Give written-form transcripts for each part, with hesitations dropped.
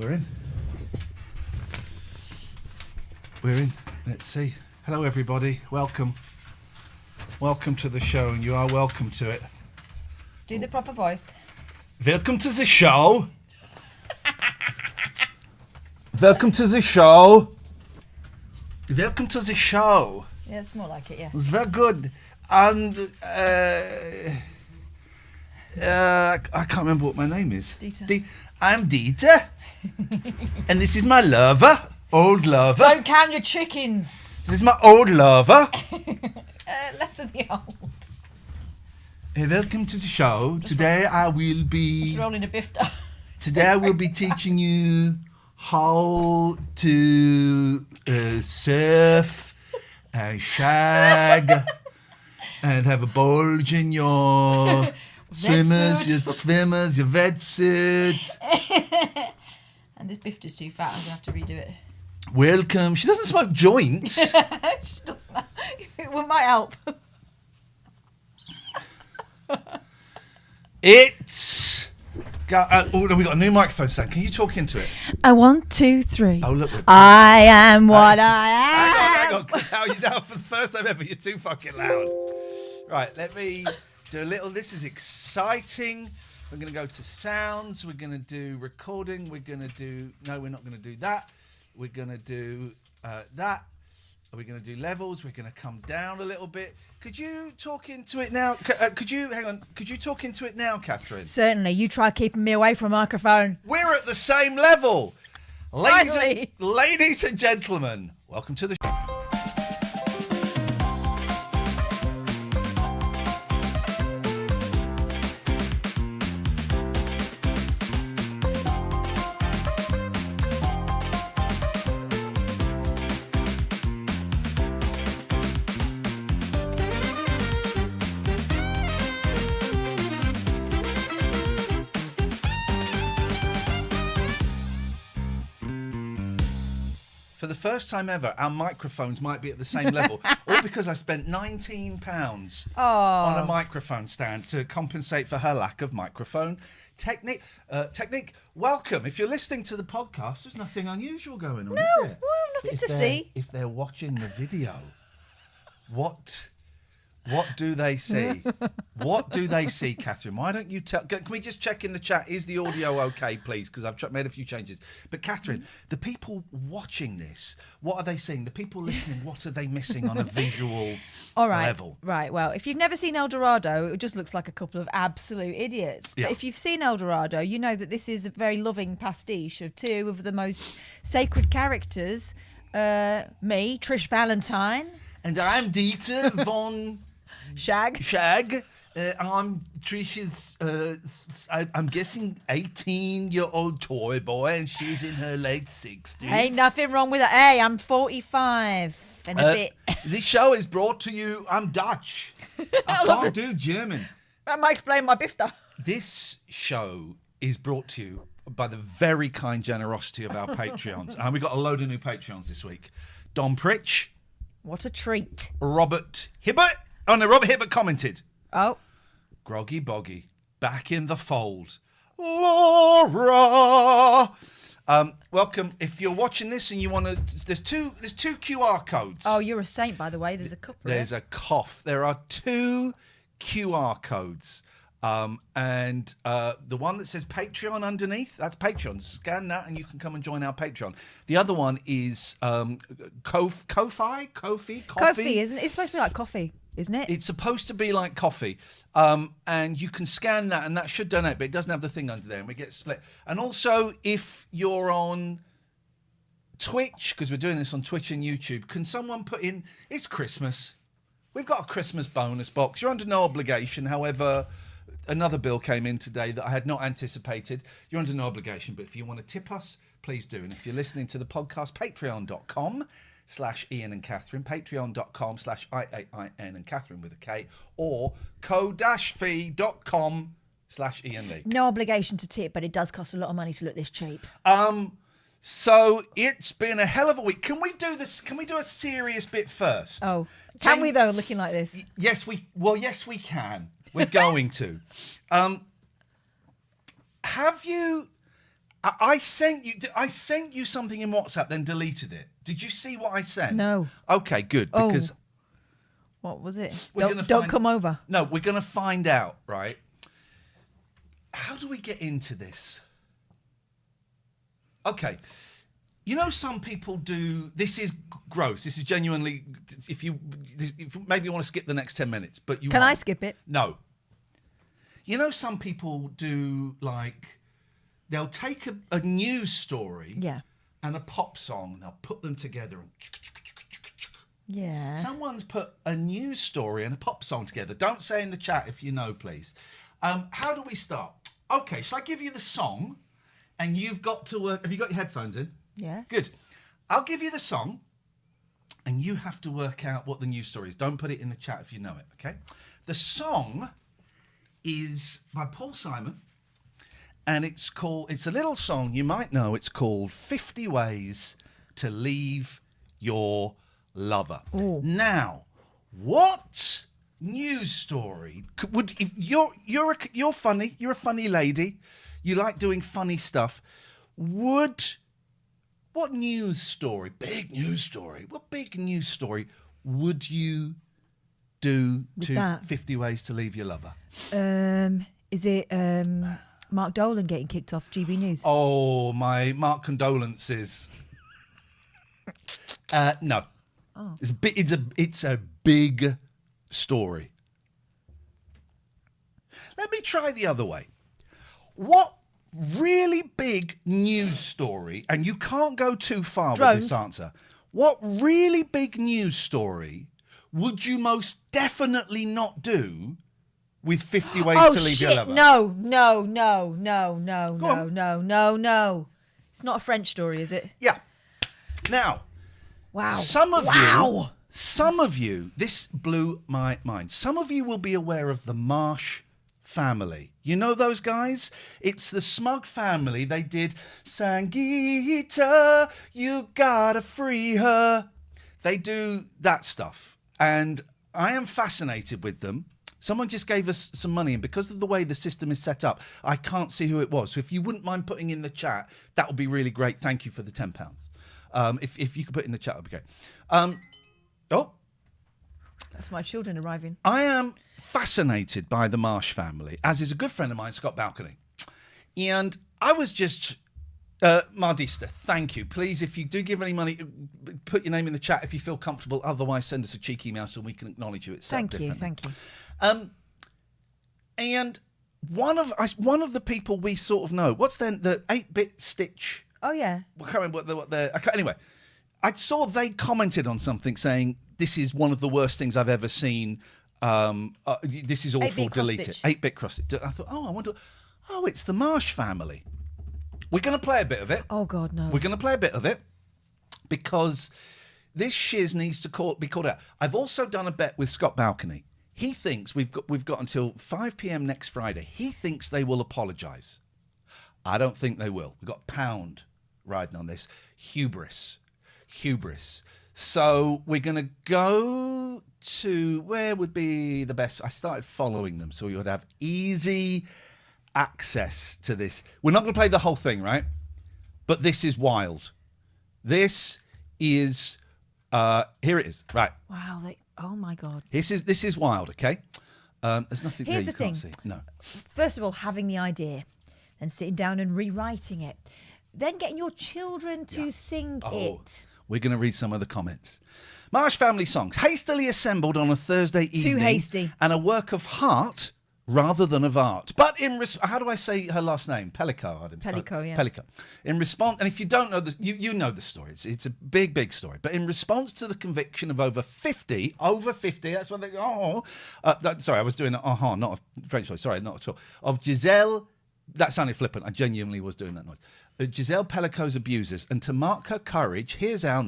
We're in. We're in. Let's see. Hello, everybody. Welcome. Welcome to the show, and you are welcome to it. Do the proper voice. Welcome to the show. Welcome to the show. Welcome to the show. Yeah, it's more like it, yeah. It's very good. And I can't remember what my name is. Dieter. I'm Dieter. And this is my lover. Old lover. Don't count your chickens. This is my old lover. Less of the old. Welcome to the show. Today I will be... rolling a bifter. Today I will be teaching you how to surf and shag and have a bulge in your swimmers, your wetsuit. And this bifter's too fat, I'm going to have to redo it. Welcome. She doesn't smoke joints. She doesn't. It might help. It's... we got a new microphone stand. Can you talk into it? 1, 2, 3. Oh, look. I am what I am. Hang on. Now, for the first time ever, you're too fucking loud. Right, let me do a little... This is exciting. We're going to go to sounds. We're going to do recording. We're going to do... No, we're not going to do that. We're going to do that. We're going to do levels. We're going to come down a little bit. Could you talk into it now? Could you talk into it now, Katherine? Certainly. You try keeping me away from a microphone. We're at the same level. Finally. Ladies and gentlemen, welcome to the show. For the first time ever, our microphones might be at the same level, all because I spent £19 on a microphone stand to compensate for her lack of microphone technique. Welcome. If you're listening to the podcast, there's nothing unusual going on, is there? Well, nothing to see. If they're watching the video, what do they see? What do they see, Katherine? Why don't you tell... Can we just check in the chat? Is the audio okay, please? Because I've made a few changes. But, Katherine, the people watching this, what are they seeing? The people listening, what are they missing on a visual level? Right, well, if you've never seen Eldorado, it just looks like a couple of absolute idiots. Yeah. But if you've seen Eldorado, you know that this is a very loving pastiche of two of the most sacred characters. Me, Trish Valentine. And I'm Dieter von... Shag. I'm Trish's, I'm guessing 18-year-old toy boy, and she's in her late 60s. Ain't nothing wrong with that. Hey, I'm 45 and a bit. This show is brought to you, I'm Dutch. I can't do German. That might explain my bifter. This show is brought to you by the very kind generosity of our Patreons. And we got a load of new Patreons this week. Don Pritch. What a treat. Robert Hibbert. Oh no, Robert Hibbert commented. Oh. Groggy Boggy, back in the fold. Laura. Welcome. If you're watching this and you want to, there's two QR codes. Oh, you're a saint, by the way. There's a couple. There's a cough. There are 2 QR codes. And the one that says Patreon underneath, that's Patreon. Scan that and you can come and join our Patreon. The other one is Ko-fi, isn't it? It's supposed to be like coffee, isn't it? It's supposed to be like coffee. And you can scan that and that should donate, but it doesn't have the thing under there and we get split. And also, if you're on Twitch, because we're doing this on Twitch and YouTube, can someone put in, it's Christmas. We've got a Christmas bonus box. You're under no obligation. However, another bill came in today that I had not anticipated. You're under no obligation, but if you want to tip us, please do. And if you're listening to the podcast, patreon.com/Iain and Katherine, patreon.com/IAIN and Katherine with a K, or ko-fi.com/Iain Lee. No obligation to tip, but it does cost a lot of money to look this cheap. So it's been a hell of a week. Can we do this? Can we do a serious bit first? Oh, can we though? Looking like this? Yes, we can. We're going to. Have you I sent you something in WhatsApp, then deleted it. Did you see what I sent? No. Okay, good. Because what was it? don't come over. No, we're going to find out, right? How do we get into this? Okay. You know, some people do. This is gross. This is genuinely. If maybe you want to skip the next 10 minutes, but you Can won't. I skip it? No. You know, some people do like. They'll take a news story. Yeah. And a pop song. And they'll put them together. And yeah. Someone's put a news story and a pop song together. Don't say in the chat if you know, please. How do we start? Okay, shall I give you the song? And you've got to work. Have you got your headphones in? Yes. Good. I'll give you the song, and you have to work out what the news story is. Don't put it in the chat if you know it, okay? The song is by Paul Simon, and it's a little song you might know. It's called 50 Ways to Leave Your Lover. Ooh. Now, what news story if you're funny, you're a funny lady, you like doing funny stuff, what news story, what big news story would you do to that? 50 Ways to Leave Your Lover? Is it Mark Dolan getting kicked off GB News? Oh, my Mark condolences. No. Oh. It's a big story. Let me try the other way. What really big news story, and you can't go too far Drones. with this answer. What really big news story would you most definitely not do with 50 Ways to Leave Your Lover? No. on. No. It's not a French story, is it? Yeah. Now, Wow. Some of you, this blew my mind. Some of you will be aware of the Marsh family. You know those guys? It's the Smug family. They did Sangeeta, you gotta free her. They do that stuff. And I am fascinated with them. Someone just gave us some money, and because of the way the system is set up, I can't see who it was. So if you wouldn't mind putting in the chat, that would be really great. Thank you for the £10. If you could put it in the chat, that would be great. That's my children arriving. I am fascinated by the Marsh family, as is a good friend of mine, Scott Balcony. And I was just... Mardista, thank you. Please, if you do give any money, put your name in the chat if you feel comfortable. Otherwise, send us a cheeky email so we can acknowledge you. It's Thank you. And one of the people we sort of know, what's the 8-bit Stitch? Oh, yeah. I can't remember what they're... Anyway, I saw they commented on something saying, this is one of the worst things I've ever seen. This is awful, delete it. 8-bit cross it. I thought, I wonder... Oh, it's the Marsh family. We're going to play a bit of it. Oh, God, no. We're going to play a bit of it because this shiz needs to be called out. I've also done a bet with Scott Balcony. He thinks we've got until 5 p.m. next Friday. He thinks they will apologise. I don't think they will. We've got Pound riding on this. Hubris. So we're going to go to where would be the best. I started following them so we would have easy access to this. We're not going to play the whole thing, right? But this is wild. This is here it is. Right. Wow. Oh my God. This is wild. Okay. There's nothing Here's there you the can't thing. see. No. First of all, having the idea, then sitting down and rewriting it, then getting your children to sing it. We're going to read some of the comments. Marsh family songs hastily assembled on a Thursday evening. Too hasty. And a work of heart rather than of art. But how do I say her last name? Pellico. Pellico, yeah. Pellico. In response, and if you don't know, you know the story. It's a big, big story. But in response to the conviction of over 50, that's what they sorry, I was doing not a French voice, sorry, not at all. Of Giselle, that sounded flippant. I genuinely was doing that noise. Giselle Pellico's abusers, and to mark her courage, here's our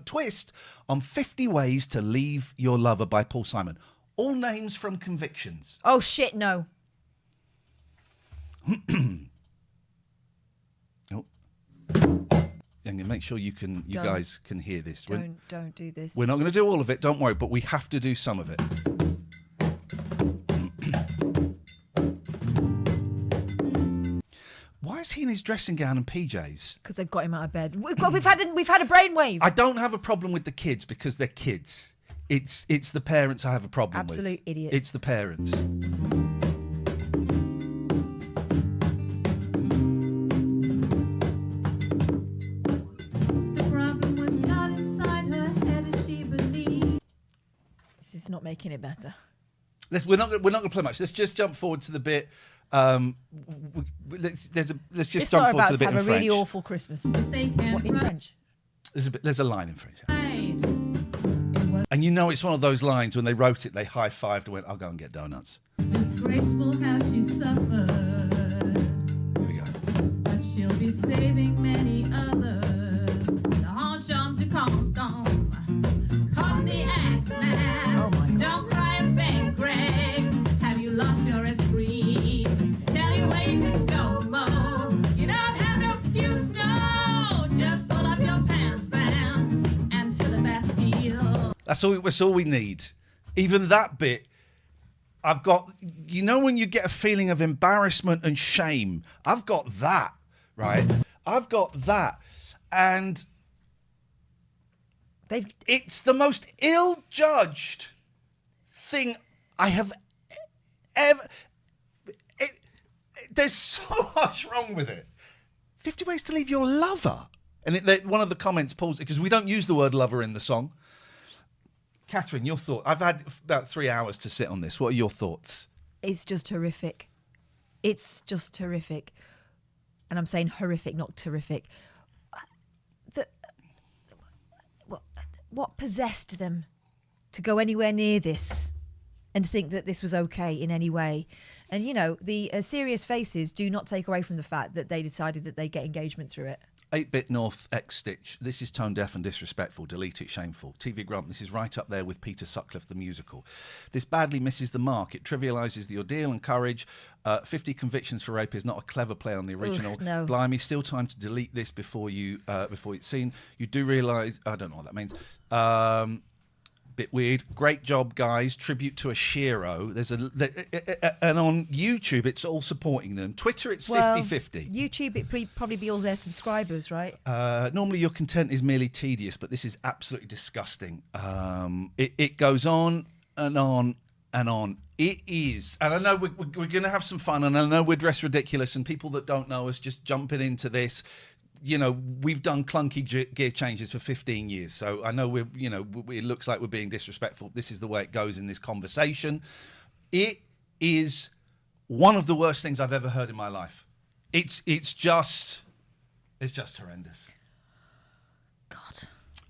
twist on 50 Ways to Leave Your Lover by Paul Simon. All names from convictions. Oh, shit, no. I'm going to make sure you guys can hear this. Don't do this. We're not going to do all of it, don't worry, but we have to do some of it. Why is he in his dressing gown and PJs? Because they've got him out of bed. We've had a brainwave. I don't have a problem with the kids because they're kids. It's the parents I have a problem with. Absolute idiots. It's the parents. This is not making it better. We're not going to play much. Let's just jump forward to the bit. Let's just jump forward to the bit in French. It's not about to have a really awful Christmas. What, in French? There's a line in French. And you know it's one of those lines when they wrote it, they high-fived and went, I'll go and get donuts. Disgraceful how she suffered. Here we go. But she'll be saving many others. The hard charm to calm down. Caught the act now. Oh my God. Don't cry and beg, Greg. Have you lost your esprit? Tell you where you can go, Mo. You don't have no excuse, no. Just pull up your pants, and to the Bastille. That's all we need. Even that bit, I've got, you know when you get a feeling of embarrassment and shame? I've got that, right? I've got that. And it's the most ill-judged thing I have ever... there's so much wrong with it. 50 Ways to Leave Your Lover. And one of the comments pulls it, because we don't use the word lover in the song. Katherine, your thought. I've had about 3 hours to sit on this. What are your thoughts? It's just horrific. It's just horrific. And I'm saying horrific, not terrific. What possessed them to go anywhere near this and think that this was okay in any way? And, you know, the serious faces do not take away from the fact that they decided that they'd get engagement through it. 8-Bit North X Stitch. This is tone deaf and disrespectful. Delete it, shameful. TV Grump. This is right up there with Peter Sutcliffe, the musical. This badly misses the mark. It trivialises the ordeal and courage. 50 Convictions for Rape is not a clever play on the original. Oof, no. Blimey, still time to delete this before it's seen. You do realise... I don't know what that means. Bit weird. Great job, guys. Tribute to a Shiro. And on YouTube, it's all supporting them. Twitter, it's 50-50. YouTube, it probably be all their subscribers, right? Normally, your content is merely tedious, but this is absolutely disgusting. It goes on and on and on. It is. And I know we're going to have some fun, and I know we're dressed ridiculous, and people that don't know us just jumping into this. You know, we've done clunky gear changes for 15 years. So I know it looks like we're being disrespectful. This is the way it goes in this conversation. It is one of the worst things I've ever heard in my life. It's just horrendous. God,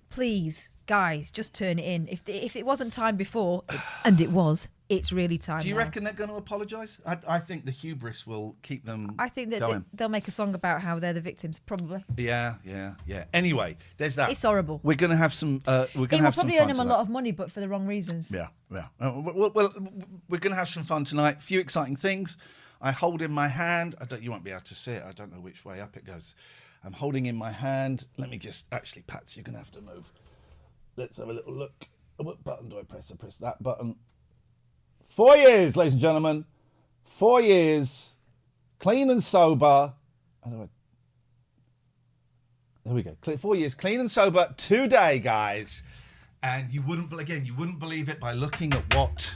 please, guys, just turn it in. If it wasn't time before, and it was, it's really time. Do you now. reckon they're going to apologise? I think the hubris will keep them. I think that going. they'll make a song about how they're the victims, probably. Yeah. Anyway, there's that. It's horrible. We're going to have some. We're going to It will have some probably fun earn them a tonight. lot of money, but for the wrong reasons. Yeah. Well, we're going to have some fun tonight. A few exciting things. I hold in my hand. You won't be able to see it. I don't know which way up it goes. I'm holding in my hand. Let me just actually, Pats, you're going to have to move. Let's have a little look. What button do I press? I press that button. 4 years, ladies and gentlemen. 4 years, clean and sober. There we go. 4 years, clean and sober today, guys. And you wouldn't believe it by looking at what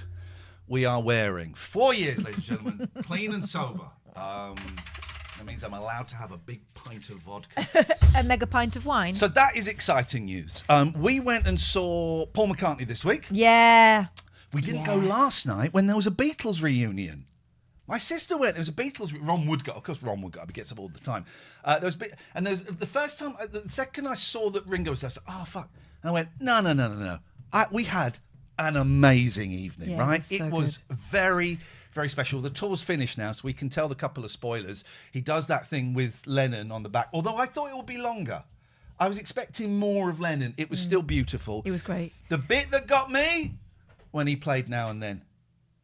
we are wearing. 4 years, ladies and gentlemen, clean and sober. That means I'm allowed to have a big pint of vodka. A mega pint of wine. So that is exciting news. We went and saw Paul McCartney this week. Yeah. We didn't go last night when there was a Beatles reunion. My sister went. There was a Beatles. Ron Woodgard, of course. Ron Woodgard. He gets up all the time. There's the first time, the second I saw that Ringo was there, I said, "Oh fuck!" And I went, "No." We had an amazing evening, right? It was very, very special. The tour's finished now, so we can tell the couple of spoilers. He does that thing with Lennon on the back. Although I thought it would be longer. I was expecting more of Lennon. It was still beautiful. It was great. The bit that got me. When he played Now and Then.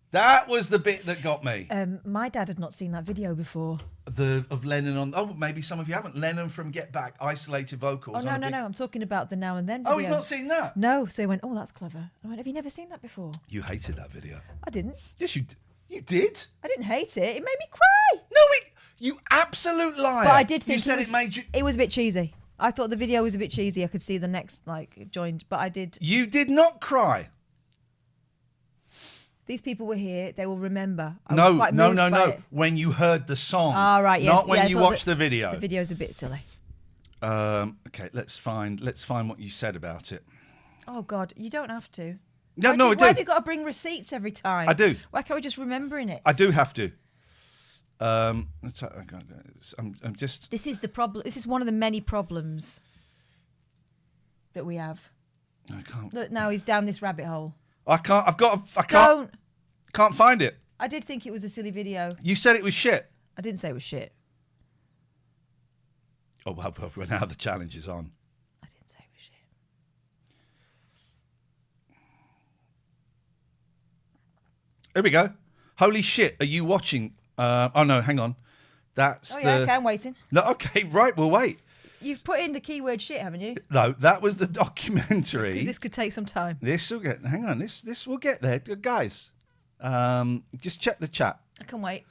That was the bit that got me. My dad had not seen that video before. Of Lennon on... Oh, maybe some of you haven't. Lennon from Get Back, isolated vocals. Oh, no. I'm talking about the Now and Then video. Oh, he's not seen that? No. So he went, "Oh, that's clever." I went, "Have you never seen that before?" You hated that video. I didn't. Yes, you did. I didn't hate it. It made me cry. No, You absolute liar. But I did think you said it made you. It was a bit cheesy. I thought the video was a bit cheesy. I could see the next joined, but I did. You did not cry. These people were here. They will remember. No. When you heard the song. Ah, right, yeah. Not when I you thought watched the video. The video's a bit silly. Okay, let's find what you said about it. Oh God, you don't have to. No, I do. Why have you got to bring receipts every time? I do. Why can't we just remembering it? I do have to. I'm just. This is the problem. This is one of the many problems that we have. I can't. Look, now he's down this rabbit hole. I can't. I can't. Don't. Can't find it. I did think it was a silly video. You said it was shit. I didn't say it was shit. Oh well, now the challenge is on. I didn't say it was shit. Here we go. Holy shit! Are you watching? Oh no, hang on. That's Oh yeah, okay, I'm waiting. No, okay, right. We'll wait. You've put in the keyword shit, haven't you? No, that was the documentary. Because this could take some time. This will get. Hang on. This will get there, guys. Just check the chat. I can wait.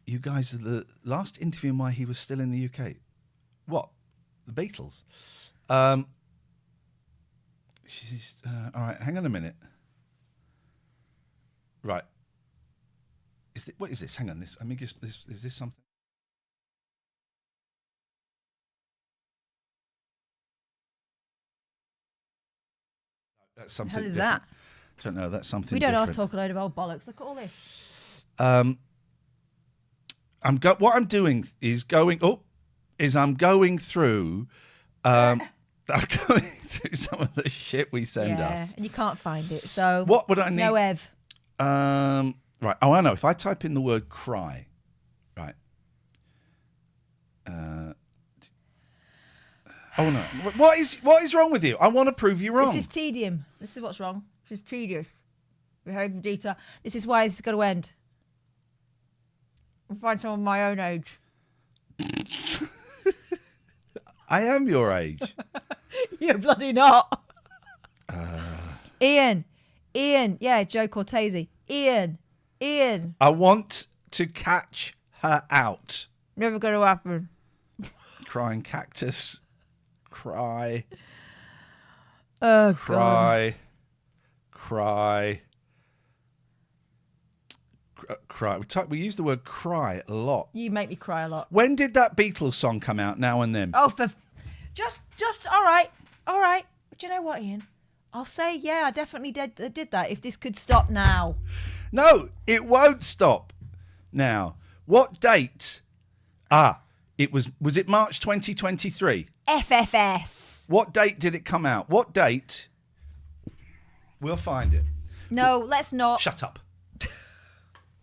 You guys are the last interview while he was still in the UK. What? The Beatles? All right, hang on a minute. Right. What is this? Hang on. Is this something? That's something. Hell is different. that? Don't know. That's something. We don't different. know how to talk a load of old bollocks. Look at all this. What I'm doing is I'm going through some of the shit we send us. And you can't find it. So what would I need? No Ev. Right. Oh, I know. If I type in the word cry, right. Oh no! What is wrong with you? I want to prove you wrong. This is tedium. This is what's wrong. This is tedious. We heard in detail. This is why this is going to end. I'll find someone my own age. I am your age. You're bloody not. Iain. Yeah, Joe Cortese. Iain. I want to catch her out. Never going to happen. Crying cactus. Cry. Oh, cry. Cry. We use the word cry a lot. You make me cry a lot. When did that Beatles song come out? Now and Then. Oh, just all right. Do you know what, Iain? I'll say, yeah, I definitely did that. If this could stop now. No, it won't stop now. What date? It was it March 2023? FFS. What date did it come out? What date? We'll find it. No, let's not. Shut up.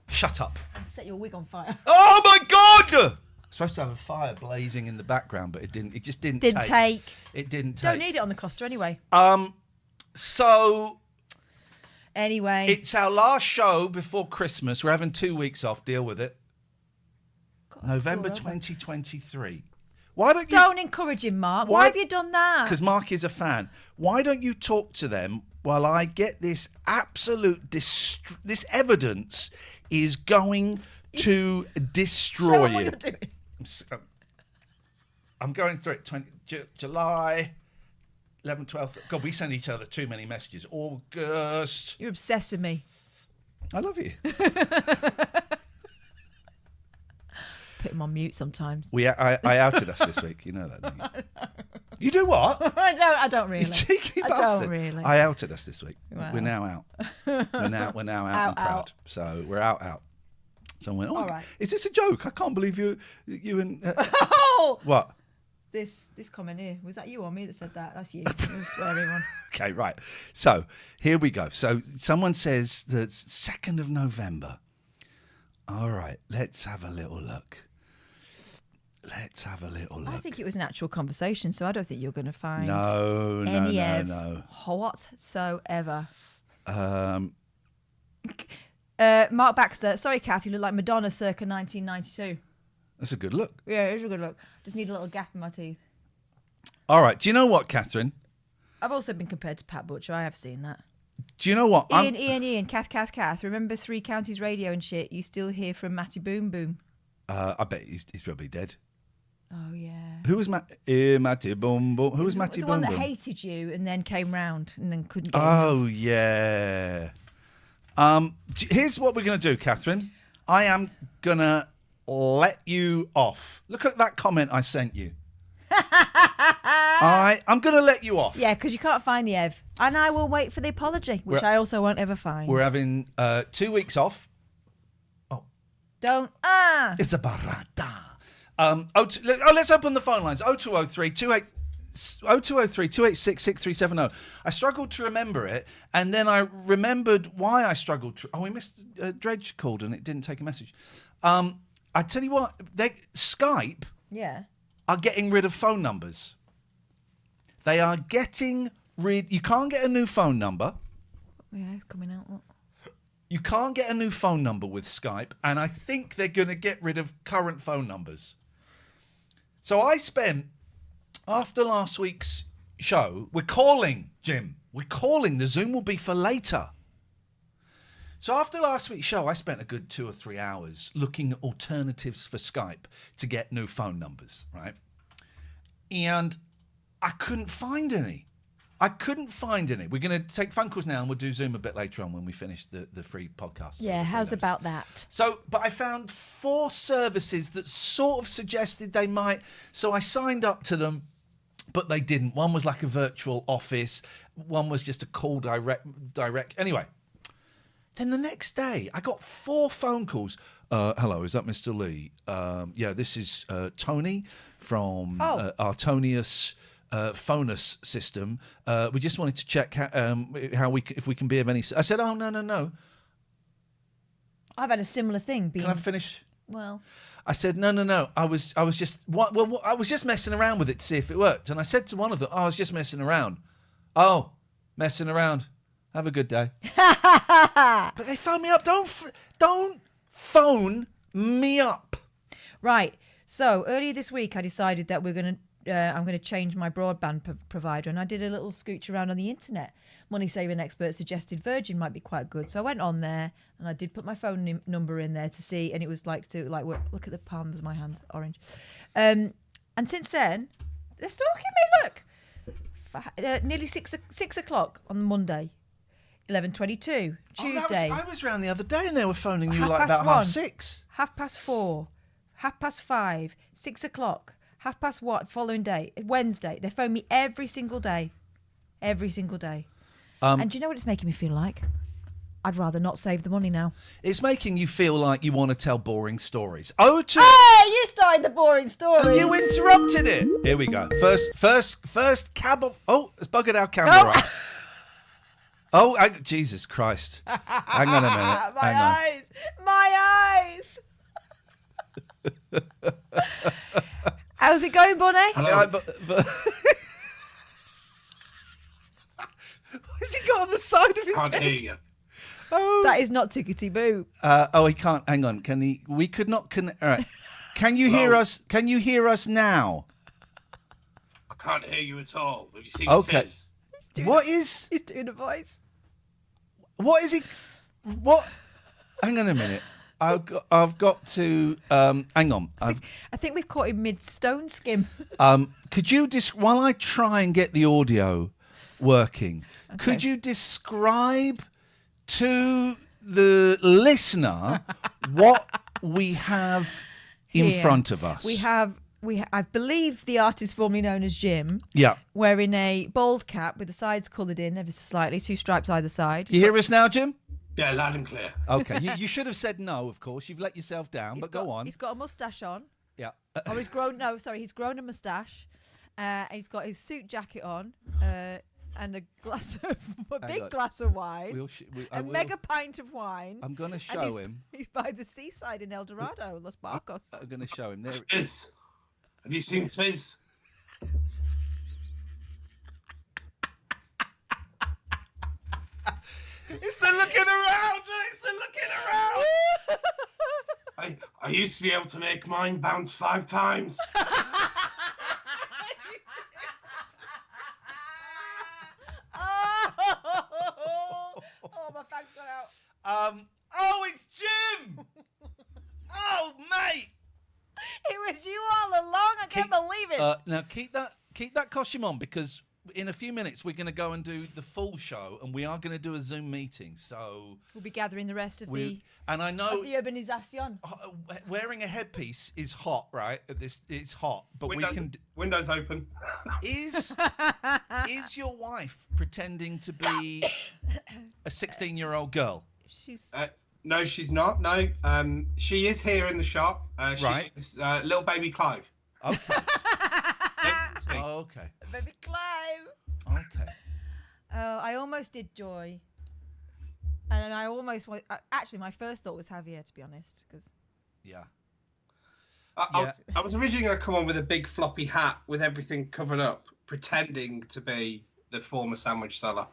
Shut up. And set your wig on fire. Oh my God! Supposed to have a fire blazing in the background, but it didn't. It just didn't take. It didn't take. Don't need it on the Costa anyway. So. Anyway. It's our last show before Christmas. We're having 2 weeks off. Deal with it. God, November 2023. Why don't you... Don't encourage him, Mark. Why have you done that? Because Mark is a fan. Why don't you talk to them while I get this absolute... this evidence is going to destroy Show you. what you're doing. I'm going through it. July... 11, 12... God, we send each other too many messages. August... You're obsessed with me. I love you. Put him on mute sometimes. I outed us this week. You know that, don't you? You do what? I don't really. You cheeky I bastard. don't really. I outed us this week. Wow. We're now out. We're now out and proud. Out. So we're out. Someone went, All right. Is this a joke? I can't believe you and... Oh! What? This comment here, was that you or me that said that? That's you. I'm swearing on. Okay, right. So here we go. So someone says the 2nd of November. All right, let's have a little look. I think it was an actual conversation, so I don't think you're going to find no. whatsoever. Mark Baxter, sorry, Kath, you look like Madonna circa 1992. That's a good look. Yeah, it is a good look. Just need a little gap in my teeth. All right, do you know what, Katherine? I've also been compared to Pat Butcher. I have seen that. Do you know what? Ian, Kath. Remember Three Counties Radio and shit? You still hear from Matty Boom Boom? I bet he's probably dead. Oh, yeah. Who was Matty Boom Boom? Who was Matty The Boom one Boom? that hated you and then came round and then couldn't get Oh, enough. yeah. Here's what we're going to do, Catherine. I am going to let you off. Look at that comment I sent you. I'm going to let you off. Yeah, because you can't find the Ev. And I will wait for the apology, which I also won't ever find. We're having 2 weeks off. Don't. It's a barata. Let's open the phone lines. 0203 286 6370. I struggled to remember it, and then I remembered why I struggled to. We missed. Dredge called and it didn't take a message. I tell you what, Skype are getting rid of phone numbers. They are getting rid. You can't get a new phone number. Yeah, it's coming out. What? You can't get a new phone number with Skype, and I think they're going to get rid of current phone numbers. So I spent, after last week's show, we're calling, Jim. We're calling. The Zoom will be for later. So after last week's show, I spent a good 2 or 3 hours looking at alternatives for Skype to get new phone numbers, right? And I couldn't find any. We're going to take phone calls now, and we'll do Zoom a bit later on when we finish the free podcast. Yeah, how's about that? So, but I found 4 services that sort of suggested they might. So I signed up to them, but they didn't. One was like a virtual office. One was just a call direct. Anyway, then the next day, I got 4 phone calls. Hello, is that Mr. Lee? Yeah, this is Tony from Artonius Phonus system. We just wanted to check if we can be of any. I said, oh no. I've had a similar thing. Can I finish? Well, I said no. I was just I was just messing around with it to see if it worked. And I said to one of them, I was just messing around. Oh, messing around. Have a good day. But they phoned me up. Don't phone me up. Right. So earlier this week, I decided that I'm going to change my broadband provider, and I did a little scooch around on the internet. Money saving expert suggested Virgin might be quite good, so I went on there and I did put my phone number in there to see, and it was look at the palms of my hands, orange. And since then, they're stalking me. Look, nearly 6 o'clock on Monday, 11:22 Tuesday. I was round the other day and they were phoning you like 6:30, 4:30, 5:30, 6 o'clock. 1:30 following day, Wednesday. They phone me every single day. And do you know what it's making me feel like? I'd rather not save the money now. It's making you feel like you want to tell boring stories. Hey, you started the boring story. And you interrupted it. Here we go. First cab of... Oh, it's buggered our camera up. Oh, Jesus Christ. Hang on a minute. My eyes. How's it going, Bonnie? Yeah, but what's he got on the side of his Can't head? hear you. Oh. That is not tickety boo. He can't. Hang on. Can he? We could not connect. All right. Can you hear us? Can you hear us now? I can't hear you at all. Have you seen Okay. Fizz? He's doing a voice. What is he? What? Hang on a minute. I've got to. Hang on. I think we've caught him mid stone skim. Could you while I try and get the audio working? Okay. Could you describe to the listener what we have in front of us? We have. I believe the artist formerly known as Jim. Yeah. Wearing a bald cap with the sides coloured in ever so slightly, 2 stripes either side. You hear us now, Jim? Yeah, loud and clear. Okay, you should have said no, of course. You've let yourself down, go on. He's got a moustache on. Yeah. Or he's grown a moustache. And he's got his suit jacket on. And a big glass of wine. Mega pint of wine. I'm going to show him. He's by the seaside in Eldorado, Los Barcos. I'm going to show him. There. Fizz. Have you seen Fizz? It's the looking around. It's the looking around. I used to be able to make mine bounce 5 times. Now keep that costume on, because in a few minutes we're going to go and do the full show, and we are going to do a Zoom meeting. So We'll be gathering the rest of the and I know the urbanisation. wearing a headpiece is hot, right? It's hot, but Windows open. Is your wife pretending to be a 16-year-old girl? She's No, she's not. No, she is here in the shop. Right. She's little baby Clive. Okay. See. Okay. baby Clive. Okay. I almost did Joy, and I almost actually my first thought was Javier, to be honest, because Yeah. I was originally going to come on with a big floppy hat with everything covered up, pretending to be the former sandwich seller,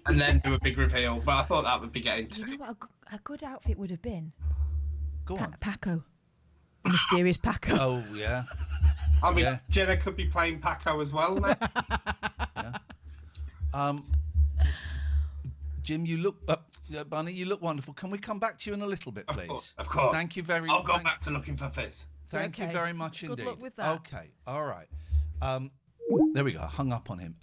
and then do a big reveal. But I thought that would be getting too. you know what a good outfit would have been? Go on. Paco, the mysterious Paco. Oh yeah. I mean, Yeah. Jenna could be playing Paco as well. Jim, you look Bunny, you look wonderful. Can we come back to you in a little bit, please? Of course. Thank you very much. I'll go back to looking for Fizz. Thank you Okay. very much Good indeed. luck with that. Okay. All right. There we go. Hung up on him.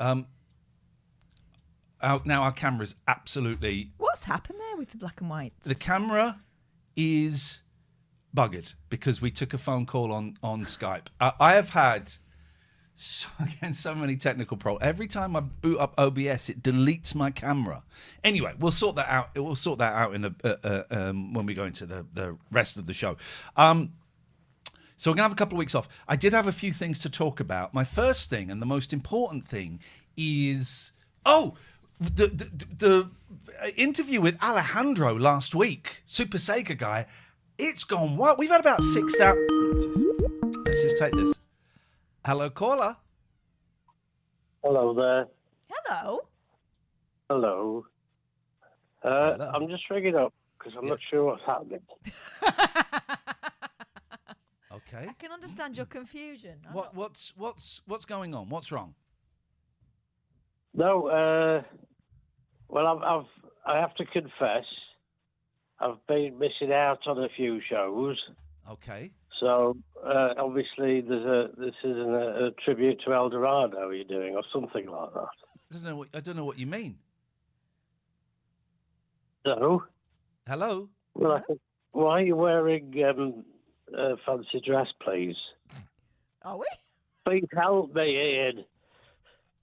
Now our camera's absolutely. What's happened there with the black and whites? The camera is buggered because we took a phone call on Skype. I have had so many technical problems. Every time I boot up OBS, it deletes my camera. Anyway, we'll sort that out. We'll sort that out in when we go into the rest of the show. So we're gonna have a couple of weeks off. I did have a few things to talk about. My first thing and the most important thing is the interview with Alejandro last week, Super Sega guy. It's gone wild. We've had about 6,000. Let's just take this. Hello, caller. Hello there. Hello. Hello. Hello. I'm just ringing up because I'm not sure what's happening. Okay. I can understand your confusion. What's going on? What's wrong? No, well, I have to confess, I've been missing out on a few shows. Okay. So obviously, this is a tribute to Eldorado you're doing, or something like that. I don't know what you mean. So, Hello. well, I think, why are you wearing a fancy dress, please? Are we? Please help me, Ian.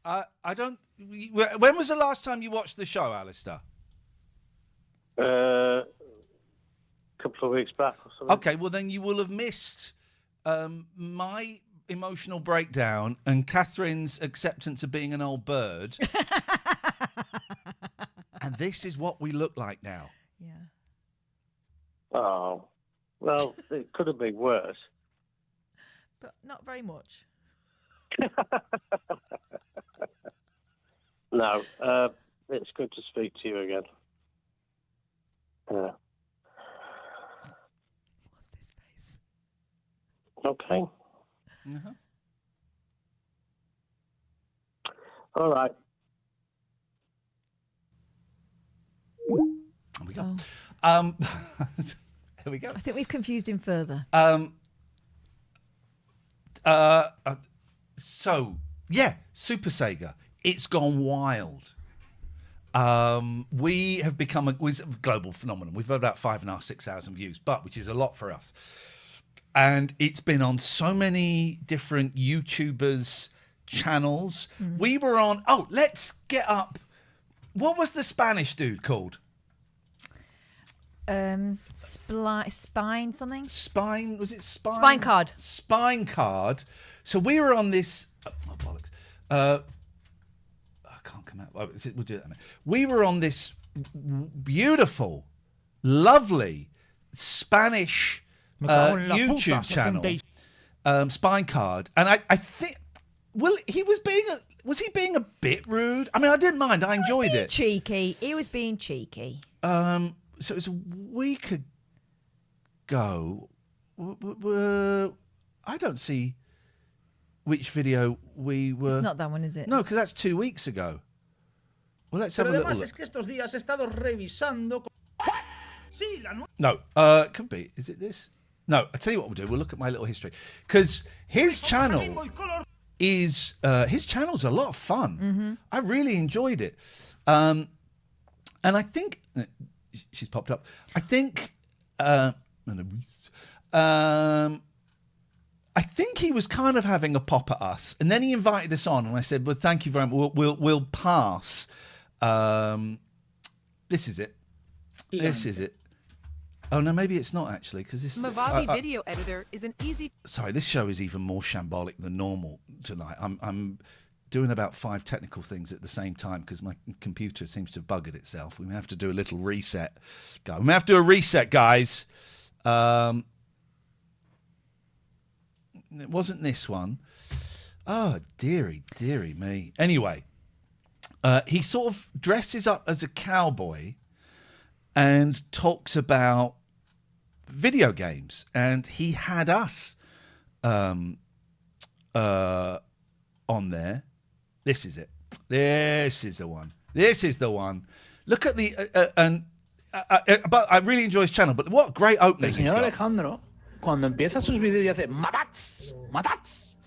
I don't. When was the last time you watched the show, Alistair? Couple of weeks back or something. Okay, well then you will have missed my emotional breakdown and Catherine's acceptance of being an old bird. And this is what we look like now. Yeah. Oh, well, it could have been worse. But not very much. No, it's good to speak to you again. What's this face? Okay. Uh-huh. All right. There we go. Oh. There we go. I think we've confused him further. So yeah, Super Sega. It's gone wild. We have become a global phenomenon. We've had about 5,500, 6,000 views, which is a lot for us. And it's been on so many different YouTubers' channels. We were on. Oh, let's get up. What was the Spanish dude called? Spine something? Spine, was it Spine? Spine Card. Spine Card. So we were on this. Oh, bollocks. I can't come out. We'll do that in a minute. We were on this beautiful, lovely Spanish YouTube channel, Spine Card, and I think. Well, was he being a bit rude? I mean, I didn't mind. I enjoyed it. Cheeky. He was being cheeky. So it was a week ago. I don't see which video we were. It's not that one, is it? No, because that's 2 weeks ago. Well, let's have a little look. Es que estos días he estado revisando. Sí, la No, it could be. Is it this? No, I tell you what we'll do. We'll look at my little history because his channel his channel's a lot of fun. I really enjoyed it, and I think she's popped up. I think I think he was kind of having a pop at us, and then he invited us on, and I said, "Well, thank you very much. We'll pass." This is it. This is it. Oh no, maybe it's not actually because this Mavavi video editor is an easy. Sorry, this show is even more shambolic than normal tonight. I'm doing about 5 technical things at the same time because my computer seems to have buggered itself. We may have to do a little reset. We may have to do a reset, guys. It wasn't this one. Oh, dearie me. Anyway, he sort of dresses up as a cowboy and talks about video games. And he had us on there. This is it. This is the one. This is the one. Look at the... but I really enjoy his channel, but what great opening El he's señor got. Alejandro, cuando empieza sus vídeos y hace matats, matats.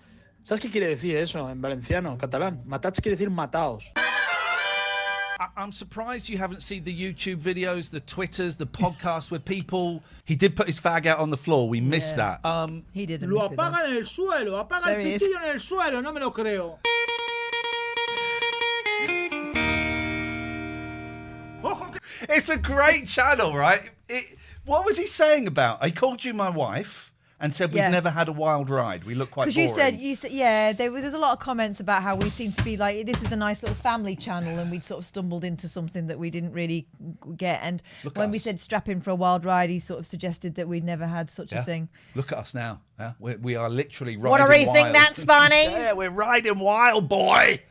¿Sabes qué quiere decir eso en valenciano, catalán? Matats quiere decir mataos. I'm surprised you haven't seen the YouTube videos, the Twitters, the podcast where people... He did put his fag out on the floor. We missed that. He didn't Lo miss it, though. apagan en el suelo, apaga There el he is. pitillo en el suelo, no me lo creo. It's a great channel, right? What was he saying about? I called you my wife and said we've Yeah. never had a wild ride. We look quite boring. Because you said, yeah, there's a lot of comments about how we seem to be like, this was a nice little family channel and we'd sort of stumbled into something that we didn't really get. And Look at when we us. said strap in for a wild ride, he sort of suggested that we'd never had such Yeah. a thing. Look at us now. Yeah? We are literally riding Wanna wild. rethink that, Sparny? Yeah, we're riding wild, boy.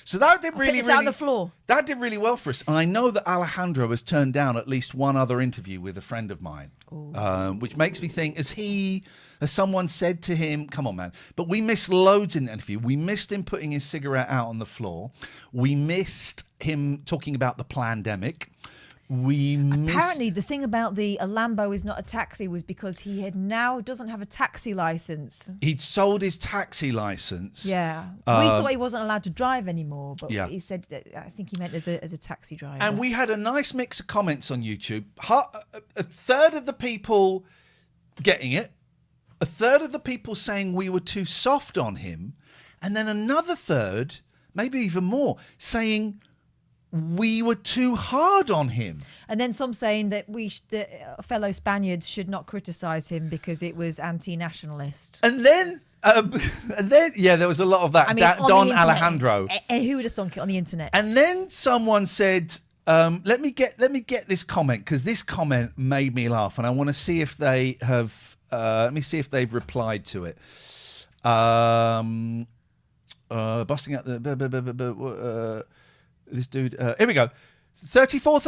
So that did really, this out on the floor. That did really well for us. And I know that Alejandro has turned down at least one other interview with a friend of mine, which makes me think, has someone said to him, come on, man. But we missed loads in the interview. We missed him putting his cigarette out on the floor. We missed him talking about the plandemic. Apparently, the thing about a Lambo is not a taxi was because he had now doesn't have a taxi license. He'd sold his taxi license. Yeah, we thought he wasn't allowed to drive anymore, but Yeah. he said I think he meant as a taxi driver. And we had a nice mix of comments on YouTube. A third of the people getting it, a third of the people saying we were too soft on him, and then another third, maybe even more, saying we were too hard on him. And then some saying that fellow Spaniards should not criticise him because it was anti-nationalist. And then, yeah, there was a lot of that. I mean, on the Don internet. Alejandro. And who would have thunk it on the internet? And then someone said, let me get this comment, because this comment made me laugh, and I want to see if they have. Let me see if they've replied to it. Busting out the this dude. Here we go. 34,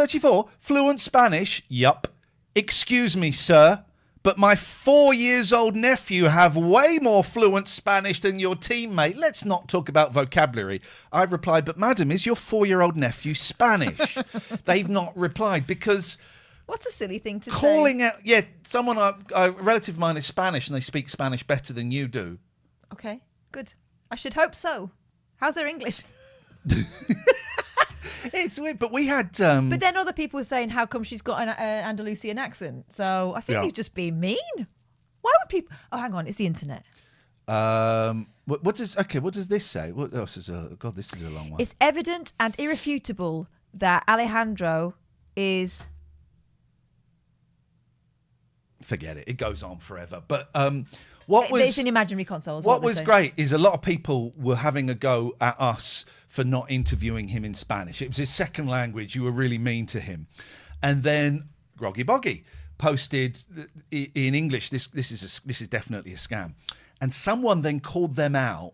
fluent Spanish. Yup. Excuse me, sir, but my 4-year-old nephew have way more fluent Spanish than your teammate. Let's not talk about vocabulary. I've replied, but madam, is your 4-year-old nephew Spanish? They've not replied because... What's a silly thing to calling say? out... Yeah, someone, a relative of mine is Spanish and they speak Spanish better than you do. Okay, good. I should hope so. How's their English? It's weird, but we had... But then other people were saying, how come she's got an Andalusian accent? So I think Yeah. they've just been mean. Why would people... Oh, hang on, it's the internet. what does this say? What else is God, this is a long one. It's evident and irrefutable that Alejandro is... Forget it. It goes on forever. But what was... It's an imaginary console. Is What they're was saying. great is a lot of people were having a go at us for not interviewing him in Spanish. It was his second language. You were really mean to him. And then Groggy Boggy posted in English, this is definitely a scam. And someone then called them out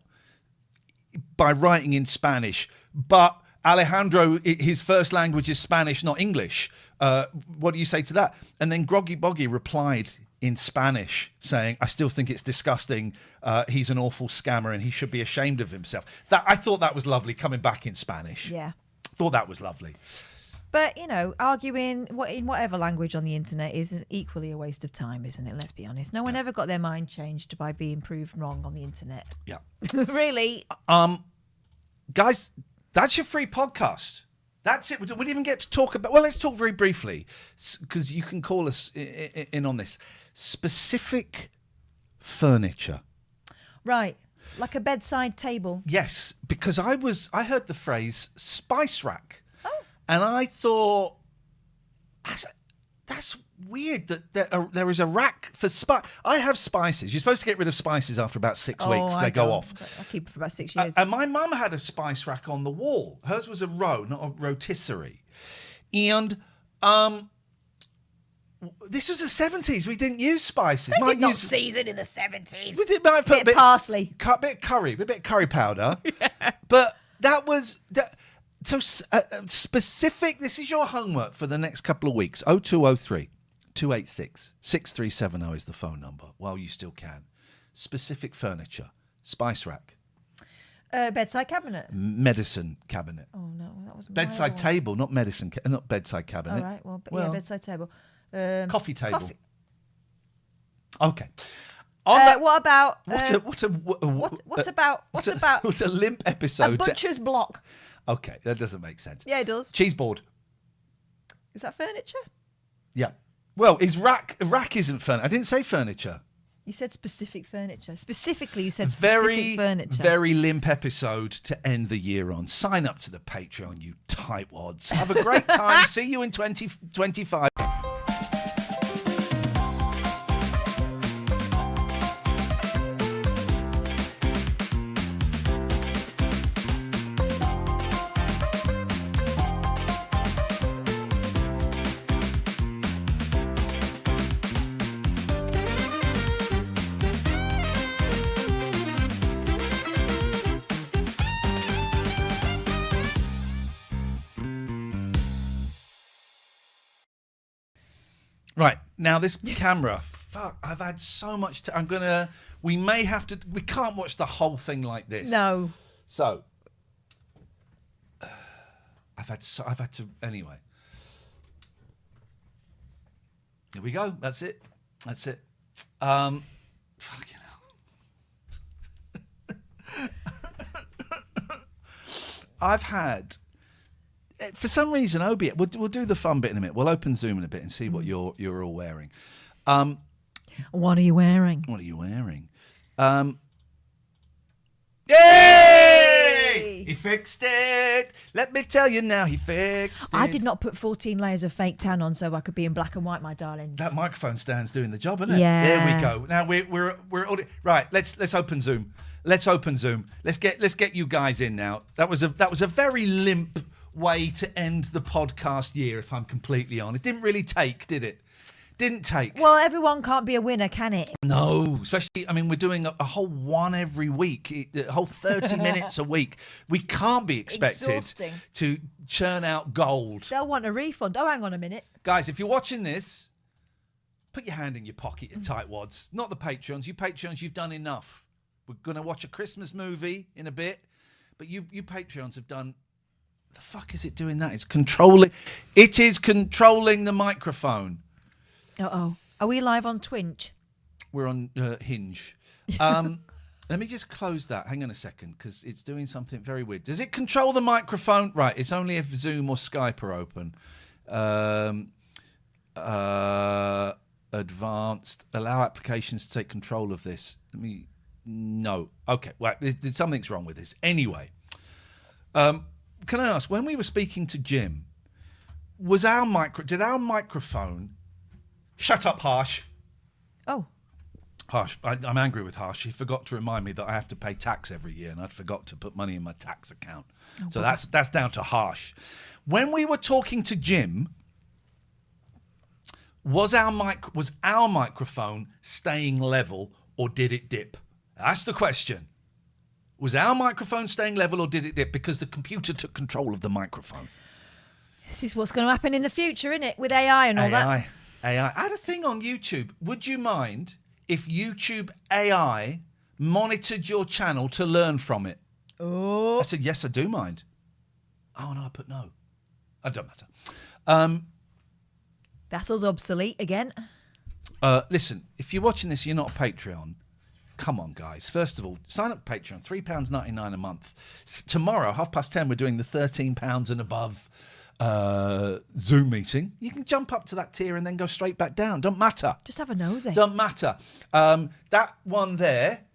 by writing in Spanish, but Alejandro, his first language is Spanish, not English. What do you say to that? And then Groggy Boggy replied in Spanish saying, I still think it's disgusting. He's an awful scammer and he should be ashamed of himself. I thought that was lovely, coming back in Spanish. Yeah. Thought that was lovely. But, arguing in whatever language on the internet is equally a waste of time, isn't it? Let's be honest. No one ever got their mind changed by being proved wrong on the internet. Yeah. Really? Guys, that's your free podcast. That's it. We didn't even get to talk about... Well, let's talk very briefly, because you can call us in on this. Specific furniture. Right. Like a bedside table. Yes, because I heard the phrase spice rack. And I thought, that's weird that there is a rack for spice. I have spices. You're supposed to get rid of spices after about 6 weeks. They go off. I keep it for about 6 years. And my mum had a spice rack on the wall. Hers was a row, not a rotisserie. And this was the 70s. We didn't use spices. They did not season in the 70s. We did might put a bit parsley. A bit of curry powder. Yeah. But that was... So specific, this is your homework for the next couple of weeks. 0203 286 6370 is the phone number while you still can. Specific furniture, spice rack. Bedside cabinet. Medicine cabinet. Oh, no, that was bedside table, not not bedside cabinet. All right, well, bedside table. Coffee table. Coffee. Okay. What about... What a limp episode. A butcher's block. Okay, that doesn't make sense. Yeah, it does. Cheese board. Is that furniture? Yeah. Well, rack isn't furniture. I didn't say furniture. You said specific furniture. Specifically, you said specific furniture. Very limp episode to end the year on. Sign up to the Patreon, you tightwads. Have a great time. See you in 2025. Right, now this camera, fuck, I've had so much we may have to, we can't watch the whole thing like this. No. So, I've had to, anyway. Here we go, that's it. Fucking hell. I've had... For some reason, Obi, we'll do the fun bit in a minute. We'll open Zoom in a bit and see what you're all wearing. What are you wearing? Yay! He fixed it. Let me tell you now, he fixed it. I did not put 14 layers of fake tan on so I could be in black and white, my darlings. That microphone stand's doing the job, isn't it? Yeah. There we go. Now we're all, right. Let's open Zoom. Let's get you guys in now. That was a very limp way to end the podcast year, if I'm completely honest. It didn't really take, did it? Didn't take. Well, everyone can't be a winner, can it? No, especially, I mean, we're doing a whole one every week, a whole 30 minutes a week. We can't be expected to churn out gold. They'll want a refund. Oh, hang on a minute. Guys, if you're watching this, put your hand in your pocket, you tightwads. Not the Patreons. You Patreons, you've done enough. We're going to watch a Christmas movie in a bit, but you Patreons have done... The fuck is it doing that? It is controlling the microphone. Uh-oh. Are we live on Twitch? We're on Hinge. Let me just close that. Hang on a second, because it's doing something very weird. Does it control the microphone? Right, it's only if Zoom or Skype are open. Advanced. Allow applications to take control of this. No. Okay, well, something's wrong with this. Anyway. Can I ask, when we were speaking to Jim, did our microphone... Shut up, Harsh. Oh. Harsh, I'm angry with Harsh. He forgot to remind me that I have to pay tax every year, and I'd forgot to put money in my tax account. So that's down to Harsh. When we were talking to Jim, was our microphone staying level, or did it dip? That's the question. Was our microphone staying level or did it dip because the computer took control of the microphone? This is what's going to happen in the future, isn't it? With AI and all that. AI. I had a thing on YouTube. Would you mind if YouTube AI monitored your channel to learn from it? Oh. I said, yes, I do mind. Oh, no, I put no. It don't matter. That's us obsolete again. Listen, if you're watching this, you're not a Patreon. Come on, guys. First of all, sign up to Patreon. £3.99 a month. Tomorrow, 10:30, we're doing the £13 and above Zoom meeting. You can jump up to that tier and then go straight back down. Don't matter. Just have a nosy. Don't matter. That one there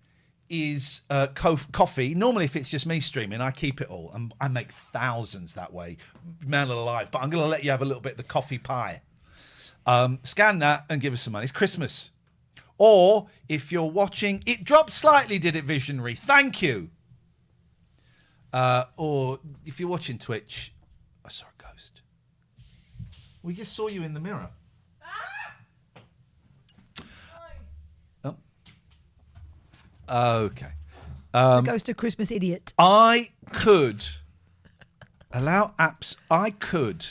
is coffee. Normally, if it's just me streaming, I keep it all. And I make thousands that way. Man alive. But I'm going to let you have a little bit of the coffee pie. Scan that and give us some money. It's Christmas. Or if you're watching, it dropped slightly, did it, Visionary? Thank you. Or if you're watching Twitch, I saw a ghost. We just saw you in the mirror. Oh. Okay. The ghost of Christmas idiot. I could allow apps. I could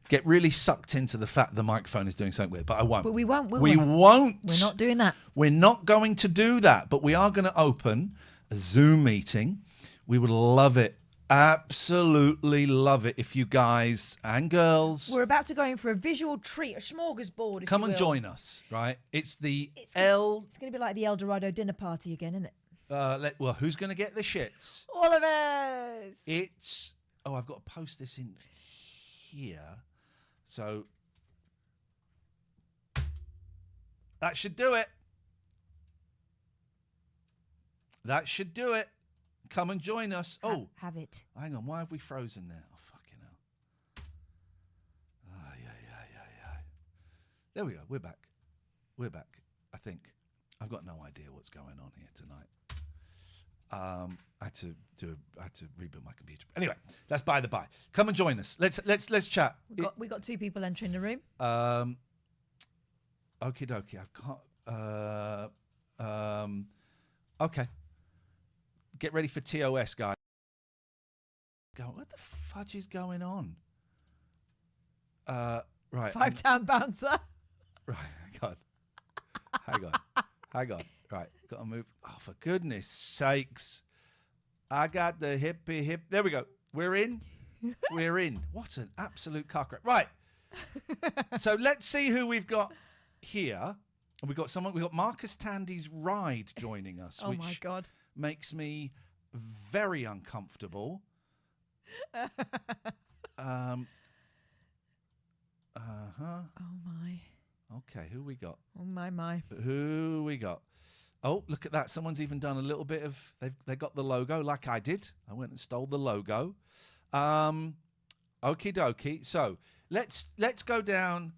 get really sucked into the fact the microphone is doing something weird, but I won't. But we won't, will we? We won't. We're not doing that. We're not going to do that, but we are going to open a Zoom meeting. We would love it. Absolutely love it if you guys and girls... We're about to go in for a visual treat, a smorgasbord, if come you and will. join us, right? It's the It's going to be like the Eldorado dinner party again, isn't it? well, who's going to get the shits? All of us! It's... Oh, I've got to post this in here. So... That should do it. That should do it. Come and join us. Oh, have it. Hang on. Why have we frozen there? Oh, fucking hell. Yeah. There we go. We're back. I think. I've got no idea what's going on here tonight. I had to reboot my computer. Anyway, that's by the by. Come and join us. Let's chat. We got 2 people entering the room. Okie dokie. I've got. Okay. Get ready for TOS, guys. What the fudge is going on? Right. 5-town bouncer. Right. Hang on. Right. Got to move. Oh, for goodness sakes. I got the hippie hip. There we go. We're in. What an absolute car crash. Right. So let's see who we've got here. We've got Marcus Tandy's Ride joining us. Oh, my God. Makes me very uncomfortable. Oh, my. Okay, who we got? Oh, my. Who we got? Oh, look at that. Someone's even done a little bit of... They got the logo like I did. I went and stole the logo. Okie dokie. So, let's go down...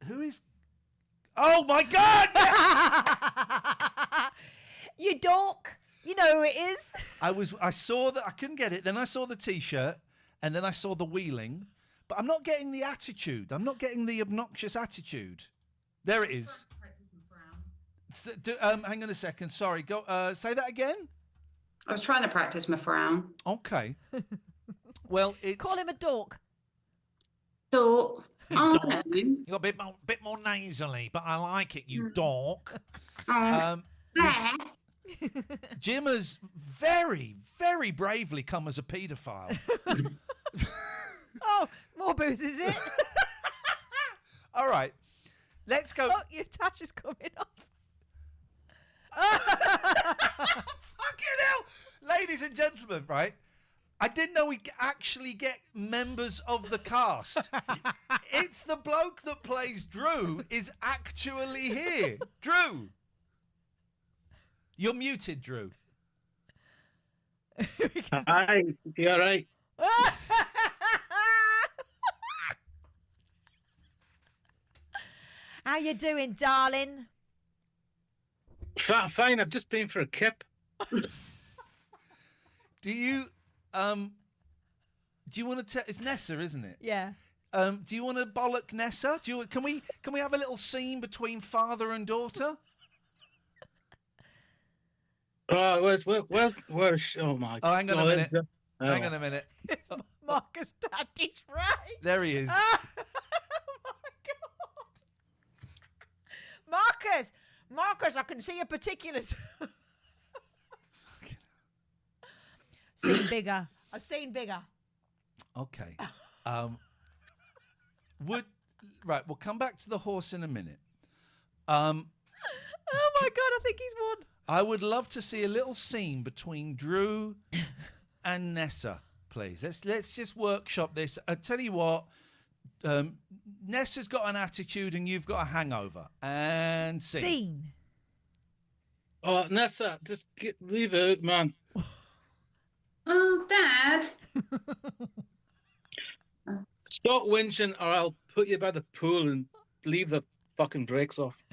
Who is... Oh, my God! You dork. You know who it is. I saw that. I couldn't get it. Then I saw the T-shirt, and then I saw the wheeling. But I'm not getting the attitude. I'm not getting the obnoxious attitude. There it is. Hang on a second. Sorry. Go. Say that again. I was trying to practice my frown. Okay. Well, it's... Call him a dork. Dork. Oh, dork. You got a bit more nasally, but I like it. You dork. Jim has very, very bravely come as a paedophile. Oh, more booze, is it? All right. Let's go. Oh, your tash is coming off. Fucking hell. Ladies and gentlemen, right? I didn't know we'd actually get members of the cast. It's the bloke that plays Drew is actually here. Drew. You're muted, Drew. Hi, you all right? How you doing, darling? Fine, I've just been for a kip. Do you want to tell? It's Nessa, isn't it? Yeah. Do you want to bollock Nessa? Can we have a little scene between father and daughter? Oh, where's oh my! Oh, hang on a minute. Oh. Hang on a minute. It's Marcus Daddy's right. There he is. Oh my God. Marcus, I can see your particulars. Seen bigger. I've seen bigger. Okay. We'll come back to the horse in a minute. Oh my God, I think he's won. I would love to see a little scene between Drew and Nessa, please. Let's just workshop this. I tell you what, Nessa's got an attitude and you've got a hangover. And Scene. Oh, Nessa, just leave it, man. Oh, Dad. Stop whinging or I'll put you by the pool and leave the fucking brakes off.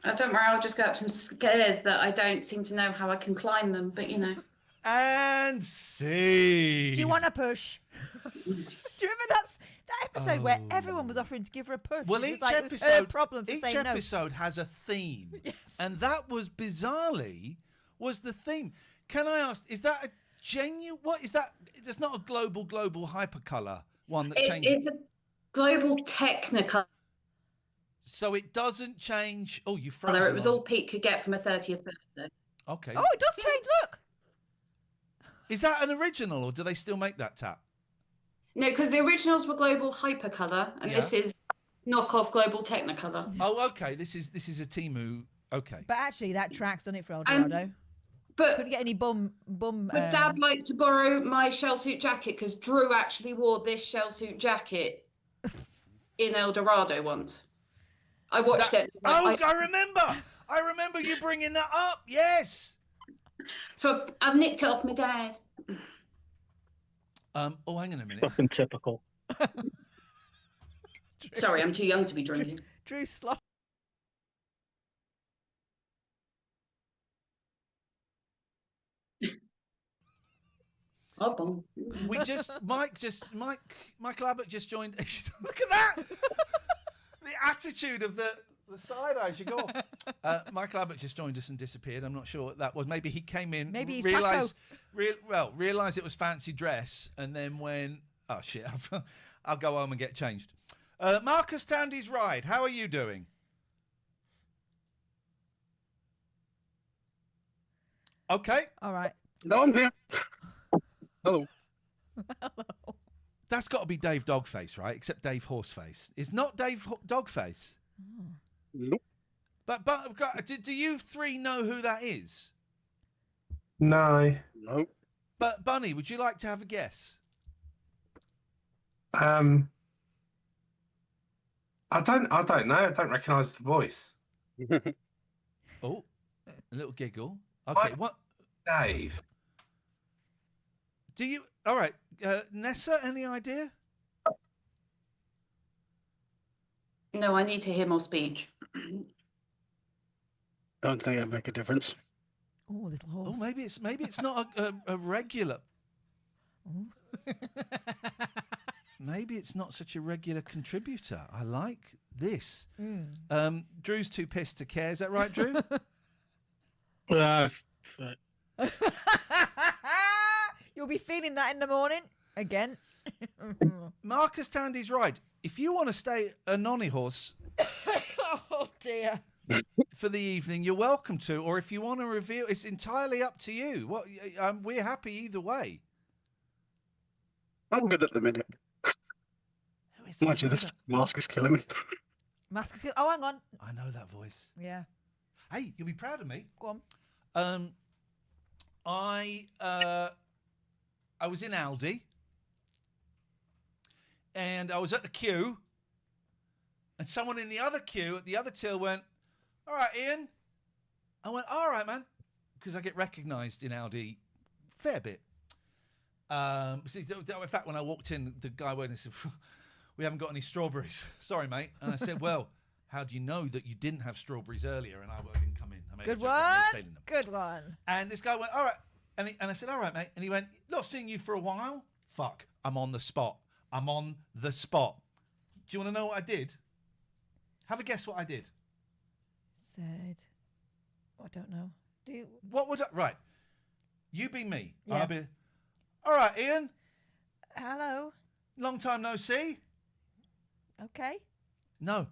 Don't worry, I'll just go up some stairs that I don't seem to know how I can climb them, but you know. And see. Do you want a push? Do you remember that episode where everyone was offering to give her a push? Well, It was each like, it was episode, her problem for each saying no. episode has a theme, Yes. and that was bizarrely was the theme. Can I ask? Is that a genuine? What is that? It's not a global hypercolor one that changes. It's a global Technicolor. So it doesn't change. Oh, you froze. It was all Pete could get from a 30th birthday. Okay. Oh, it does change. Look. Is that an original, or do they still make that tap? No, because the originals were global hypercolor, and this is knockoff global Technicolor. Oh, okay. This is a Temu. Okay. But actually, that track's done it for Eldorado. But couldn't get any bum. Would Dad like to borrow my shell suit jacket? Because Drew actually wore this shell suit jacket in Eldorado once. I watched it. I remember you bringing that up. Yes. So I've nicked it off my dad. Oh, hang on a minute. Fucking typical. Sorry, I'm too young to be drinking. Drew slot. Oh, Michael Abbott just joined. Look at that. The attitude of the side eye should go off. Michael Abbott just joined us and disappeared. I'm not sure what that was. Maybe he came in, Maybe he's realised it was fancy dress, and then went, oh shit, I'll go home and get changed. Marcus Tandy's ride. How are you doing? Okay. All right. No, I'm here. Hello. Hello. That's got to be Dave Dogface, right? Except Dave Horseface. It's not Dave Dogface. Oh. Nope. But do you three know who that is? No. Nope. But Bunny, would you like to have a guess? I don't know. I don't recognise the voice. Oh, a little giggle. Okay, what? Dave. Do you? All right, Nessa. Any idea? no, I need to hear more speech. Don't think it'd make a difference. Oh, little horse. Oh, maybe it's not a regular. Oh. Maybe it's not such a regular contributor. I like this. Mm. Drew's too pissed to care. Is that right, Drew? You'll be feeling that in the morning again. Marcus Tandy's right. If you want to stay a nonny horse Oh dear. for the evening, you're welcome to. Or if you want to reveal, it's entirely up to you. What we're happy either way. I'm good at the minute. Mind you, this mask is killing me. Mask is. Oh, hang on. I know that voice. Yeah. Hey, you'll be proud of me. Go on. I was in Aldi, and I was at the queue, and someone in the other queue at the other till went, "All right, Iain." I went, "All right, man," because I get recognised in Aldi a fair bit. In fact, when I walked in, the guy went and said, "We haven't got any strawberries." "Sorry, mate." And I said, "Well, how do you know that you didn't have strawberries earlier?" And I didn't come in. I made a Good joke that I one. stayed in them. Good one. And this guy went, "All right." And I said, "All right, mate." And he went, "Not seeing you for a while." Fuck, I'm on the spot. I'm on the spot. Do you want to know what I did? Have a guess what I did. Said. I don't know. Do you... What would I... Right. You be me. Yeah. I'll be... All right, Iain. Hello. Long time no see. Okay. No.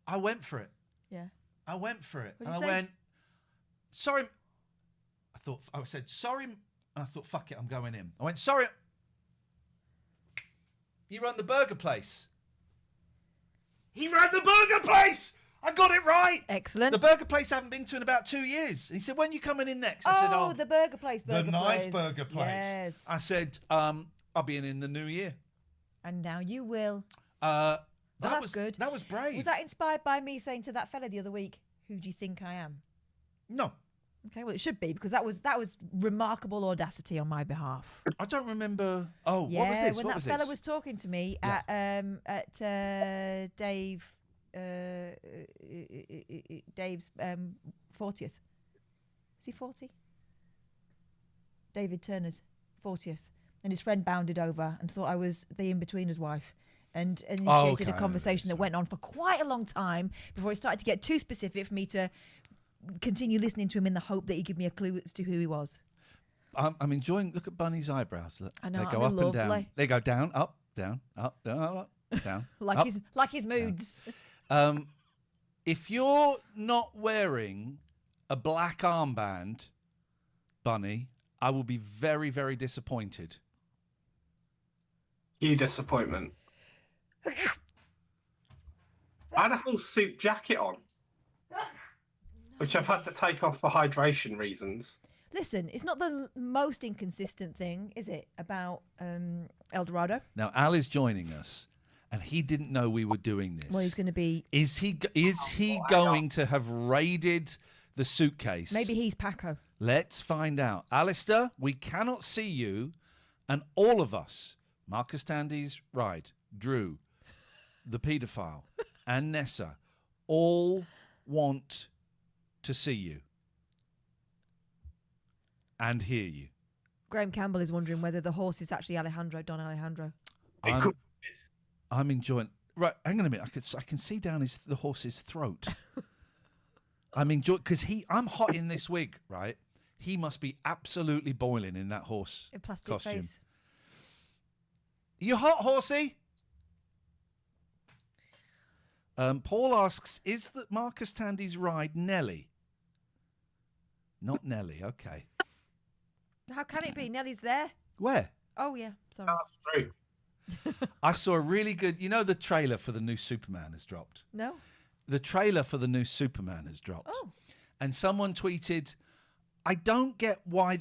I went for it. Yeah. I went for it. What'd And you I say? went, "Sorry." I said, "Sorry." And I thought, fuck it, I'm going in. I went, "Sorry." You run the burger place. He ran the burger place! I got it right! Excellent. The burger place I haven't been to in about 2 years. He said, when you coming in next? I said, the burger place. the nice burger place. Yes. I said, I'll be in the new year. And now you will. That that's was good. That was brave. Was that inspired by me saying to that fella the other week, who do you think I am? No. Okay, well, it should be, because that was remarkable audacity on my behalf. I don't remember. Oh, Yeah, what was this? when What that was fella this? was talking to me at Dave's 40th. Is he 40? David Turner's 40th. And his friend bounded over and thought I was the in-betweener's wife. And initiated a conversation that went on for quite a long time before it started to get too specific for me to continue listening to him in the hope that he'd give me a clue as to who he was. I'm enjoying. Look at Bunny's eyebrows. Look. I know, They go aren't up they and down. lovely? They go down, up, down, up, down, up, down. like up. his moods. If you're not wearing a black armband, Bunny, I will be very, very disappointed. You disappointment. I had a whole suit jacket on, which I've had to take off for hydration reasons. Listen, it's not the most inconsistent thing, is it, about Eldorado? Now, Al is joining us, and he didn't know we were doing this. Well, he's going to be... Is he going to have raided the suitcase? Maybe he's Paco. Let's find out. Alistair, we cannot see you, and all of us, Marcus Tandy's ride, Drew, the paedophile, and Nessa, all want to see you and hear you. Graham Campbell is wondering whether the horse is actually Don Alejandro. I'm enjoying. Right, hang on a minute. I can see down the horse's throat. I'm enjoying because I'm hot in this wig, right? He must be absolutely boiling in that horse In plastic costume. face. You hot, horsey? Paul asks, is that Marcus Tandy's ride Nelly? Not Nelly, okay. How can it be? Nellie's there. Where? Oh, yeah. Sorry. That's true. I saw a really good, the trailer for the new Superman has dropped. No? The trailer for the new Superman has dropped. Oh. And someone tweeted, I don't get why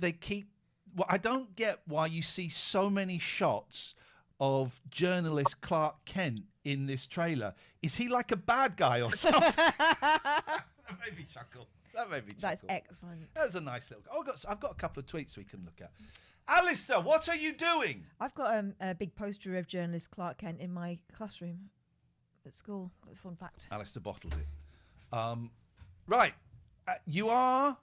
you see so many shots of journalist Clark Kent in this trailer. Is he like a bad guy or something? That made me chuckle. That's excellent. That was a nice little... I've got a couple of tweets we can look at. Alistair, what are you doing? I've got a big poster of journalist Clark Kent in my classroom at school. Fun fact. Alistair bottled it. Right. You are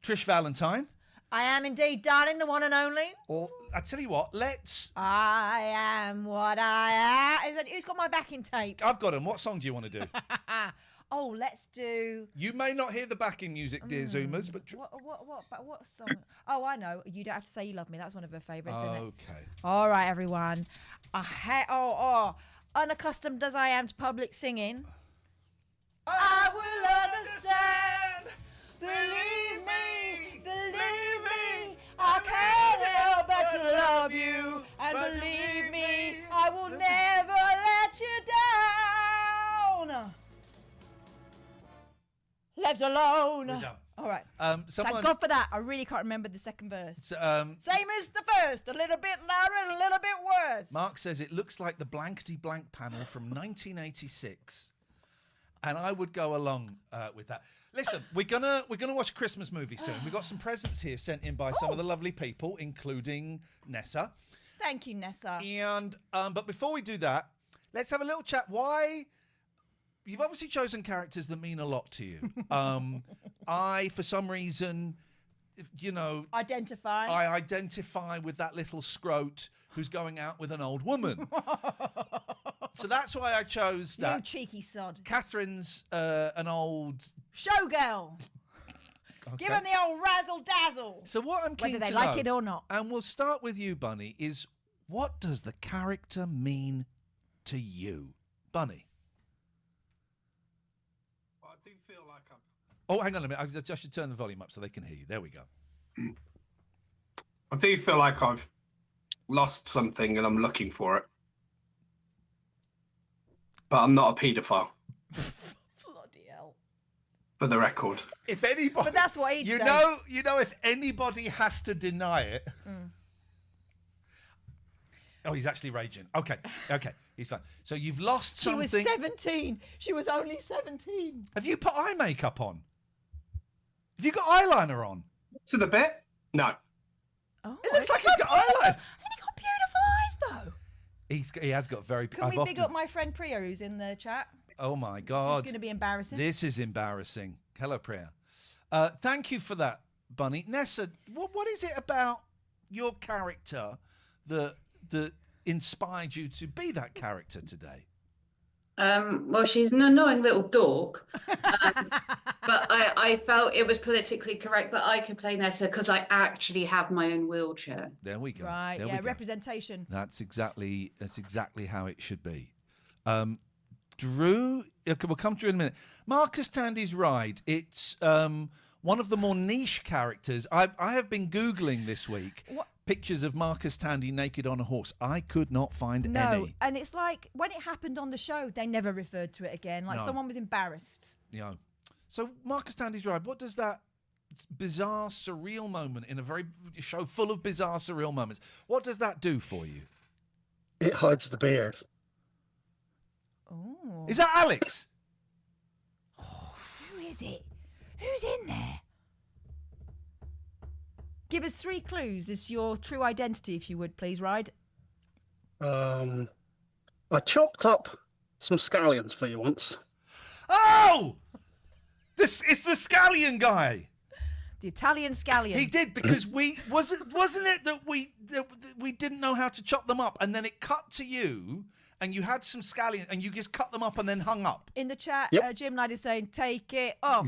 Trish Valentine. I am indeed, darling, the one and only. Or, I tell you what, let's... I am what I am. Who's got my backing tape? I've got them. What song do you want to do? Oh, let's do... You may not hear the backing music, dear Zoomers, but... What song? Oh, I know. You Don't Have to Say You Love Me. That's one of her favourites, isn't it? Okay. All right, everyone. Unaccustomed as I am to public singing, I will understand. Believe me, I can't help but to love you. And believe me, I will never let you down. Left alone. We're done. All right. Someone... Thank God for that. I really can't remember the second verse. Same as the first. A little bit louder and a little bit worse. Mark says it looks like the blankety blank panel from 1986. And I would go along with that. Listen, we're gonna watch a Christmas movie soon. We've got some presents here sent in by some of the lovely people, including Nessa. Thank you, Nessa. And but before we do that, let's have a little chat. Why? You've obviously chosen characters that mean a lot to you. I, for some reason, identify. I identify with that little scrote who's going out with an old woman. So that's why I chose that. You cheeky sod. Catherine's an old... showgirl. Okay. Give them the old razzle-dazzle. So what I'm keen whether they to like know, it or not. And we'll start with you, Bunny, is what does the character mean to you? Bunny. Well, I do feel like I'm... Oh, hang on a minute. I should turn the volume up so they can hear you. There we go. I do feel like I've lost something and I'm looking for it. but I'm not a paedophile. Bloody hell. For the record. If anybody, But that's what he'd you say. know, if anybody has to deny it. Oh, he's actually raging. Okay, he's fine. So you've lost She something. was 17. She was only 17. Have you put eye makeup on? Have you got eyeliner on? To the bit? No. Oh, It looks like he's got eyeliner. And he got beautiful eyes, though. He has got very. Can we big up my friend Priya, who's in the chat? Oh my This God! is going to be embarrassing. This is embarrassing. Hello, Priya. Thank you for that, Bunny. Nessa, what is it about your character that inspired you to be that character today? Well, she's an annoying little dog, but I felt it was politically correct that I could play Nessa because I actually have my own wheelchair. There we go. Right, There yeah, we go. representation. That's exactly how it should be. Drew, okay, we'll come to you in a minute. Marcus Tandy's Ride. It's one of the more niche characters. I have been Googling this week pictures of Marcus Tandy naked on a horse. I could not find any. And it's like when it happened on the show, they never referred to it again. Like No. someone was embarrassed. Yeah. So Marcus Tandy's Ride, what does that bizarre, surreal moment in a very show full of bizarre, surreal moments, what does that do for you? It hides the beard. Oh. Is that Alex? Who is it? Who's in there? Give us 3 clues as to your true identity, if you would, please, Ride. I chopped up some scallions for you once. Oh! It's the scallion guy. The Italian scallion. He did, because wasn't it that we didn't know how to chop them up, and then it cut to you, and you had some scallions, and you just cut them up and then hung up. In the chat, Yep. Jim Knight is saying, take it off.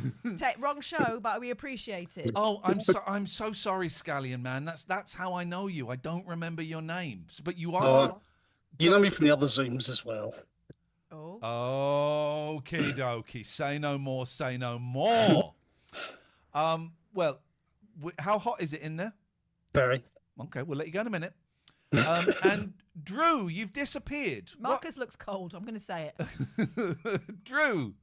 Wrong show, but we appreciate it. Oh, I'm so sorry, Scallion man. That's how I know you. I don't remember your name, but you are. You know me from the other Zooms as well. Oh. Okie dokie. Say no more. Say no more. Well, how hot is it in there? Very. Okay, we'll let you go in a minute. And Drew, you've disappeared. Marcus looks cold. I'm going to say it. Drew,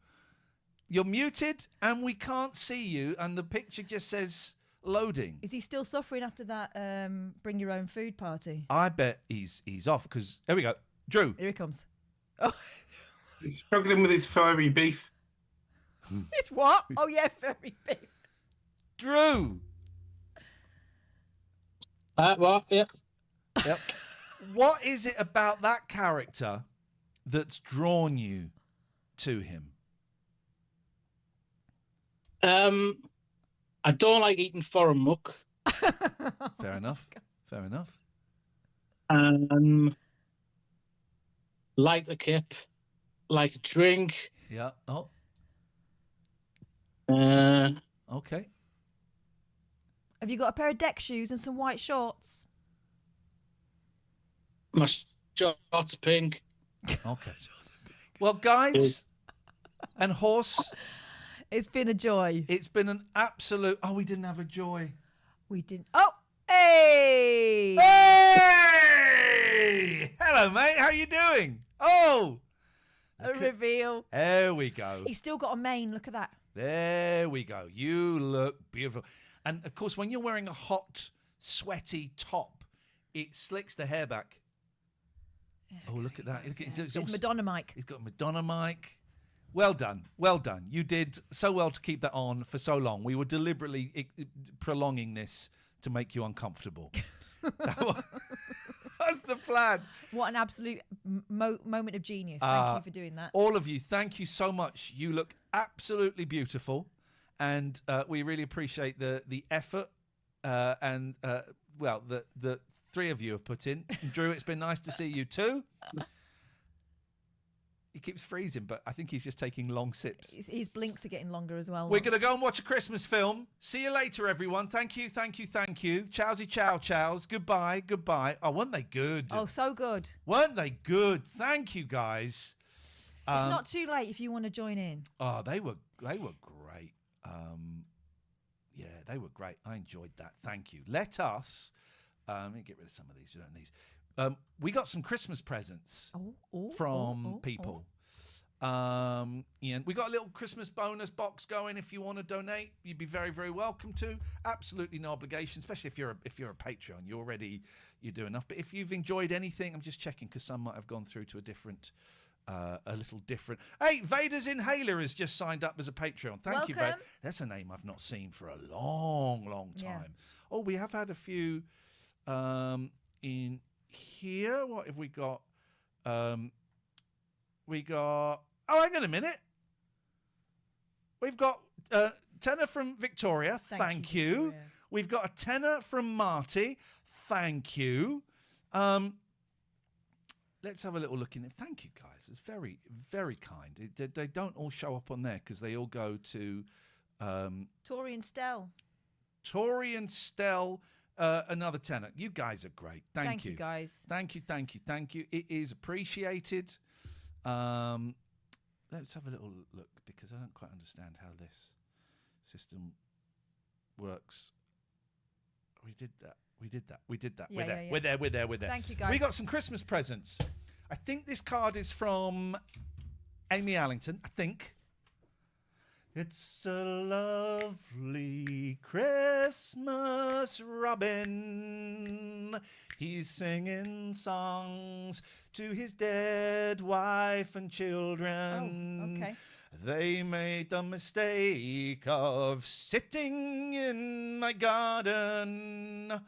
you're muted and we can't see you, and the picture just says loading. Is he still suffering after that bring your own food party? I bet he's off, because there we go. Drew. Here he comes. Oh, He's struggling with his furry beef. it's what? Oh, yeah, very big. Drew. What? Yeah. Yep. What is it about that character that's drawn you to him? I don't like eating foreign muck. Fair enough. Fair enough. Like a kip, like a drink. Yeah. Oh, okay. Have you got a pair of deck shoes and some white shorts? My shorts are pink. Okay. Well, guys and horse, It's been a joy. it's been an absolute. Oh, we didn't have a joy. We didn't. Oh, hey! Hey! Hello, mate. How you doing? Oh, A reveal. there we go. He's still got a mane. Look at that. There we go. You look beautiful. And of course, when you're wearing a hot, sweaty top, it slicks the hair back. Oh, look at that. It's Madonna mic. He's got a Madonna mic. Well done. Well done. You did so well to keep that on for so long. We were deliberately prolonging this to make you uncomfortable. That's the plan. What an absolute moment of genius. Thank you for doing that. All of you, thank you so much. You look absolutely beautiful, and we really appreciate the effort and the 3 of you have put in. Drew, it's been nice to see you too. He keeps freezing, but I think he's just taking long sips. His blinks are getting longer as well. We're going to go and watch a Christmas film. See you later, everyone. Thank you, thank you, thank you. Chowsy chow chows. Goodbye, goodbye. Oh, weren't they good? Oh, so good. Weren't they good? Thank you, guys. It's not too late if you want to join in. Oh, they were great. Yeah, they were great. I enjoyed that. Thank you. Let us. Let me get rid of some of these. We don't need these. We got some Christmas presents from people. Iain, we got a little Christmas bonus box going. If you want to donate, you'd be very, very welcome to. Absolutely no obligation, especially if you're a Patreon. You do enough. But if you've enjoyed anything, I'm just checking because some might have gone through to a little different. Hey, Vader's Inhaler has just signed up as a Patreon. Thank you, Vader. That's a name I've not seen for a long, long time. Yeah. Oh, we have had a few in here. What have we got? Oh, hang on a minute. We've got a tenner from Victoria. Thank you. Victoria. We've got a tenner from Marty. Thank you. Let's have a little look in it. Thank you, guys. It's very, very kind. They don't all show up on there because they all go to... Tori and Stell. Tori and Stell, another tenner. You guys are great. Thank you. Thank you, guys. Thank you. It is appreciated. Let's have a little look because I don't quite understand how this system works. We did that. Yeah, We're there. Thank you, guys. We got some Christmas presents. I think this card is from Amy Allington. I think. It's a lovely Christmas robin. He's singing songs to his dead wife and children. Oh, okay. They made the mistake of sitting in my garden,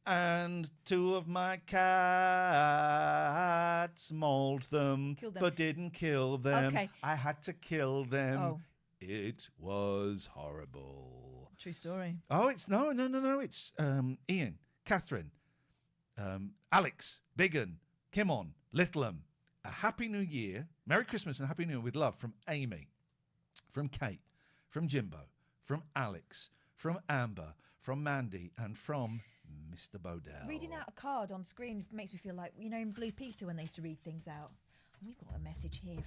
and two of my cats mauled them, but didn't kill them. Okay. I had to kill them. Oh. It was horrible. True story. Oh, it's no. It's Iain, Katherine, Alex, Biggin, Kimon, Littleham. A Happy New Year, Merry Christmas and Happy New Year with love from Amy, from Kate, from Jimbo, from Alex, from Amber, from Mandy, and from Mr. Bodell. Reading out a card on screen makes me feel like, in Blue Peter when they used to read things out. And we've got a message here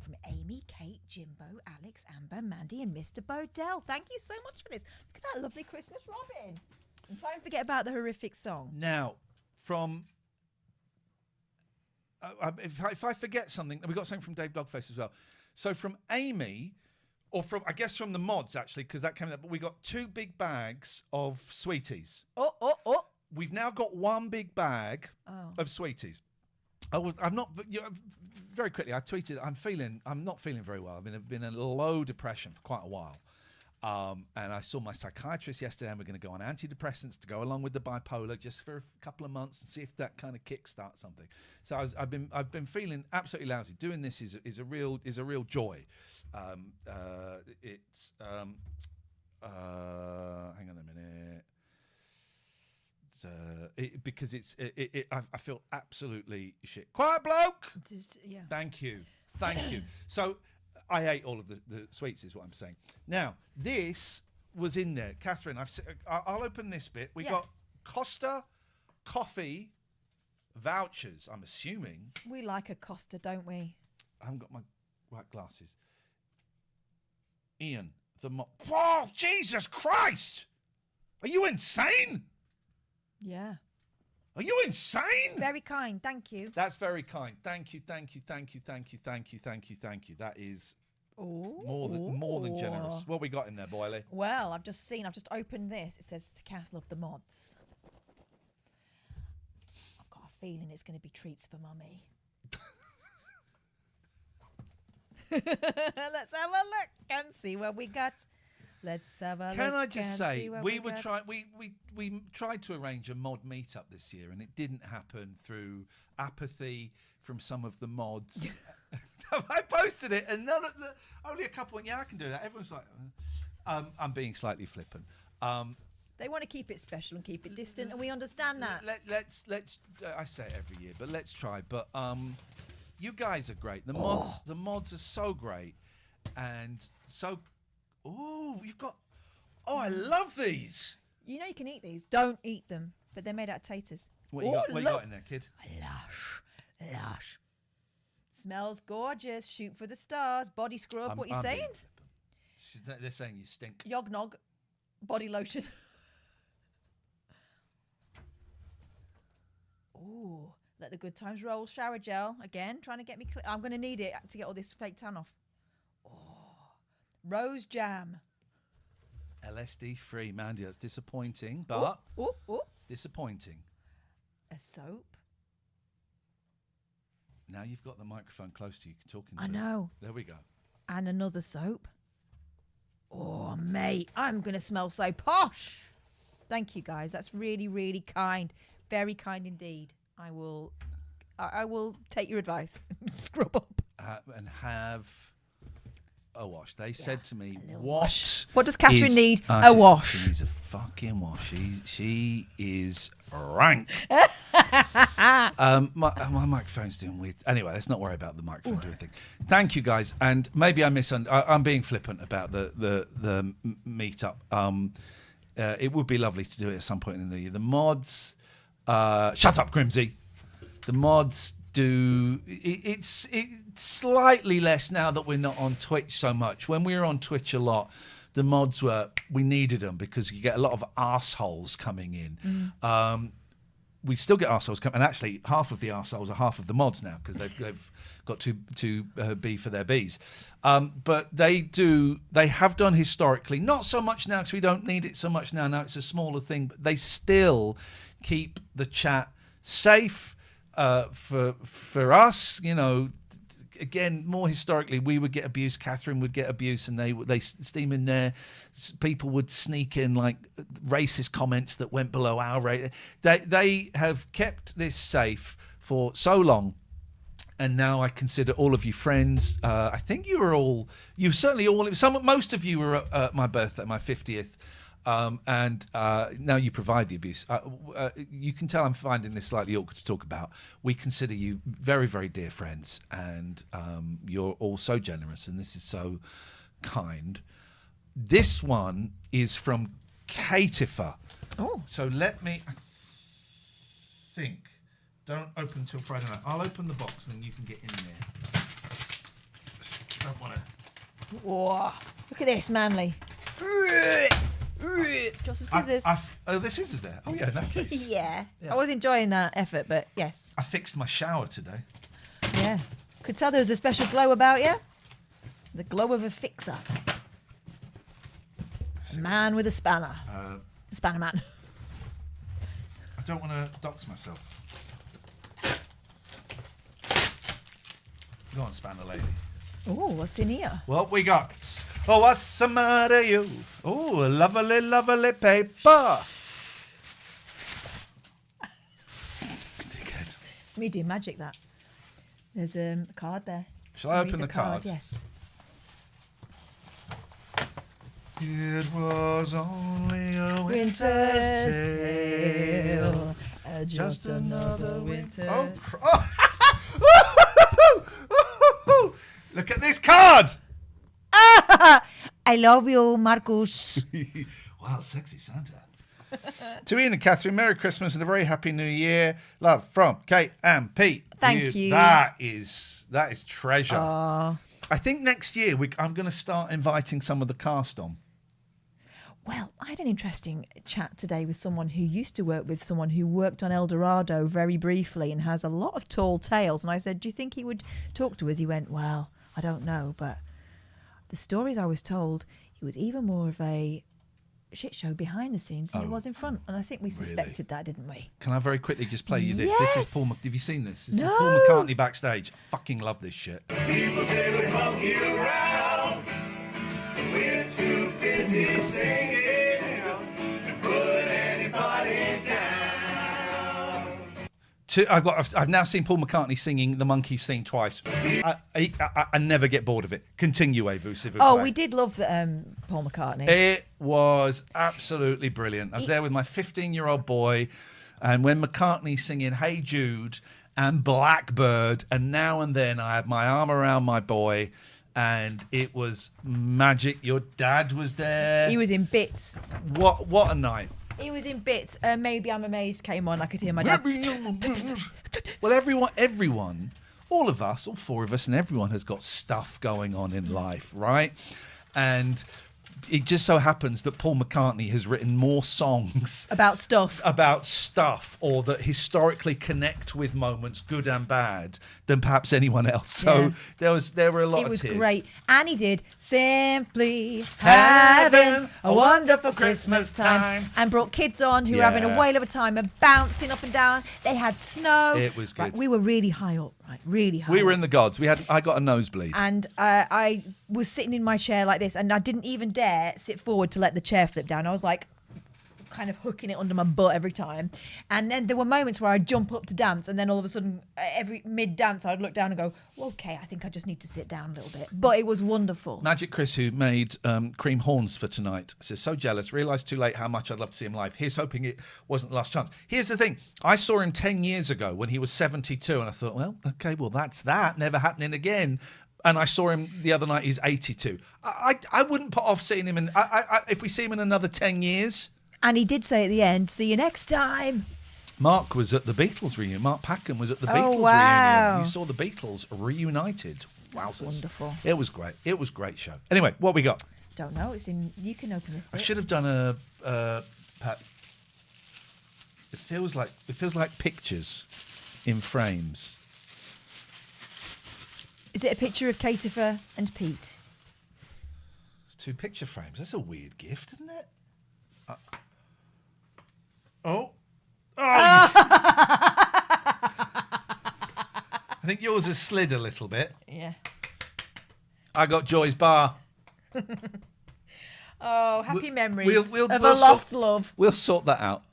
from Amy, Kate, Jimbo, Alex, Amber, Mandy, and Mr. Bodell. Thank you so much for this. Look at that lovely Christmas robin. And try and forget about the horrific song. Now, from... if I forget something, we got something from Dave Dogface as well. So from Amy, or from the mods actually, because that came up. But we got 2 big bags of sweeties. Oh! We've now got 1 big bag of sweeties. I'm not. Very quickly, I tweeted. I'm not feeling very well. I've been in a low depression for quite a while. And I saw my psychiatrist yesterday, and we're going to go on antidepressants to go along with the bipolar just for a couple of months and see if that kind of kickstarts something. So I've been feeling absolutely lousy. Doing this is a real joy. Hang on a minute. Because I feel absolutely shit. Quiet bloke. Yeah. Thank you. So I ate all of the sweets, is what I'm saying. Now this was in there, Katherine. I'll open this bit. We got Costa coffee vouchers. I'm assuming we like a Costa, don't we? I haven't got my white glasses. Iain, Whoa, Jesus Christ! Are you insane? Yeah. Are you insane? Very kind, thank you. That's very kind. Thank you. That is more than generous. What we got in there, Boyle? Well, I've just opened this. It says to Kath, love the mods. I've got a feeling it's going to be treats for Mummy. Let's have a look and see what we got. Let's have a look. Can I just say, we tried to arrange a mod meetup this year, and it didn't happen through apathy from some of the mods. I posted it, and only a couple went, I can do that. Everyone's like, I'm being slightly flippant. They want to keep it special and keep it distant, and we understand that. Let's. I say it every year, but let's try. But you guys are great. The mods are so great, and so. Oh, you've got. Oh, I love these. You know you can eat these. Don't eat them, but they're made out of taters. What you got in there, kid? Lush. Smells gorgeous. Shoot for the stars. Body scrub. What you saying? They're saying you stink. Yognog. Body lotion. Ooh, Let the good times roll. Shower gel again, trying to get me. I'm going to need it to get all this fake tan off. Oh, rose jam. LSD free, Mandy. That's disappointing, but it's disappointing. A soap. Now you've got the microphone close to you. You can talk into I know. There we go. And another soap. Oh, mate, I'm going to smell so posh. Thank you, guys. That's really, really kind. Very kind indeed. I will take your advice. Scrub up. And have a wash. They said to me, what does Katherine need? A wash. She needs a fucking wash. She is rank. My microphone's doing weird. Anyway, let's not worry about the microphone doing thing. Thank you, guys. And maybe I'm being flippant about the meetup. It would be lovely to do it at some point in the year. The mods, shut up, Grimsy. The mods do. It's slightly less now that we're not on Twitch so much. When we were on Twitch a lot, the mods we needed them because you get a lot of arseholes coming in. We still get arseholes coming, and actually half of the arseholes are half of the mods now because they've got to be for their bees. But they have done historically, not so much now because we don't need it so much now. Now it's a smaller thing, but they still keep the chat safe for us. You know, again, more historically, we would get abuse. Katherine would get abuse, and they steam in there. People would sneak in like racist comments that went below our rate. They have kept this safe for so long, and now I consider all of you friends. I think most of you were at my birthday, my 50th. And now you provide the abuse. You can tell I'm finding this slightly awkward to talk about. We consider you very, very dear friends, and you're all so generous, and this is so kind. This one is from Katifa. Oh. So let me think. Don't open until Friday night. I'll open the box, and then you can get in there. Don't want to. Whoa. Look at this, manly. Got some scissors. There's scissors there. Oh, yeah, no, please. Yeah. I was enjoying that effort, but yes. I fixed my shower today. Yeah. Could tell there was a special glow about you. The glow of a fixer. A man with a spanner. A spanner man. I don't want to dox myself. Go on, spanner lady. Oh, what's in here? What we got? Oh, what's the matter, you? Oh, lovely, lovely paper. Dickhead. Me do magic, that. There's a card there. Shall I open the card? Yes. It was only a winter's tale. Just another winter. Oh. Look at this card. I love you, Marcus. Wow, sexy Santa. To Iain and Katherine, Merry Christmas and a very happy New Year. Love from Kate and Pete. Thank you. That is treasure. Aww. I think next year I'm going to start inviting some of the cast on. Well, I had an interesting chat today with someone who used to work with someone who worked on Eldorado very briefly and has a lot of tall tales. And I said, do you think he would talk to us? He went, well, I don't know, but the stories I was told, he was even more of a shit show behind the scenes than he was in front. And I think we suspected that, didn't we? Can I very quickly just play you this? Yes. This is Paul. Have you seen this? This No. is Paul McCartney backstage. I fucking love this shit. People say we monkey around. We're too busy singing to put anybody down. I've now seen Paul McCartney singing the Monkees theme twice. I never get bored of it. Continue, s'il vous plaît. Oh, we did love Paul McCartney. It was absolutely brilliant. I was there with my 15-year-old boy, and when McCartney's singing Hey Jude and Blackbird, and now and then I had my arm around my boy, and it was magic. Your dad was there. He was in bits. What a night. He was in bits. Maybe I'm Amazed came on. I could hear my dad. Well, everyone, all of us, all four of us, and everyone has got stuff going on in life, right? And it just so happens that Paul McCartney has written more songs About stuff. or that historically connect with moments, good and bad, than perhaps anyone else. So there were a lot of tears. It was great. And he did Simply Having a Wonderful Christmas Time, and brought kids on who were having a whale of a time and bouncing up and down. They had snow. It was good. Right, we were really high up, really high We were up. in the gods. I got a nosebleed. And I was sitting in my chair like this, and I didn't even dare sit forward to let the chair flip down. I was like kind of hooking it under my butt every time. And then there were moments where I'd jump up to dance, and then all of a sudden, every mid-dance, I'd look down and go, well, okay, I think I just need to sit down a little bit. But it was wonderful. Magic Chris, who made cream horns for tonight, says, so jealous, realised too late how much I'd love to see him live. Here's hoping it wasn't the last chance. Here's the thing. I saw him 10 years ago when he was 72, and I thought, well, okay, well, that's that. Never happening again. And I saw him the other night, he's 82. I wouldn't put off seeing him, if we see him in another 10 years. And he did say at the end, see you next time. Mark was at the Beatles reunion. Mark Packham was at the Beatles wow. reunion. You saw the Beatles reunited. That's Wowzers. wonderful. It was great. It was a great show. Anyway, what we got? Don't know. It's in. You can open this bit. I should have done Pat. It feels like pictures in frames. Is it a picture of Katifer and Pete? It's 2 picture frames. That's a weird gift, isn't it? Oh. I think yours has slid a little bit. Yeah. I got Joy's bar. Oh, happy memories of we'll a lost love. We'll sort that out.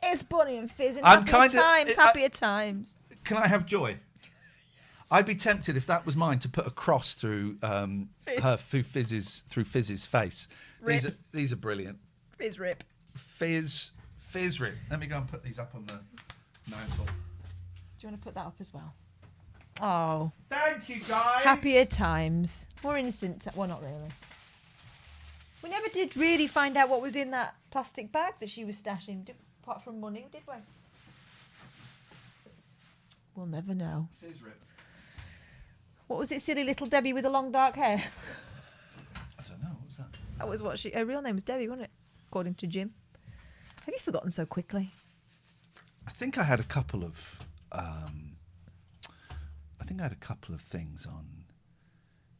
It's Bunny and Fizz and I'm happier times. Can I have Joy? I'd be tempted if that was mine to put a cross through Fizz's face. Rip. These are brilliant. Fizz rip. Fizz rip. Let me go and put these up on the mantle. Do you want to put that up as well? Oh. Thank you, guys. Happier times. More innocent. Well, not really. We never did really find out what was in that plastic bag that she was stashing, apart from money, did we? We'll never know. Fizz rip. What was it, silly little Debbie with the long dark hair? I don't know. What was that? That was what her real name was Debbie, wasn't it? According to Jim. Have you forgotten so quickly? I think I had a couple of things on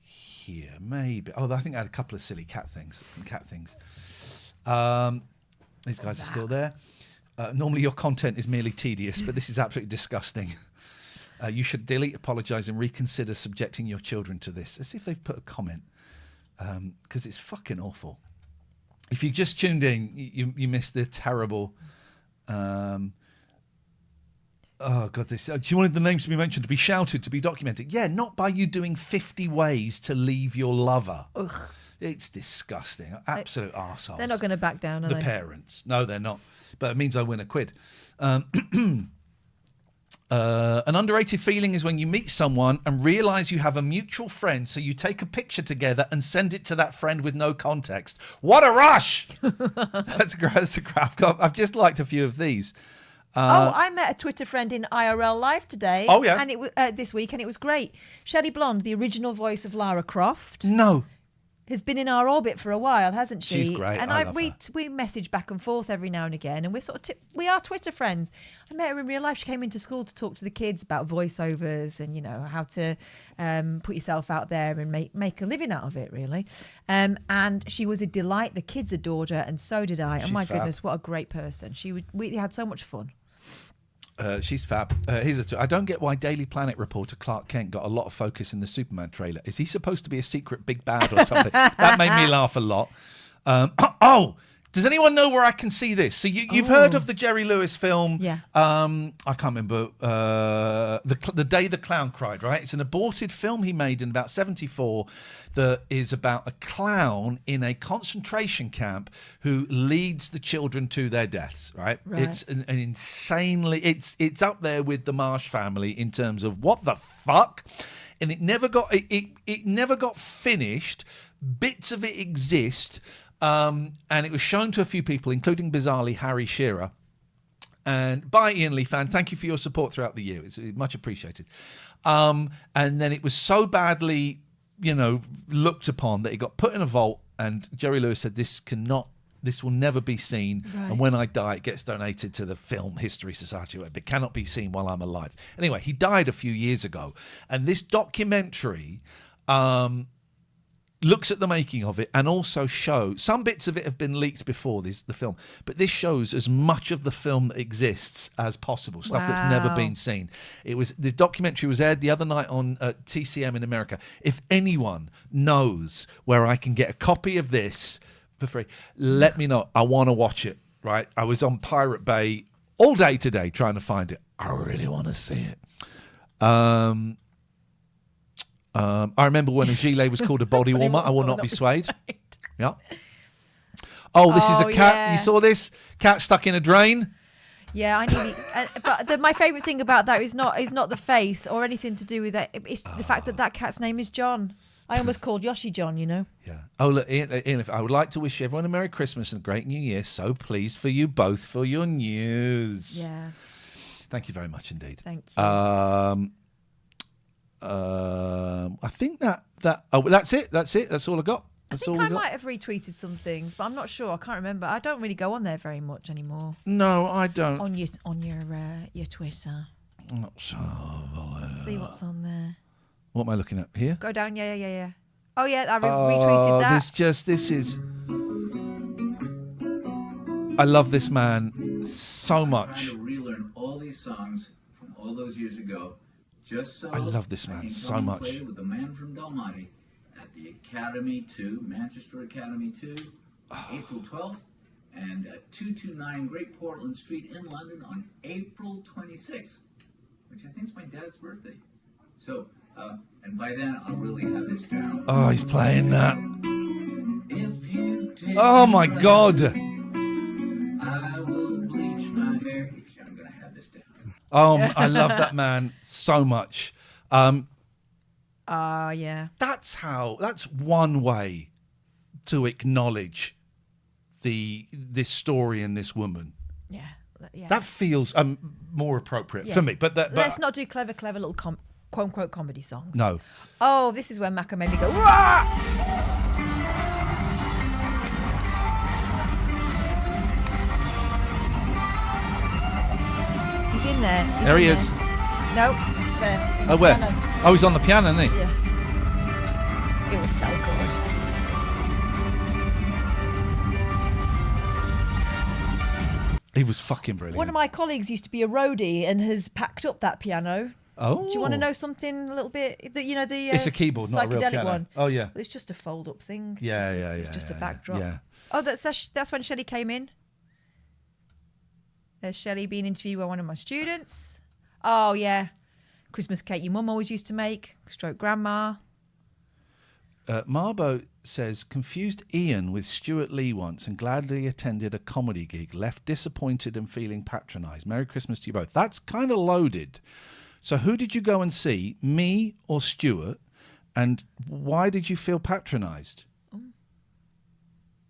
here. Maybe. Oh, I think I had a couple of silly cat things. These guys are still there. Normally your content is merely tedious, but this is absolutely disgusting. You should delete, apologise and reconsider subjecting your children to this. Let's see if they've put a comment, because it's fucking awful. If you just tuned in, you missed the terrible... oh, God. You wanted the names to be mentioned, to be shouted, to be documented. Yeah, not by you doing 50 ways to leave your lover. Ugh. It's disgusting. Absolute arseholes. They're not going to back down, are the they? parents. No, they're not. But it means I win a quid. An underrated feeling is when you meet someone and realise you have a mutual friend, so you take a picture together and send it to that friend with no context. What a rush! That's great. I've just liked a few of these. I met a Twitter friend in IRL Live today. Oh, yeah? And it was this week, and it was great. Shelley Blonde, the original voice of Lara Croft. No. Has been in our orbit for a while, hasn't she? She's great. And I love her. we message back and forth every now and again, and we're we are Twitter friends. I met her in real life. She came into school to talk to the kids about voiceovers and how to put yourself out there and make a living out of it, really. And she was a delight. The kids adored her, and so did I. She's my fab. goodness, what a great person! We had so much fun. She's fab. I don't get why Daily Planet reporter Clark Kent got a lot of focus in the Superman trailer. Is he supposed to be a secret big bad or something? That made me laugh a lot. Does anyone know where I can see this? So you've heard of the Jerry Lewis film? Yeah. I can't remember. The Day the Clown Cried, right? It's an aborted film he made in about 1974 that is about a clown in a concentration camp who leads the children to their deaths, right? It's an insanely... It's up there with the Marsh Family in terms of what the fuck? And it never got... It never got finished. Bits of it exist... and it was shown to a few people, including, bizarrely, Harry Shearer. And by Iain Lee Fan, thank you for your support throughout the year. It's much appreciated. And then it was so badly, looked upon that it got put in a vault And Jerry Lewis said, this will never be seen. Right. And when I die, it gets donated to the Film History Society. It cannot be seen while I'm alive. Anyway, he died a few years ago. And this documentary looks at the making of it and also shows, some bits of it have been leaked before the film, but this shows as much of the film that exists as possible, stuff that's never been seen. This documentary was aired the other night on TCM in America. If anyone knows where I can get a copy of this for free, let me know. I want to watch it, right? I was on Pirate Bay all day today trying to find it. I really want to see it. I remember when a gilet was called a body warmer. I will not be swayed. Yeah. Oh, this is a cat. Yeah. You saw this? Cat stuck in a drain. Yeah, I nearly. But my favourite thing about that is not the face or anything to do with that. It's the fact that cat's name is John. I almost called Yoshi John, you know. Yeah. Oh, look, Ian, if I would like to wish everyone a Merry Christmas and a great New Year. So pleased for you both for your news. Yeah. Thank you very much indeed. Thank you. I think that's it. That's all I got. That's all I we got. might have retweeted some things, but I'm not sure. I can't remember. I don't really go on there very much anymore. No, I don't. On your Twitter. Not so. Let's see what's on there. What am I looking at here? Go down. Yeah. Oh yeah, I retweeted that. This is. I love this man so much. Trying to relearn all these songs from all those years ago. Just so I love this man so much. Played with the man from Dalmati at the Academy 2, Manchester Academy 2, April 12th, and at 229 Great Portland Street in London on April 26th, which I think is my dad's birthday. So, and by then I'll really have this down. Oh, he's playing that. Oh my God. I will bleach my hair. I'm going to have this down. I love that man so much. Yeah. That's one way to acknowledge this story and this woman. Yeah. That feels more appropriate for me. But let's not do clever little quote unquote comedy songs. No. Oh, this is where Macca made me go, Wah! He's in there. There he is. No, there. Oh, where? Piano. Oh, he's on the piano, isn't he? Yeah. It was so good. He was fucking brilliant. One of my colleagues used to be a roadie and has packed up that piano. Oh. Do you want to know something a little bit? The It's a keyboard, not a real psychedelic piano. one. Oh yeah. It's just a fold-up thing. Yeah. It's just a backdrop. Yeah. Oh, that's when Shelley came in. There's Shelley being interviewed by one of my students. Oh yeah, Christmas cake your mum always used to make. Stroke grandma. Marbo says, confused Iain with Stuart Lee once and gladly attended a comedy gig, left disappointed and feeling patronised. Merry Christmas to you both. That's kind of loaded. So who did you go and see, me or Stuart? And why did you feel patronised?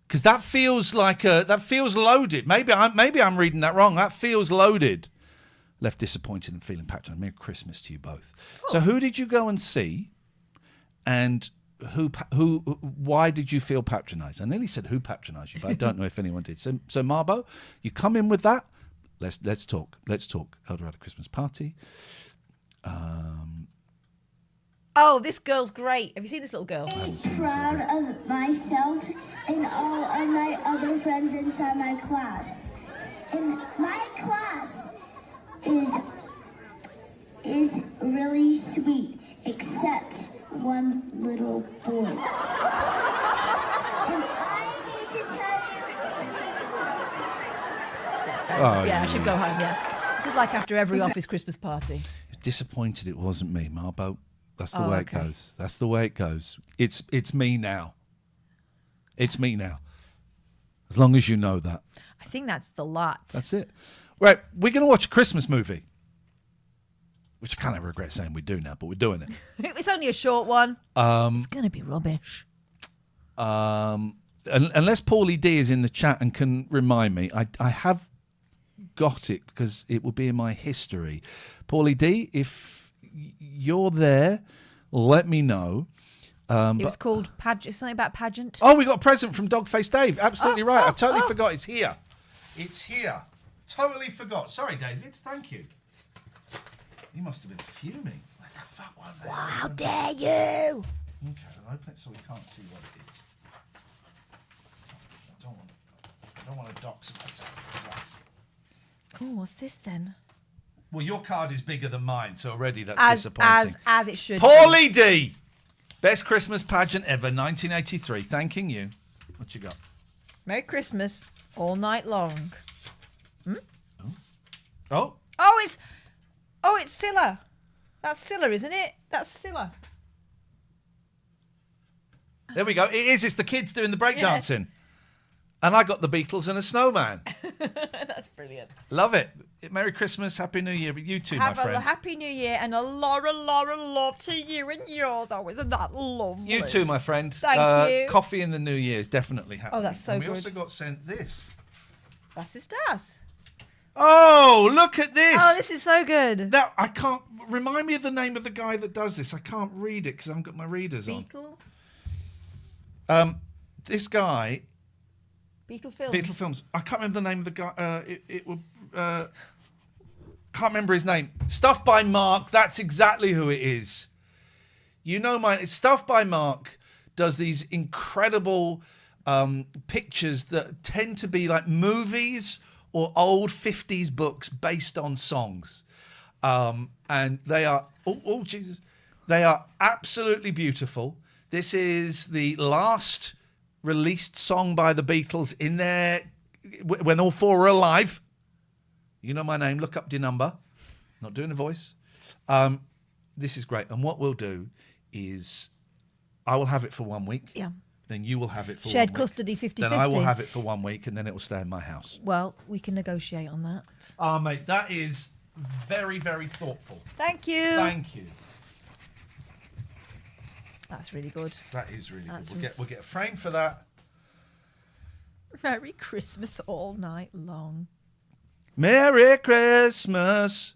Because that feels loaded. Maybe I'm reading that wrong. That feels loaded. Left disappointed and feeling patronised. Merry Christmas to you both. Oh. So who did you go and see? And why did you feel patronised? I nearly said who patronised you, but I don't know if anyone did. So Marbo, you come in with that. Let's talk. Eldorado Christmas party. Oh, this girl's great. Have you seen this little girl? I'm proud of myself and all of my other friends inside my class. And my class is really sweet, except one little boy. And I need to tell you. Oh, yeah, I should go home. Yeah, this is like after every office Christmas party. Disappointed it wasn't me, Marbo. That's the way it goes. That's the way it goes. It's me now. It's me now. As long as you know that. I think that's the lot. That's it. Right, we're going to watch a Christmas movie. Which I kind of regret saying we do now, but we're doing it. It's only a short one. It's going to be rubbish. Unless Paulie D is in the chat and can remind me, I have got it because it will be in my history. Paulie D, if you're there, let me know. It was called something about pageant. Oh, we got a present from Dogface Dave. Absolutely right. I totally forgot. It's here. It's here. Totally forgot. Sorry, David. Thank you. He must have been fuming. What the fuck was that? How dare you? Okay, I'll open it so we can't see what it is. I don't want to dox myself. Oh, what's this then? Well, your card is bigger than mine, so already that's disappointing. As it should Paulie D! Best Christmas pageant ever, 1983. Thanking you. What you got? Merry Christmas all night long. Oh. Oh, it's Scylla. That's Scylla, isn't it? That's Scylla. There we go. It is. It's the kids doing the breakdancing. And I got the Beatles and a snowman. That's brilliant. Love it. Merry Christmas, Happy New Year. But you too, my friend. Have a Happy New Year and a lot of love to you and yours. Oh, isn't that lovely? You too, my friend. Thank you. Coffee in the New Year is definitely happening. Oh, that's so and we good. also got sent this. Was ist das? Oh, look at this. Oh, this is so good. That I can't... Remind me of the name of the guy that does this. I can't read it because I haven't got my readers Beetle? on. This guy... Beetle Films. Beetle Films. I can't remember the name of the guy. Can't remember his name. Stuff by Mark. That's exactly who it is. You know mine. It's Stuff by Mark. Does these incredible pictures that tend to be like movies or old 50s books based on songs. And they are, oh Jesus, they are absolutely beautiful. This is the last released song by the Beatles in there when all four were alive. You know my name, look up the number. Not doing a voice. This is great. And what we'll do is I will have it for 1 week. Yeah. Then you will have it for Shared 1 week. custody, 50-50. Then I will have it for 1 week and then it will stay in my house. Well, we can negotiate on that. Oh, mate, that is very, very thoughtful. Thank you. Thank you. That's really good. That is really good. We'll get a frame for that. Merry Christmas all night long. Merry Christmas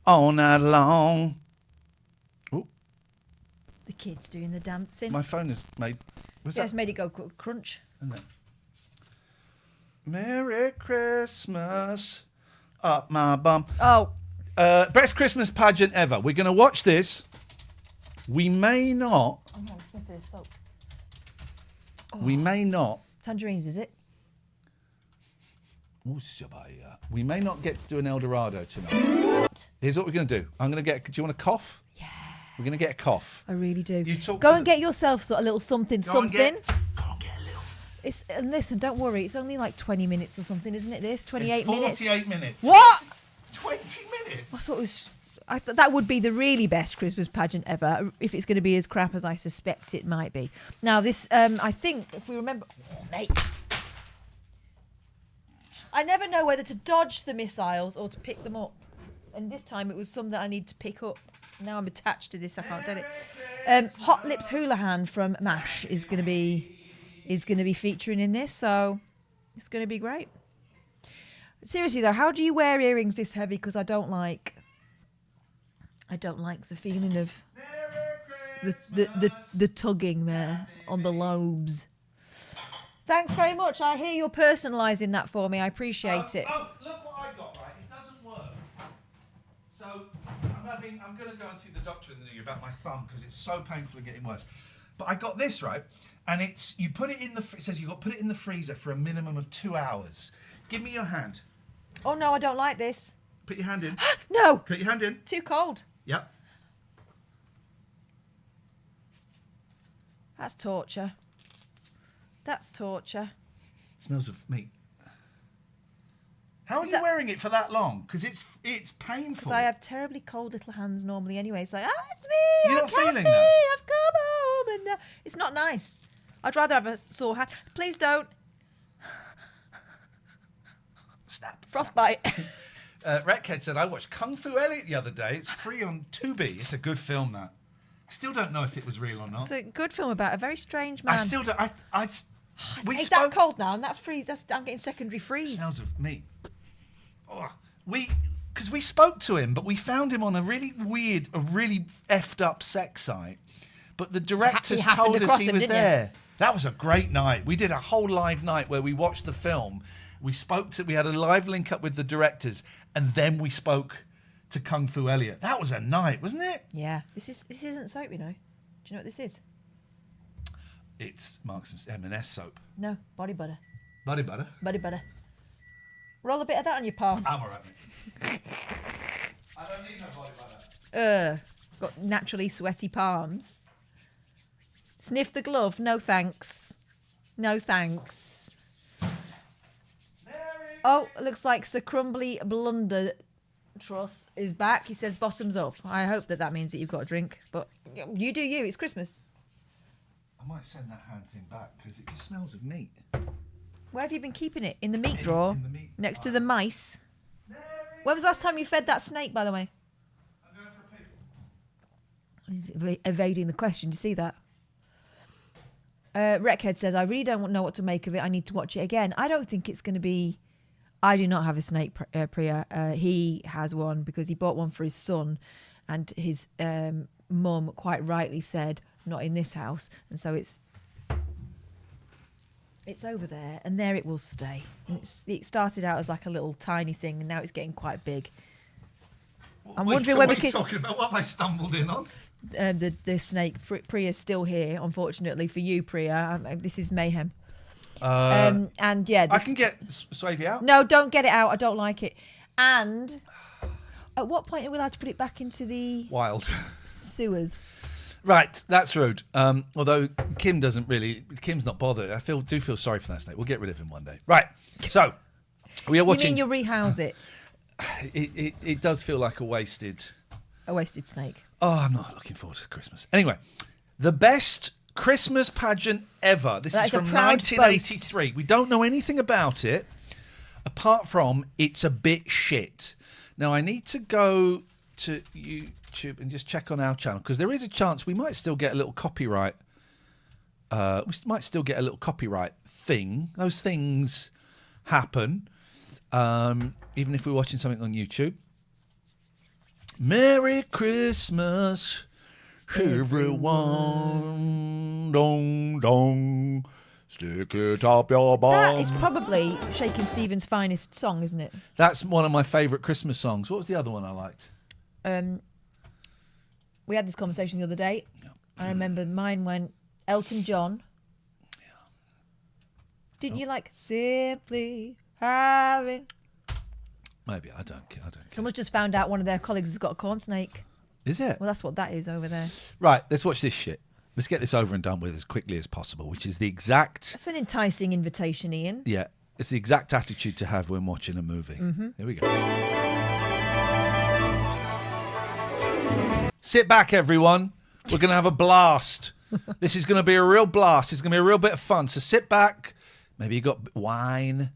all night long. Ooh. The kids doing the dancing. My phone is made... It's made it go crunch. Isn't it? Merry Christmas up my bum. Oh. Best Christmas pageant ever. We're going to watch this. We may not... I'm going to sniff this soap. We may not... Tangerines, is it? We may not get to do an Eldorado tonight. Here's what we're going to do. I'm going to get... Do you want a cough? Yeah. We're going to get a cough. I really do. You talk Go and get yourself a little something. Go and get a little. And listen, don't worry. It's only like 20 minutes or something, isn't it? This 28 minutes. 48 minutes. What? 20 minutes. I thought it was. I thought that would be the really best Christmas pageant ever. If it's going to be as crap as I suspect it might be. Now this, I think, if we remember, mate. I never know whether to dodge the missiles or to pick them up. And this time it was some that I need to pick up. Now I'm attached to this, I can't get it. Hot Lips Houlihan from MASH is going to be featuring in this, so it's going to be great. Seriously though, how do you wear earrings this heavy? Because I don't like the feeling of the tugging there on the lobes. Thanks very much. I hear you're personalising that for me. I appreciate it. Oh, look what I got, right? It doesn't work. So I'm going to go and see the doctor in the new year about my thumb because it's so painfully getting worse. But I got this, right? And it's, you put it in the, it says you've got to put it in the freezer for a minimum of 2 hours. Give me your hand. Oh no, I don't like this. Put your hand in. No. Put your hand in. Too cold. Yep. That's torture. That's torture. Smells of meat. How are you wearing it for that long? Because it's painful. Because I have terribly cold little hands normally anyway. It's like, it's me. You're I'm not feeling Kathy, that? I've come home. And it's not nice. I'd rather have a sore hand. Please don't. Snap. Frostbite. Retkead said, I watched Kung Fu Elliot the other day. It's free on Tubi. It's a good film, that. I still don't know if it was real or not. It's a good film about a very strange man. I still don't. It's that cold now, and that's freeze. I'm getting secondary freeze. Smells of meat. Oh, because we spoke to him, but we found him on a really weird, a really effed up sex site, But the directors You happened told us across he him, was didn't you? there. That was a great night. We did a whole live night where we watched the film. We had a live link up with the directors, and then we spoke to Kung Fu Elliot. That was a night, wasn't it? Yeah. This isn't soap, you know. Do you know what this is? It's Marks and M&S soap. No, body butter. Body butter. Body butter. Roll a bit of that on your palm. I'm alright, mate. I don't need no body butter. Got naturally sweaty palms. Sniff the glove. No thanks. No thanks. Mary. Oh, looks like Sir Crumbly Blunder Truss is back. He says bottoms up. I hope that means that you've got a drink. But you do you. It's Christmas. I might send that hand thing back because it just smells of meat. Where have you been keeping it? In the meat drawer? In the meat next to the mice? Mary. When was the last time you fed that snake, by the way? I'm going for a pee. He's evading the question. Do you see that? Wreckhead says, I really don't know what to make of it. I need to watch it again. I don't think it's going to be... I do not have a snake, Priya. He has one because he bought one for his son, and his mum quite rightly said, not in this house. And so it's over there, and there it will stay. And it started out as like a little tiny thing, and now it's getting quite big. I'm wondering when we What are you talking about? What have I stumbled in on? The snake. Priya's still here, unfortunately for you, Priya. This is mayhem. And yeah, I can get Swavey out. No, don't get it out. I don't like it. And at what point are we allowed to put it back into the Wild. sewers? Right, that's rude. Although Kim's not bothered. I do feel sorry for that snake. We'll get rid of him one day. Right. So we are watching. You mean you'll rehouse it? It does feel like a wasted snake. Oh, I'm not looking forward to Christmas. Anyway, the best Christmas pageant ever. This is from 1983. Boast. We don't know anything about it, apart from it's a bit shit. Now, I need to go to YouTube and just check on our channel, because there is a chance we might still get a little copyright. Thing. Those things happen, even if we're watching something on YouTube. Merry Christmas, everyone. Dong, dong. Stick it up your bum. That is probably Shakin' Stevens' finest song, isn't it? That's one of my favourite Christmas songs. What was the other one I liked? We had this conversation the other day. Yep. I remember mine went Elton John. Yeah. Didn't you like Simply Having... Maybe. I don't care. Someone's just found out one of their colleagues has got a corn snake. Is it? Well, that's what that is over there. Right, let's watch this shit. Let's get this over and done with as quickly as possible, which is the exact... That's an enticing invitation, Ian. Yeah, it's the exact attitude to have when watching a movie. Mm-hmm. Here we go. Sit back, everyone. We're going to have a blast. This is going to be a real blast. It's going to be a real bit of fun. So sit back. Maybe you got wine,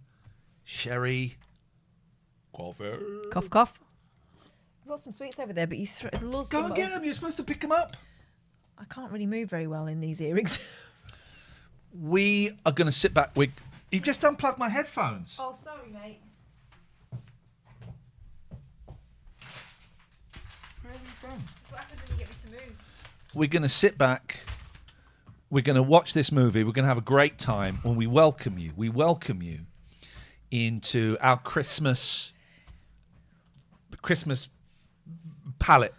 sherry... Coffee. Cough, cough. I've got some sweets over there, but you lost them. Go and get them. You're supposed to pick them up. I can't really move very well in these earrings. We are going to sit back. You've just unplugged my headphones. Oh, sorry, mate. Where have you gone? That's what happens when you get me to move. We're going to sit back. We're going to watch this movie. We're going to have a great time. And we welcome you. We welcome you into our Christmas palette.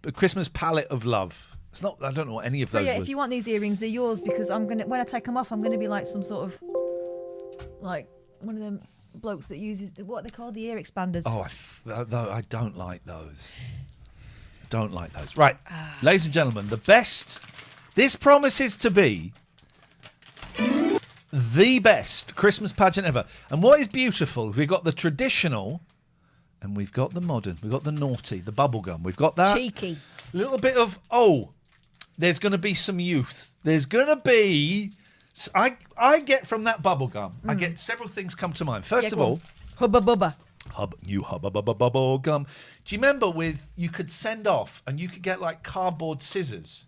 The Christmas palette of love. It's not. I don't know what any of those. Yeah, if you want these earrings, they're yours, because when I take them off, I'm gonna be like some sort of, like one of them blokes that uses what are they called, the ear expanders. Oh, I don't like those. I don't like those. Right, ladies and gentlemen, the best. This promises to be the best Christmas pageant ever. And what is beautiful, we've got the traditional and we've got the modern. We've got the naughty, the bubblegum. We've got that. Cheeky. A little bit of, there's going to be some youth. There's going to be... I get from that bubblegum, I get several things come to mind. First of all... Hubba bubba. Hubba bubba bubblegum. Do you remember you could send off and you could get like cardboard scissors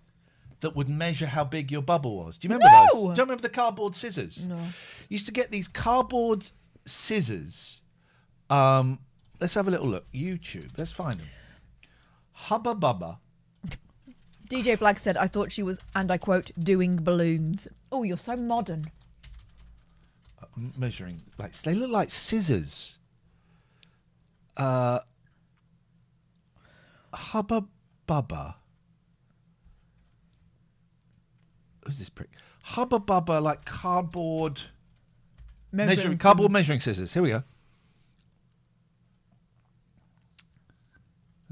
that would measure how big your bubble was? Do you remember those? Do you remember the cardboard scissors? No. You used to get these cardboard scissors. Let's have a little look. YouTube. Let's find them. Hubba bubba DJ Black said, I thought she was, and I quote, doing balloons. Oh, you're so modern. Measuring. They look like scissors. Hubba Bubba. Who's this prick? Hubba Bubba, like cardboard measuring scissors. Here we go.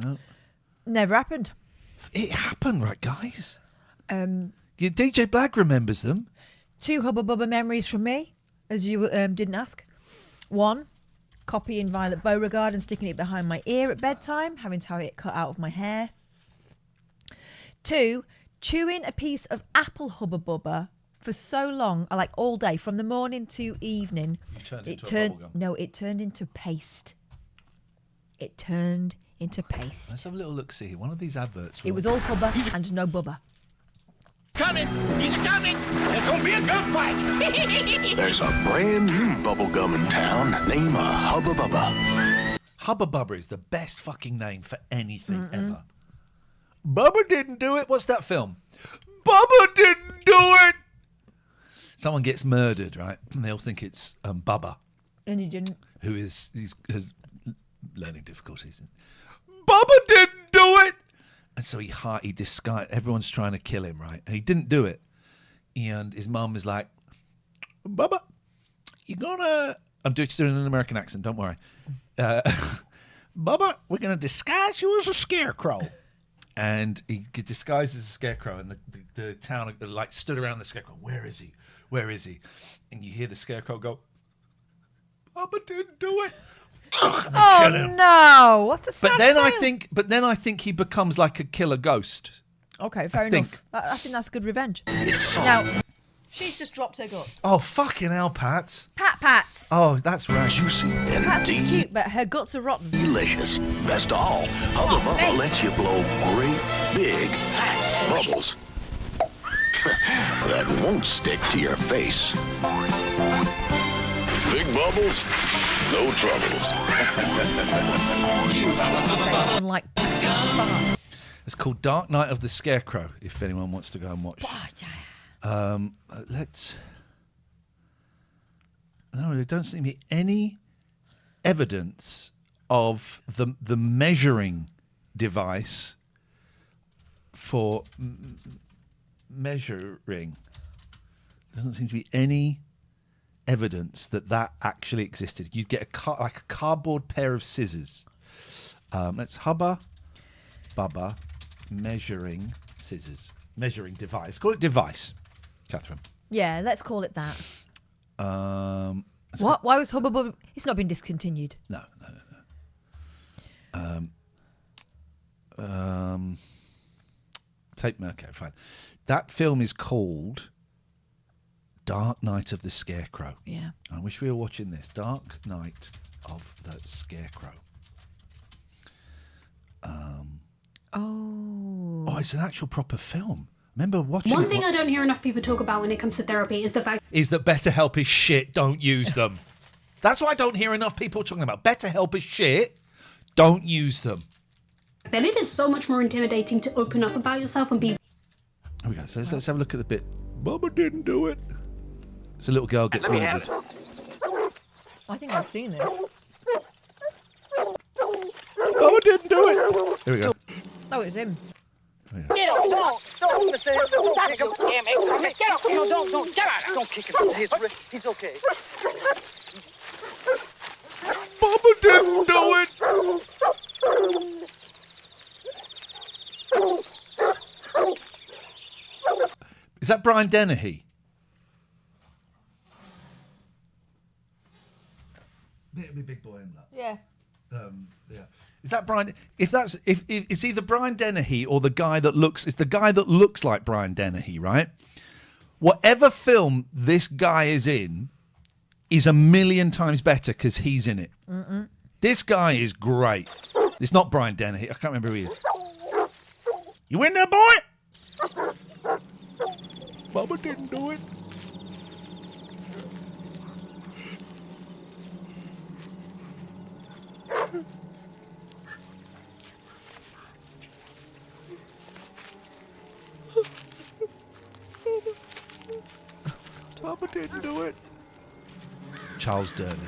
No. Never happened. It happened, right, guys? DJ Black remembers them. 2 Hubba Bubba memories from me, as you didn't ask. 1, copying Violet Beauregard and sticking it behind my ear at bedtime, having to have it cut out of my hair. 2, chewing a piece of apple Hubba Bubba for so long, like all day, from the morning to evening. It turned into paste. It turned into paste. Let's have a little look see here. One of these adverts. It was all Hubba and no Bubba. Coming! He's coming! There's gonna be a gunfight! There's a brand new bubblegum in town named Hubba Bubba. Hubba Bubba is the best fucking name for anything ever. Bubba didn't do it. What's that film? Bubba didn't do it. Someone gets murdered, right? And they all think it's Bubba. And he didn't. Who has learning difficulties. Bubba didn't do it. And so he disguised. Everyone's trying to kill him, right? And he didn't do it. And his mum is like, Bubba, you gonna... I'm just doing an American accent, don't worry. Bubba, we're going to disguise you as a scarecrow. And he disguised as a scarecrow, and the town like stood around the scarecrow. Where is he? Where is he? And you hear the scarecrow go, Bubba didn't do it. Oh no! What's a sad tale? But then I think he becomes like a killer ghost. Okay, fair enough. I think that's good revenge. Now, she's just dropped her guts. Oh fucking hell, Pats! Pats. Oh, that's right. Juicy and Pats is cute, but her guts are rotten. delicious. Best of all, Hubba Bubba lets you blow great, big, fat bubbles that won't stick to your face. Big bubbles, no troubles. Like farts. It's called Dark Night of the Scarecrow. If anyone wants to go and watch. Let's. No, there don't seem to be any evidence of the measuring device for measuring. Doesn't seem to be any evidence that actually existed. You'd get a cardboard pair of scissors. Let's Hubba Bubba measuring scissors. Measuring device. Call it device, Catherine. Yeah, let's call it that. What? Why was Hubba Bubba? It's not been discontinued. No. Okay, fine. That film is called Dark Night of the Scarecrow. Yeah. I wish we were watching this. Dark Night of the Scarecrow. Oh, it's an actual proper film. Remember watching One thing I don't hear enough people talk about when it comes to therapy is the fact that BetterHelp is shit. Don't use them. That's what I don't hear enough people talking about. BetterHelp is shit. Don't use them. that it is so much more intimidating to open up about yourself and be. Here we go. So let's have a look at the bit. Bubba didn't do it. It's a little girl gets murdered. I think I've seen it. Bubba didn't do it. Here we go. Oh, it's him. Get up! Don't, Mr. Hill. Don't kick him. Get up! No, don't. Get out! Don't kick him, Mr. Hill. He's okay. Bubba didn't do it. Is that Brian Dennehy? It'll be big boy in that. Yeah. Yeah. Is that Brian? If it's either Brian Dennehy or the guy that looks, it's the guy that looks like Brian Dennehy, right? Whatever film this guy is in is a million times better because he's in it. Mm-mm. This guy is great. It's not Brian Dennehy. I can't remember who he is. You in there, boy? Bubba didn't do it. didn't do it. Charles Durning.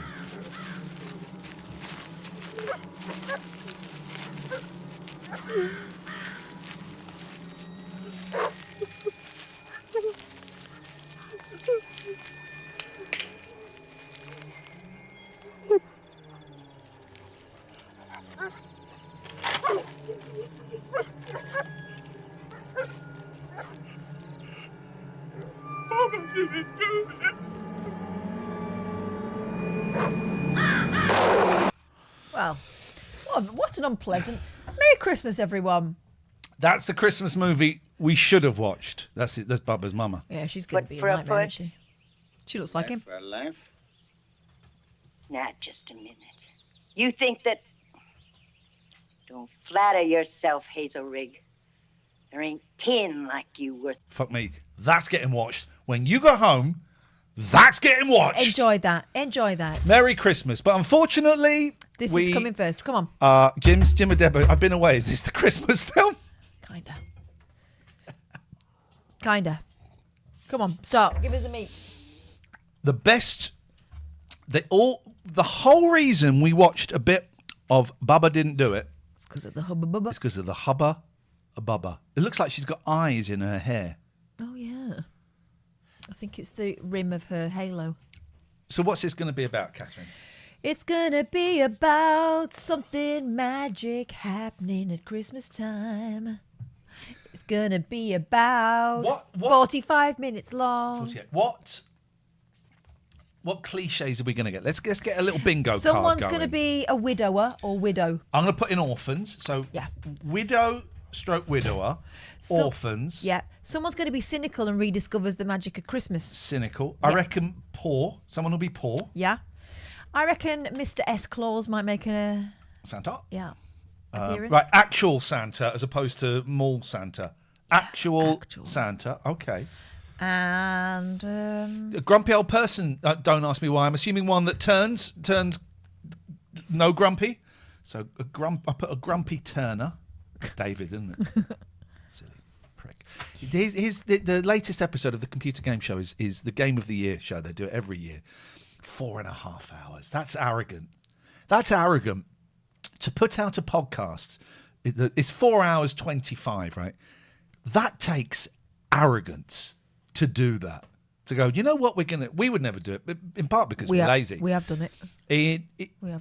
Well, what an unpleasant. Merry Christmas, everyone. That's the Christmas movie we should have watched. That's it. That's Bubba's mama. Yeah, she's going to be a nightmare, isn't she? She looks like him. For a laugh? Now, just a minute. You think that... Don't flatter yourself, Hazelrig. There ain't 10 like you worth. Fuck me. That's getting watched. When you go home, that's getting watched. Enjoy that. Enjoy that. Merry Christmas. But unfortunately... This is coming first. Come on. Jim and Deborah, I've been away. Is this the Christmas film? Kinda. Come on, start. Give us a meat. The whole reason we watched a bit of Bubba Didn't Do It. It's because of the hubba bubba. It's because of the hubba bubba. It looks like she's got eyes in her hair. Oh, yeah. I think it's the rim of her halo. So what's this going to be about, Katherine? It's gonna be about something magic happening at Christmas time. It's gonna be about 45 minutes long. 48. What cliches are we going to get? Let's get a little bingo card Someone's going. gonna be a widower or widow. I'm going to put in orphans. So yeah, widower, orphans. Yeah, someone's gonna be cynical and rediscovers the magic of Christmas. Cynical. I reckon poor. Someone will be poor. Yeah. I reckon Mr. S. Claus might make a... Santa? Yeah. Appearance. Right, actual Santa as opposed to mall Santa. Actual Santa, okay. And... A grumpy old person, don't ask me why. I'm assuming one that turns no grumpy. So I put a grumpy Turner. David, isn't it? Silly prick. The latest episode of the Computer Game Show is the Game of the Year show. They do it every year. 4.5 hours. That's arrogant. That's arrogant. To put out a podcast, it's 4 hours 25, right? That takes arrogance to do that. To go, you know what, we would never do it, but in part because we're lazy. We have done it.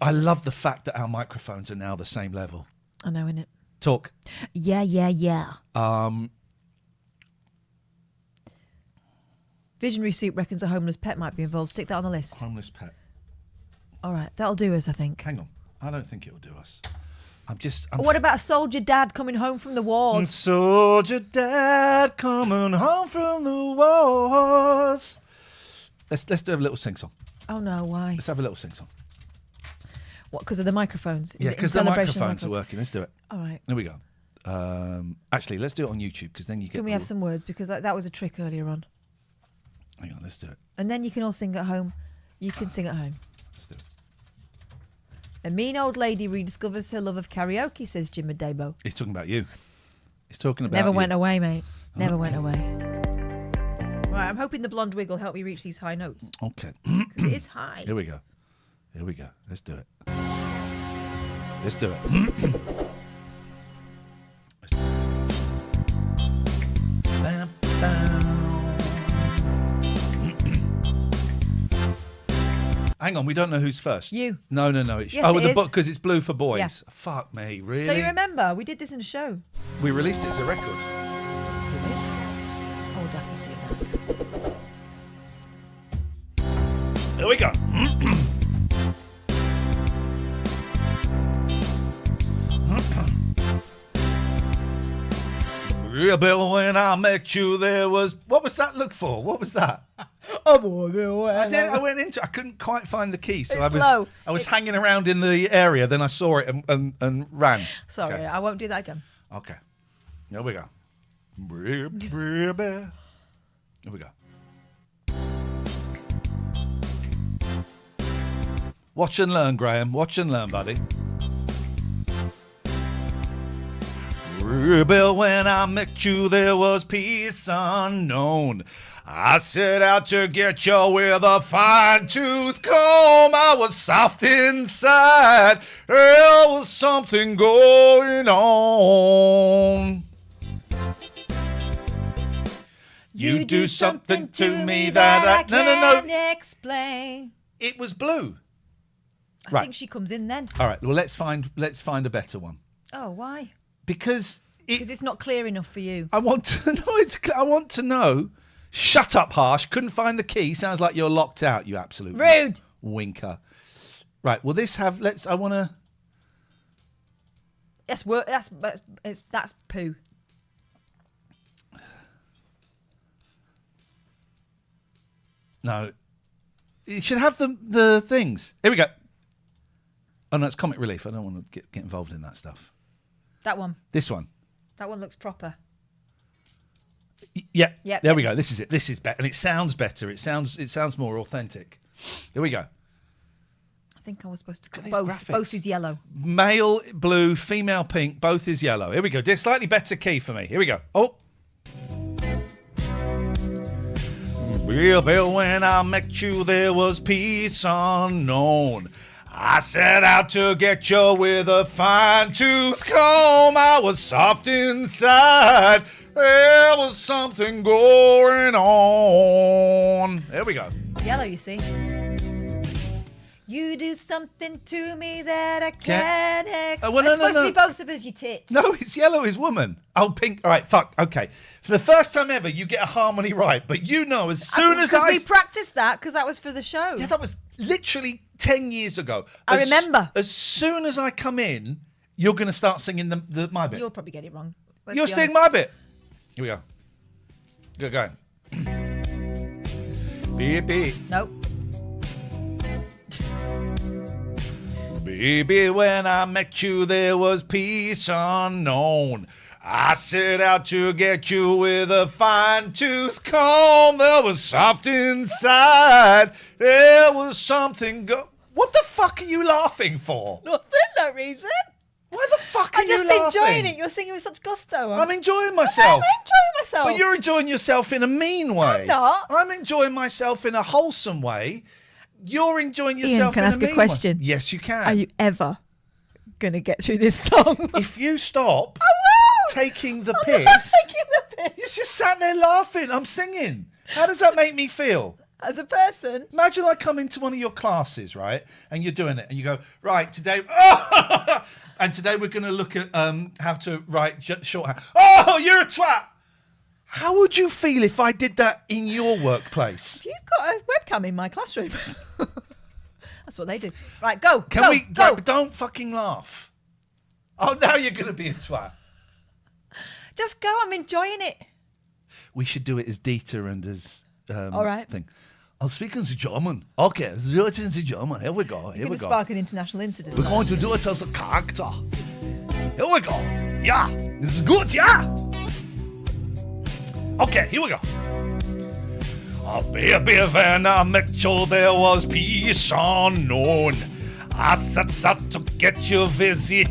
I love the fact that our microphones are now the same level. I know, innit? Talk. Yeah. Visionary Soup reckons a homeless pet might be involved. Stick that on the list. Homeless pet. All right, that'll do us, I think. Hang on. I don't think it'll do us. What about a soldier dad coming home from the wars? Soldier dad coming home from the wars. Let's do a little sing-song. Oh, no, why? Let's have a little sing-song. What, because of the microphones? Yeah, because the microphones are working. Let's do it. All right. Here we go. Actually, let's do it on YouTube because then you get... Can we have some words? Because that was a trick earlier on. Hang on, let's do it. And then you can all sing at home. You can sing at home. Let's do it. A mean old lady rediscovers her love of karaoke, says Jim Adebo. He's talking about you. He's talking about Never you. went away, mate. Never went away. Right, I'm hoping the blonde wig will help me reach these high notes. Okay. Because it is high. Here we go. Let's do it. Let's do it. Bam, bam. Hang on, we don't know who's first. You. No. Yes, it is. Because it's blue for boys. Yeah. Fuck me, really? Do you remember? We did this in a show. We released it as a record. Audacity of that. Here we go. Yeah, but when I met you, there was... What was that look for? What was that? I went into... I couldn't quite find the key, so I was hanging around in the area, then I saw it and ran. Sorry, okay. I won't do that again. Okay. Here we go. Here we go. Watch and learn, Graham. Watch and learn, buddy. Baby, when I met you, there was peace unknown. I set out to get you with a fine-tooth comb. I was soft inside. There was something going on. You do something to me that I can't explain. It was blue. I Right. think she comes in then. All right. Well, let's find a better one. Oh, why? Because it's not clear enough for you. I want to know. I want to know. Shut up, Harsh. Couldn't find the key. Sounds like you're locked out. You absolute rude winker. Right. Will this have? I want to. That's poo. No. It should have the things. Here we go. Oh no, it's comic relief. I don't want to get involved in that stuff. That one. This one. That one looks proper. Yeah. Yep. There we go. This is it. This is better, and it sounds better. It sounds more authentic. Here we go. I think I was supposed to Look cut at both. these graphics. Both is yellow. Male blue, female pink. Both is yellow. Here we go. Slightly better key for me. Here we go. Oh. Baby, when I met you, there was peace unknown. I set out to get you with a fine-tooth comb. I was soft inside. There was something going on. There we go. Yellow, you see. You do something to me that I can't explain. Well, no, it's supposed to be both of us, you tit. No, it's yellow is woman. Oh, pink. All right, fuck. Okay. For the first time ever, you get a harmony right. But you know, as soon as we practiced that, because that was for the show. Yeah, that was literally 10 years ago. I remember. As soon as I come in, you're going to start singing my bit. You'll probably get it wrong. You're singing my bit. Here we go. Go. Beep, beep. Nope. Baby, when I met you, there was peace unknown. I set out to get you with a fine-tooth comb. There was soft inside. There was something What the fuck are you laughing for? Nothing, no reason. Why the fuck are you laughing? I'm just enjoying it. You're singing with such gusto. I'm enjoying myself. I'm enjoying myself. But you're enjoying yourself in a mean way. I'm not. I'm enjoying myself in a wholesome way. You're enjoying Ian, yourself can I in ask a a mean question? way. Yes, you can. Are you ever going to get through this song? If you stop taking the piss, taking the piss. you just sat there laughing. I'm singing. How does that make me feel? As a person. Imagine I come into one of your classes, right, and you're doing it, and you go, right, today, and today we're going to look at how to write shorthand. Oh, you're a twat. How would you feel if I did that in your workplace? You've got a webcam in my classroom. That's what they do. Right, go. Can we go? Don't fucking laugh. Oh, now you're going to be a twat. Just go. I'm enjoying it. We should do it as Dieter and as all right. thing. I'll speak in German. Okay, let's do it in German. Here we go. You're going to spark an international incident. We're going to do it as a character. Here we go. Yeah, this is good, yeah. Okay, here we go. Oh, baby, when I met you, there was peace unknown. I set out to get you with the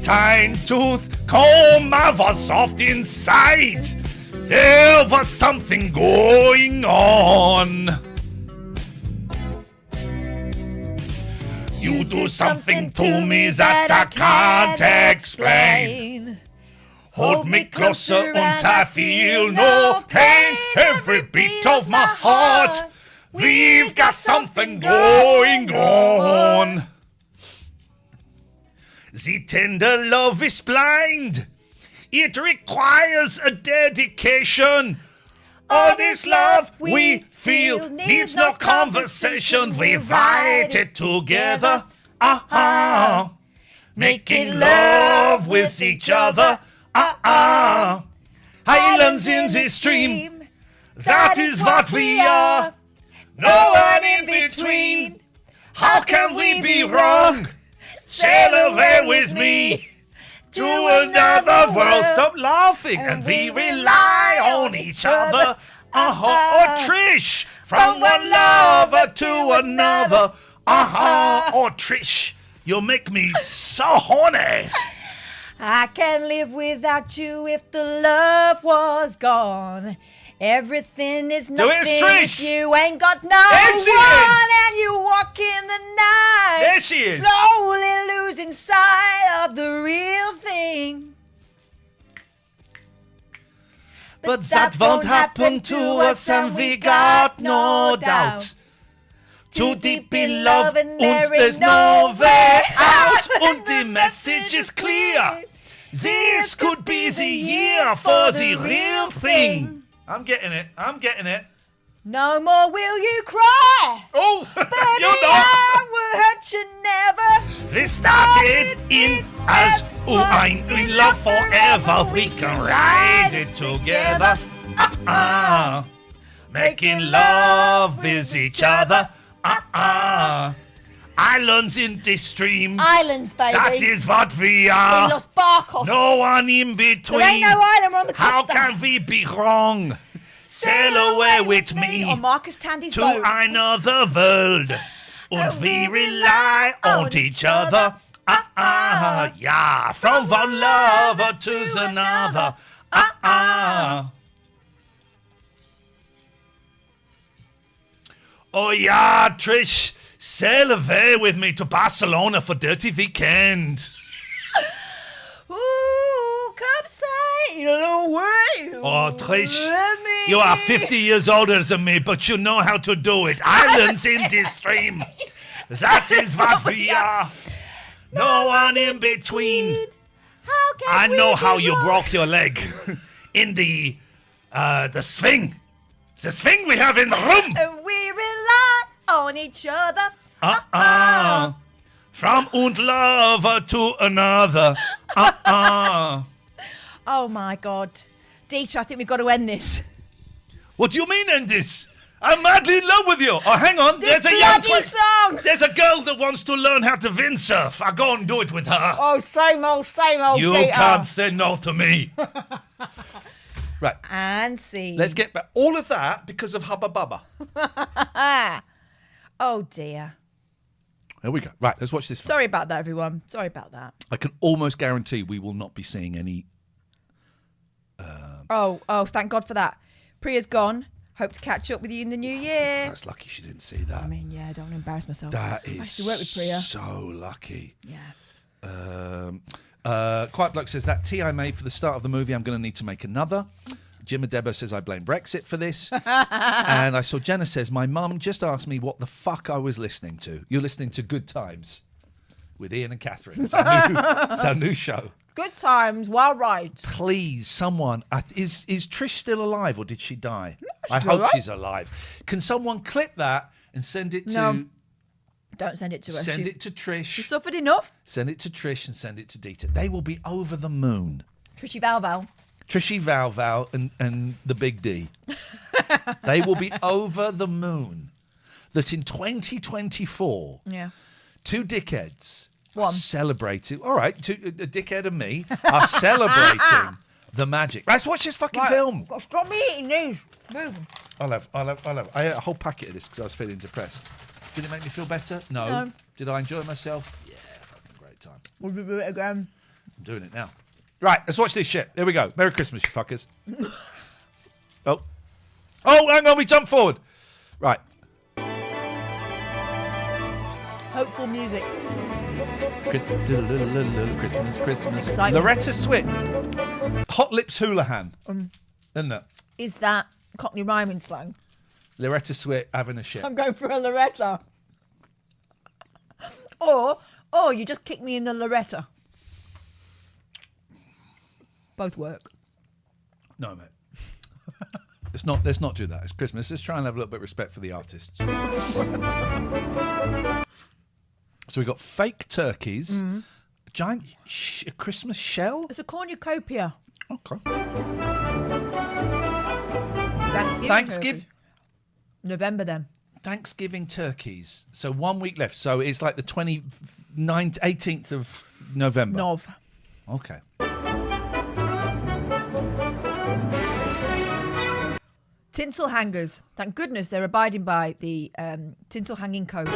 tooth comb. I was soft inside. There was something going on. You do something to me that I can't explain. Hold me closer and I feel no pain. Every beat of my heart, we've got something going on. The tender love is blind. It requires a dedication. All this love we feel needs no conversation. We write it together. Making love with each other. Islands in the stream. That is what we are. No one in between. How can we be wrong? Sail away with me to another world. Stop laughing. And we rely on each other. Oh, Trish. From one lover to another. Oh, Trish. You make me so horny. I can't live without you if the love was gone. Everything is Do it, nothing Trish. if you ain't got no There she one, is. and you walk in the night. There she is. Slowly losing sight of the real thing. But that won't happen to us, and we got no doubt. Too deep in love, and there's no way out. And the message is clear. This could be the year for the real thing. I'm getting it. I'm getting it. No more will you cry. Oh, Baby, you're not. I will hurt you never. This started in as I'm in love forever. We can ride it together. Making love with each other. Islands in the stream. Islands, baby. That is what we are. In Los Barcos. No one in between. There ain't no island, we're on the How costa. can we be wrong? Sail away with me On Marcus Tandy's to boat. another world. And we rely on each other. Yeah, from one lover to another. Oh yeah, Trish, sail away with me to Barcelona for dirty weekend. Ooh, come sail away. Oh, Trish, with me. you are 50 years older than me, but you know how to do it. Islands in the stream. That is what we are. No one in between. How can I we know be how you wrong? broke your leg in the swing. The swing we have in the room. And we rely on each other. From one lover to another. Oh my God. Dieter, I think we've got to end this. What do you mean end this? I'm madly in love with you. Oh, hang on. This There's a young bloody song. There's a girl that wants to learn how to windsurf. I'll go and do it with her. Oh, same old You Dieter. can't say no to me. Right. And see. Let's get back. All of that because of Hubba Bubba. Oh dear. There we go. Right, let's watch this. Sorry about that, everyone. Sorry about that. I can almost guarantee we will not be seeing any. Oh, thank God for that. Priya's gone. Hope to catch up with you in the new year. That's lucky she didn't see that. I mean, yeah, I don't want to embarrass myself. That I is used to work with Priya. so lucky. Yeah. Quiet Bloke says that tea I made for the start of the movie, I'm going to need to make another. Jim Adebo says I blame Brexit for this. And I saw Jenna says, my mum just asked me what the fuck I was listening to. You're listening to Good Times with Iain and Katherine. It's our new show. Good times, wild rides. Please, someone, is Trish still alive or did she die? I still hope alive. she's alive. Can someone clip that and send it to... No. Don't send it to her. Send it to Trish. She suffered enough. Send it to Trish and send it to Dieter. They will be over the moon. Trishy Val. Trishy Val and the Big D. They will be over the moon. That in 2024, Yeah. two dickheads One. are celebrating. All right, a dickhead and me are celebrating the magic. Let's watch this fucking film. Got to stop me eating these. Move. I'll have. I ate a whole packet of this because I was feeling depressed. Did it make me feel better? No. No. Did I enjoy myself? Yeah, fucking great time. We'll do it again. I'm doing it now. Right, let's watch this shit. Here we go. Merry Christmas, you fuckers. Oh, hang on, we jump forward. Right. Hopeful music. Christmas. Excitement. Loretta Swit. Hot Lips Houlihan. Isn't it? Is that Cockney rhyming slang? Loretta Swit having a shit. I'm going for a Loretta. Or you just kick me in the Loretta. Both work. No, mate. Let's not do that. It's Christmas. Let's try and have a little bit of respect for the artists. So we've got fake turkeys, giant Christmas shell. It's a cornucopia. Okay. Thanksgiving. Turkey. November then. Thanksgiving turkeys. So 1 week left. So it's like the 18th of November. Nov. Okay. Tinsel hangers. Thank goodness they're abiding by the tinsel hanging code.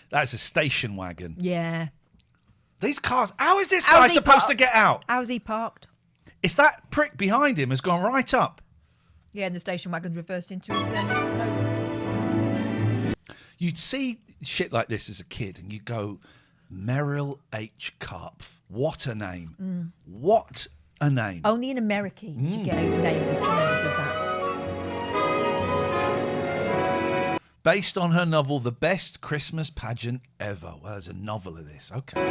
That's a station wagon. Yeah. These cars. How is this guy supposed to get out? How's he parked? It's that prick behind him has gone right up. Yeah, and the station wagon's reversed into his nose. You'd see shit like this as a kid, and you go, Merrill H. Karpf. What a name! What a name! Only in America did you get a name as tremendous as that. Based on her novel, The Best Christmas Pageant Ever. Well, there's a novel of this. Okay.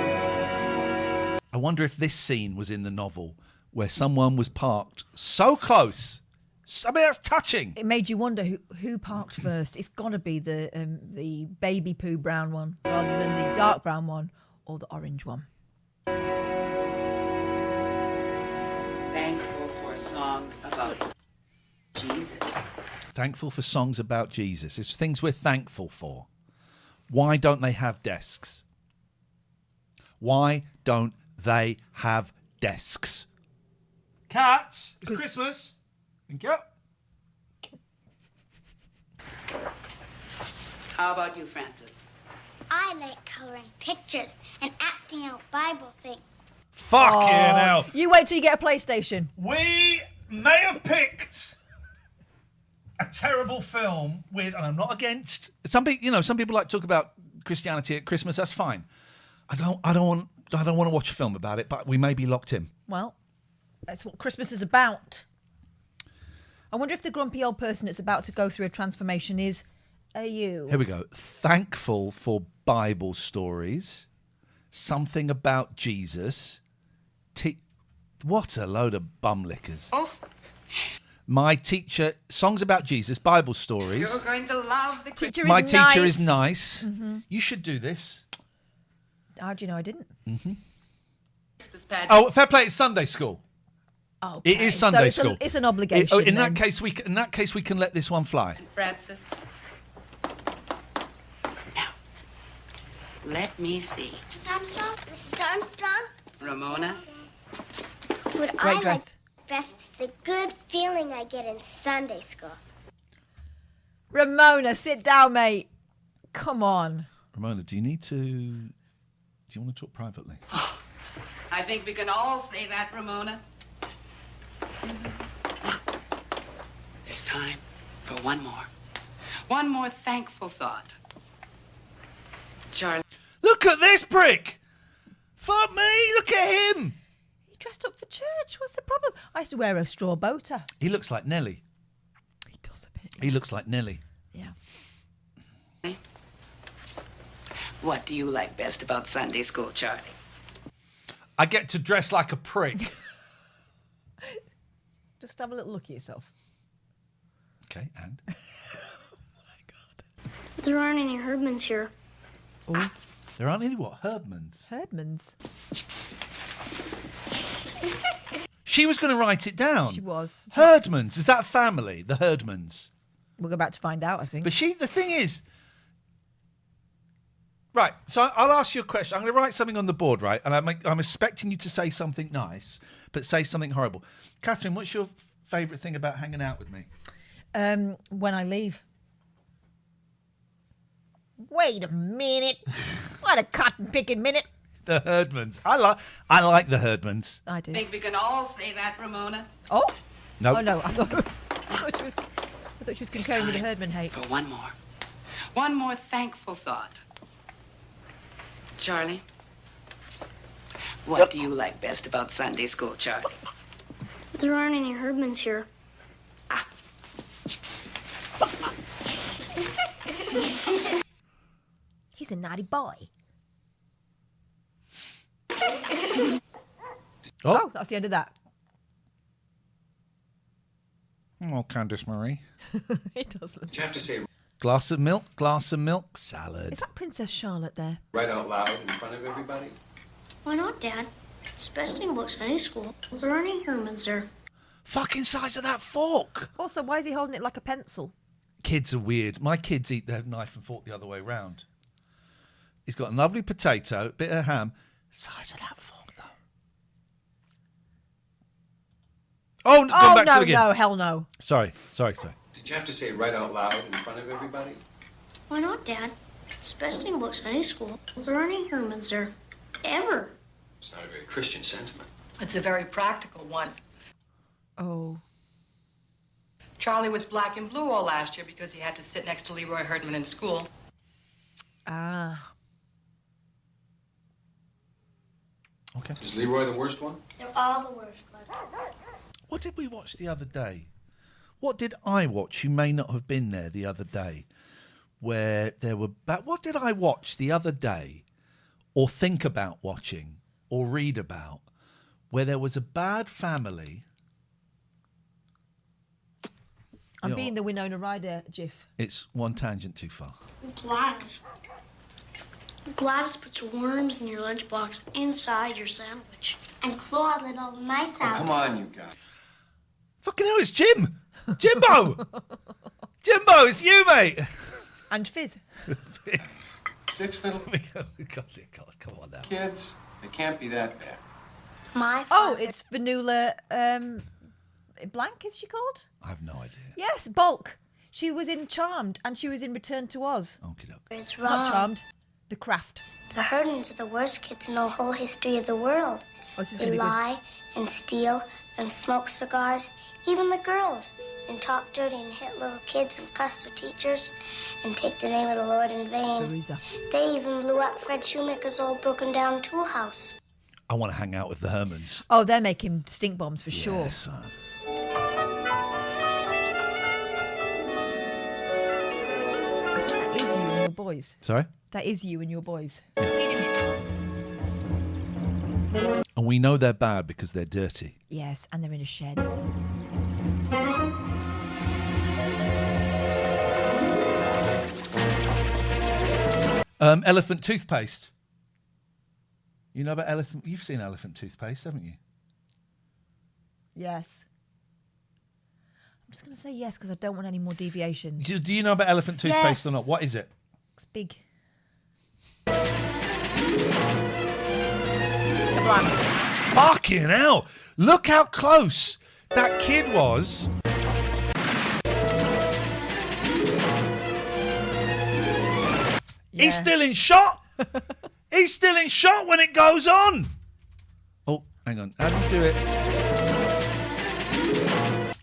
I wonder if this scene was in the novel where someone was parked so close. I mean, that's touching. It made you wonder who parked first. It's got to be the baby poo brown one rather than the dark brown one or the orange one. Thankful for songs about Jesus. Thankful for songs about Jesus. It's things we're thankful for. Why don't they have desks? Why don't they have desks? Cats, it's Christmas. Thank you. How about you, Francis? I like coloring pictures and acting out Bible things. Fucking hell. You wait till you get a PlayStation. We may have picked a terrible film with, and I'm not against some people. Some people like to talk about Christianity at Christmas. That's fine. I don't want to watch a film about it, but we may be locked in. Well, that's what Christmas is about. I wonder if the grumpy old person that's about to go through a transformation is you. Here we go. Thankful for Bible stories. Something about Jesus. What a load of bum lickers. Oh. My teacher, songs about Jesus, Bible stories. You're going to love the teacher. My teacher is nice. Mm-hmm. You should do this. How do you know I didn't? Mm-hmm. Oh, fair play. It's Sunday school. Okay. It is Sunday so school. It's an obligation. In that case, we can let this one fly. Francis. Now, let me see. Mrs. Armstrong? Mrs. Armstrong? Ramona. What Great I dress. like best is the good feeling I get in Sunday school. Ramona, sit down, mate. Come on. Ramona, do you want to talk privately? I think we can all say that, Ramona. There's time for one more thankful thought. Charlie. Look at this prick! Fuck me, look at him! He dressed up for church. What's the problem? I used to wear a straw bow tie. He looks like Nelly. He does a bit. He looks like Nelly. Yeah. What do you like best about Sunday school, Charlie? I get to dress like a prick. Just have a little look at yourself. Okay, and? There aren't any Herdmans here. Oh. There aren't any what? Herdmans? Herdmans. She was going to write it down. She was. Herdmans. Is that family? The Herdmans. We're about to find out, I think. But the thing is... Right, so I'll ask you a question. I'm going to write something on the board, right? And I'm expecting you to say something nice, but say something horrible. Katherine, what's your favourite thing about hanging out with me? When I leave. Wait a minute. What a cotton-picking minute. The Herdmans. I like the Herdmans. I do. I think we can all say that, Ramona. Oh? No. Oh, no. I thought she was concurring with the Herdman hate. For one more thankful thought. Charlie, what do you like best about Sunday school, Charlie? There aren't any Herdmans here. He's a naughty boy. Oh, that's the end of that. Oh, Candice Marie. It does look. You have to say Glass of milk, salad. Is that Princess Charlotte there? right out loud in front of everybody. Why not, Dad? It's the best thing about Sunday school. There aren't any Herdmans there. Fucking size of that fork. Also, why is he holding it like a pencil? Kids are weird. My kids eat their knife and fork the other way round. He's got a lovely potato, bit of ham. Size of that fork, though. Oh, go back to it again. No, hell no. Sorry. Did you have to say it right out loud in front of everybody? Why not, Dad? It's the best thing about Sunday school. There aren't any Hermans there. Ever. It's not a very Christian sentiment. It's a very practical one. Oh. Charlie was black and blue all last year because he had to sit next to Leroy Herdman in school. Ah. Okay. Is Leroy the worst one? They're all the worst ones. What did we watch the other day? What did I watch? You may not have been there the other day, where there were. What did I watch the other day, or think about watching, or read about, where there was a bad family? I'm being the Winona Ryder gif. It's one tangent too far. Gladys. Gladys puts worms in your lunchbox inside your sandwich. And claw little mice out. Come on, you guys. Fucking hell, it's Jim! Jimbo! Jimbo, it's you, mate! And Fizz. 6 little God, come on now. kids. They can't be that bad. It's Vanula Blank, is she called? I have no idea. Yes, Bulk. She was in Charmed and she was in Return to Oz. It's Not wrong. Charmed. The Craft. The Herdmans are the worst kids in the whole history of the world. This is They gonna be good. lie and steal and smoke cigars, even the girls, and talk dirty and hit little kids and cuss their teachers and take the name of the Lord in vain. Teresa. They even blew up Fred Shoemaker's old broken down tool house. I want to hang out with the Hermans. Oh, they're making stink bombs for sure. Yes, son. That is you and your boys. Sorry? That is you and your boys. And we know they're bad because they're dirty. Yes, and they're in a shed. Elephant toothpaste. You know about elephant? You've seen elephant toothpaste, haven't you? Yes. I'm just going to say yes because I don't want any more deviations. Do you know about elephant toothpaste Yes. or not? What is it? It's big. Kablam. Fucking hell! Look how close that kid was. He's still in shot. He's still in shot when it goes on. Oh, hang on. How do you do it?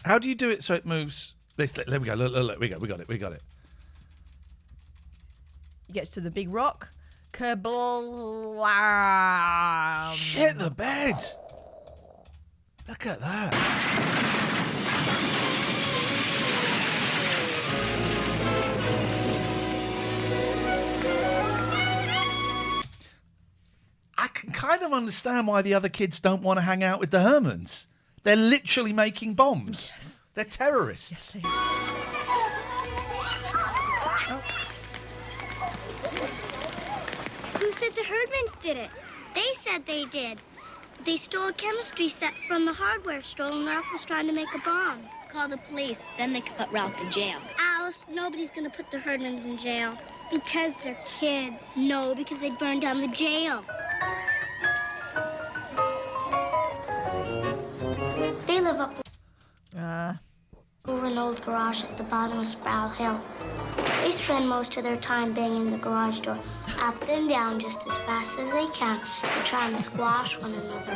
How do you do it so it moves? There we go. Look, we got it. He gets to the big rock. Kablam. Shit the bed. Look at that. I can kind of understand why the other kids don't want to hang out with the Hermans. They're literally making bombs. Yes. They're terrorists. Yes, they Who said the Herdmans did it? They said they did. They stole a chemistry set from the hardware store and Ralph was trying to make a bomb. Call the police, then they could put Ralph in jail. Alice, nobody's gonna put the Herdmans in jail. Because they're kids. No, because they'd burn down the jail. They live up over an old garage at the bottom of Sproul Hill. They spend most of their time banging the garage door up and down just as fast as they can to try and squash one another.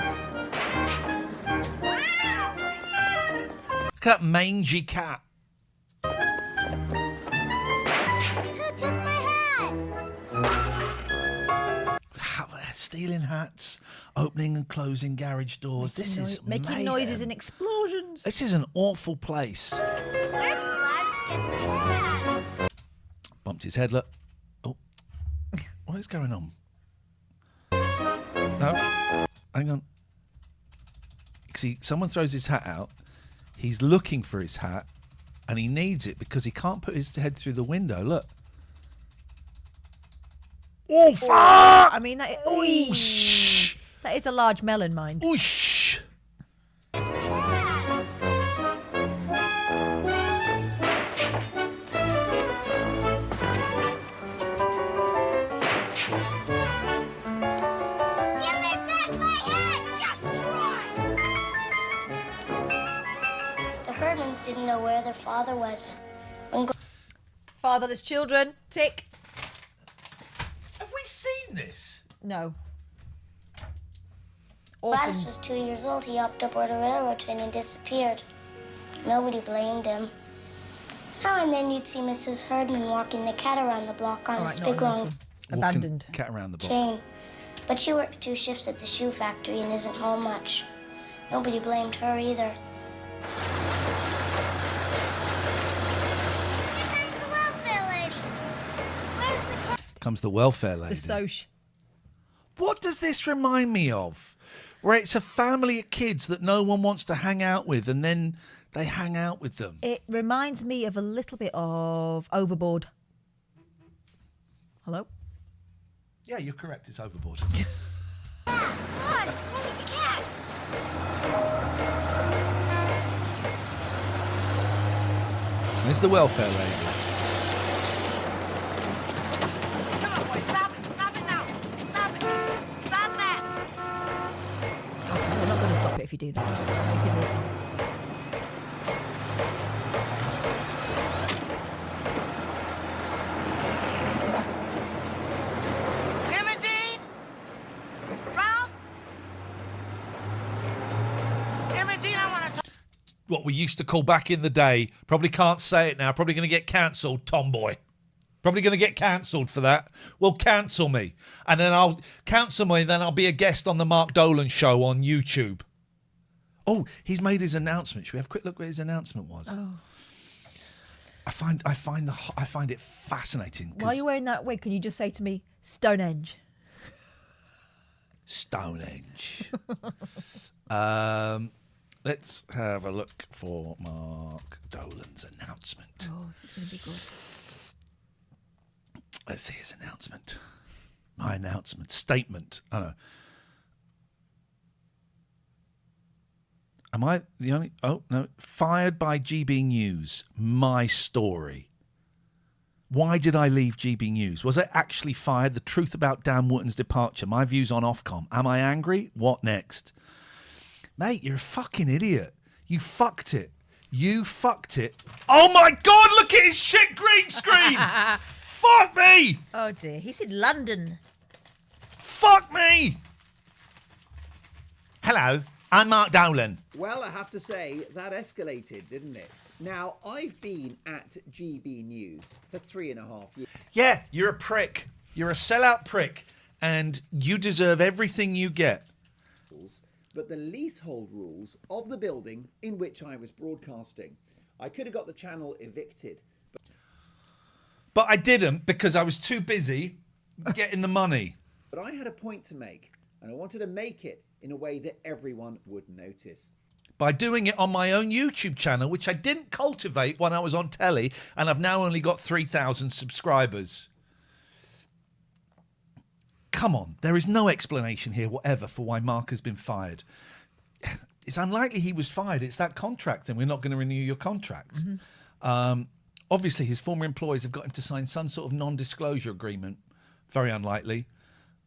Look at that mangy cat. Who took my hat? Stealing hats, opening and closing garage doors. This is making noises and explosions. This is an awful place. Bumped his head. Look. Oh, what is going on? No, hang on. See, someone throws his hat out. He's looking for his hat, and he needs it because he can't put his head through the window. Look. Oh, fuck! I mean, that is a large melon, mind. Oosh. The Herdmans didn't know where their father was. Fatherless children, tick. this? No. Gladys was 2 years old. He hopped aboard a railroad train and disappeared. Nobody blamed him. Now and then you'd see Mrs. Herdman walking the cat around the block on this big long abandoned cat around the block. chain. But she works 2 shifts at the shoe factory and isn't home much. Nobody blamed her either. Comes the welfare lady. The Soch. What does this remind me of? Where it's a family of kids that no one wants to hang out with, and then they hang out with them. It reminds me of a little bit of Overboard. Hello? Yeah, you're correct. It's Overboard. There's the welfare lady. Come on, boy, stop it. Stop it now. Stop it. Stop that. Okay, they're not going to stop it if you do that. Makes it more fun. Imogene? Ralph? Imogene, I want to talk. What we used to call back in the day. Probably can't say it now. Probably going to get cancelled, tomboy. Probably going to get cancelled for that. Well, cancel me. And then I'll be a guest on the Mark Dolan show on YouTube. Oh, he's made his announcement. Should we have a quick look what his announcement was? Oh. I find it fascinating. While you're wearing that wig, can you just say to me, Stonehenge? Stonehenge. Let's have a look for Mark Dolan's announcement. Oh, this is going to be good. Let's see his announcement. My announcement. Statement. I know. Am I the only... Oh, no. Fired by GB News. My story. Why did I leave GB News? Was I actually fired? The truth about Dan Wootton's departure. My views on Ofcom. Am I angry? What next? Mate, you're a fucking idiot. You fucked it. You fucked it. Oh my God, look at his shit green screen. Fuck me. Oh dear, he's in London. Fuck me. Hello, I'm Mark Dolan. Well, I have to say, that escalated, didn't it? Now, I've been at GB News for 3.5 years. Yeah, you're a prick. You're a sellout prick. And you deserve everything you get. But the leasehold rules of the building in which I was broadcasting. I could have got the channel evicted. But I didn't because I was too busy getting the money. But I had a point to make, and I wanted to make it in a way that everyone would notice. By doing it on my own YouTube channel, which I didn't cultivate when I was on telly, and I've now only got 3,000 subscribers. Come on, there is no explanation here whatever for why Mark has been fired. It's unlikely he was fired. It's that contract, and we're not going to renew your contract. Mm-hmm. Obviously, his former employers have got him to sign some sort of non-disclosure agreement. Very unlikely.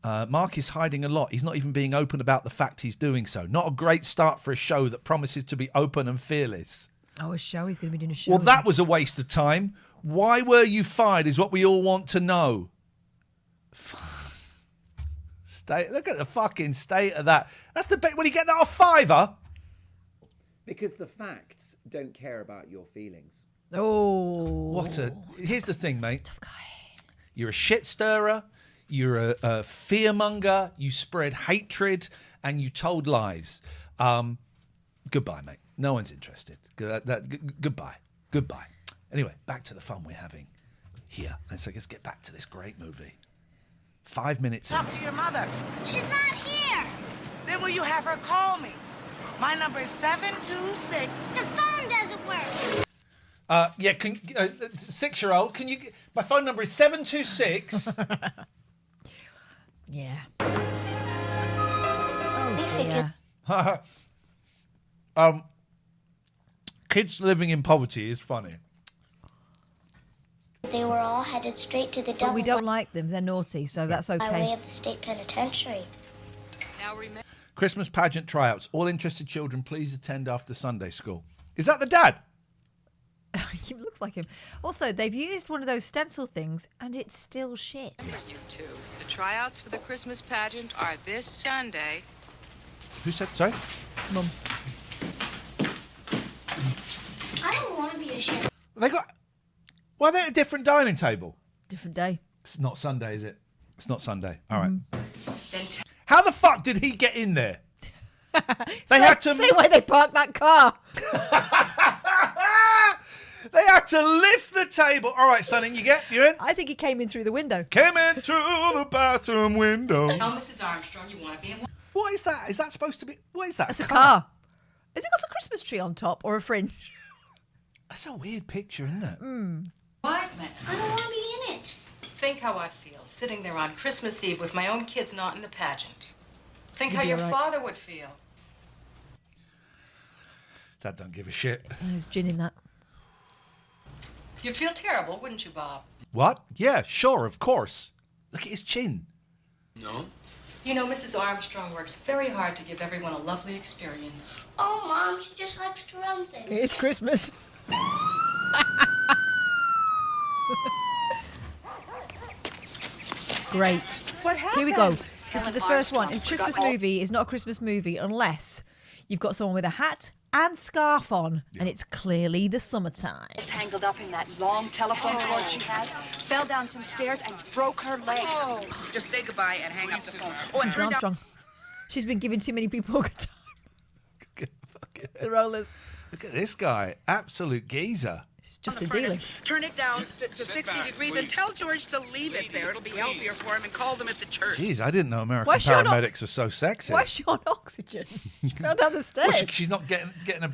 Mark is hiding a lot. He's not even being open about the fact he's doing so. Not a great start for a show that promises to be open and fearless. Oh, a show? He's going to be doing a show. Well, that was a waste of time. Why were you fired is what we all want to know. Look at the fucking state of that. That's the bit when you get that off Fiverr. Because the facts don't care about your feelings. Oh. Here's the thing, mate. Tough guy. You're a shit stirrer. You're a fearmonger. You spread hatred and you told lies. Goodbye, mate. No one's interested. Goodbye. Goodbye. Anyway, back to the fun we're having here. Let's get back to this great movie. 5 minutes. Talk to your mother. She's not here. Then will you have her call me? My number is 726. The phone doesn't work. Yeah, 6-year-old, can you... My phone number is 726. Yeah. Oh, dear. Kids living in poverty is funny. They were all headed straight to the devil. But we don't like them. They're naughty, so that's okay. By way of the state penitentiary. Now remember. Christmas pageant tryouts. All interested children, please attend after Sunday school. Is that the dad? He looks like him. Also, they've used one of those stencil things, and it's still shit. You two. The tryouts for the Christmas pageant are this Sunday. Who said so? Mum. I don't want to be a chef. They got. Why they're at a different dining table? Different day. It's not Sunday, is it? It's not Sunday. All right. Then How the fuck did he get in there? They had to. Same way they parked that car. They had to lift the table. All right, son, you in? I think he came in through the window. Came in through the bathroom window. Tell Mrs. Armstrong you want to be in. What is that? Is that supposed to be? What is that? That's a car. Has it got a Christmas tree on top or a fringe? That's a weird picture, isn't it? Wise man. I don't want to be in it. Think how I'd feel sitting there on Christmas Eve with my own kids not in the pageant. Think how You'd be your all right. father would feel. Dad don't give a shit. There's gin in that. You'd feel terrible, wouldn't you, Bob? What? Yeah, sure, of course. Look at his chin. No? You know, Mrs. Armstrong works very hard to give everyone a lovely experience. Oh, Mom, she just likes to run things. It's Christmas. Great. What happened? Here we go. This is the first one. A Armstrong, she Christmas got all- movie is not a Christmas movie unless you've got someone with a hat and scarf on, and it's clearly the summertime. Tangled up in that long telephone cord she has, fell down some stairs and broke her leg. Oh, just say goodbye and hang up the phone. Oh, and Miss turn down- Armstrong. She's been giving too many people a good time. The rollers. Look at this guy. Absolute geezer. It's just on a the furnace. dealing. Turn it down to 60 degrees and tell George to leave it there. It'll be healthier for him, and call them at the church. Jeez, I didn't know American Why is she on paramedics were so sexy. Why is she on oxygen? She fell down the stairs. Well, she's not getting a.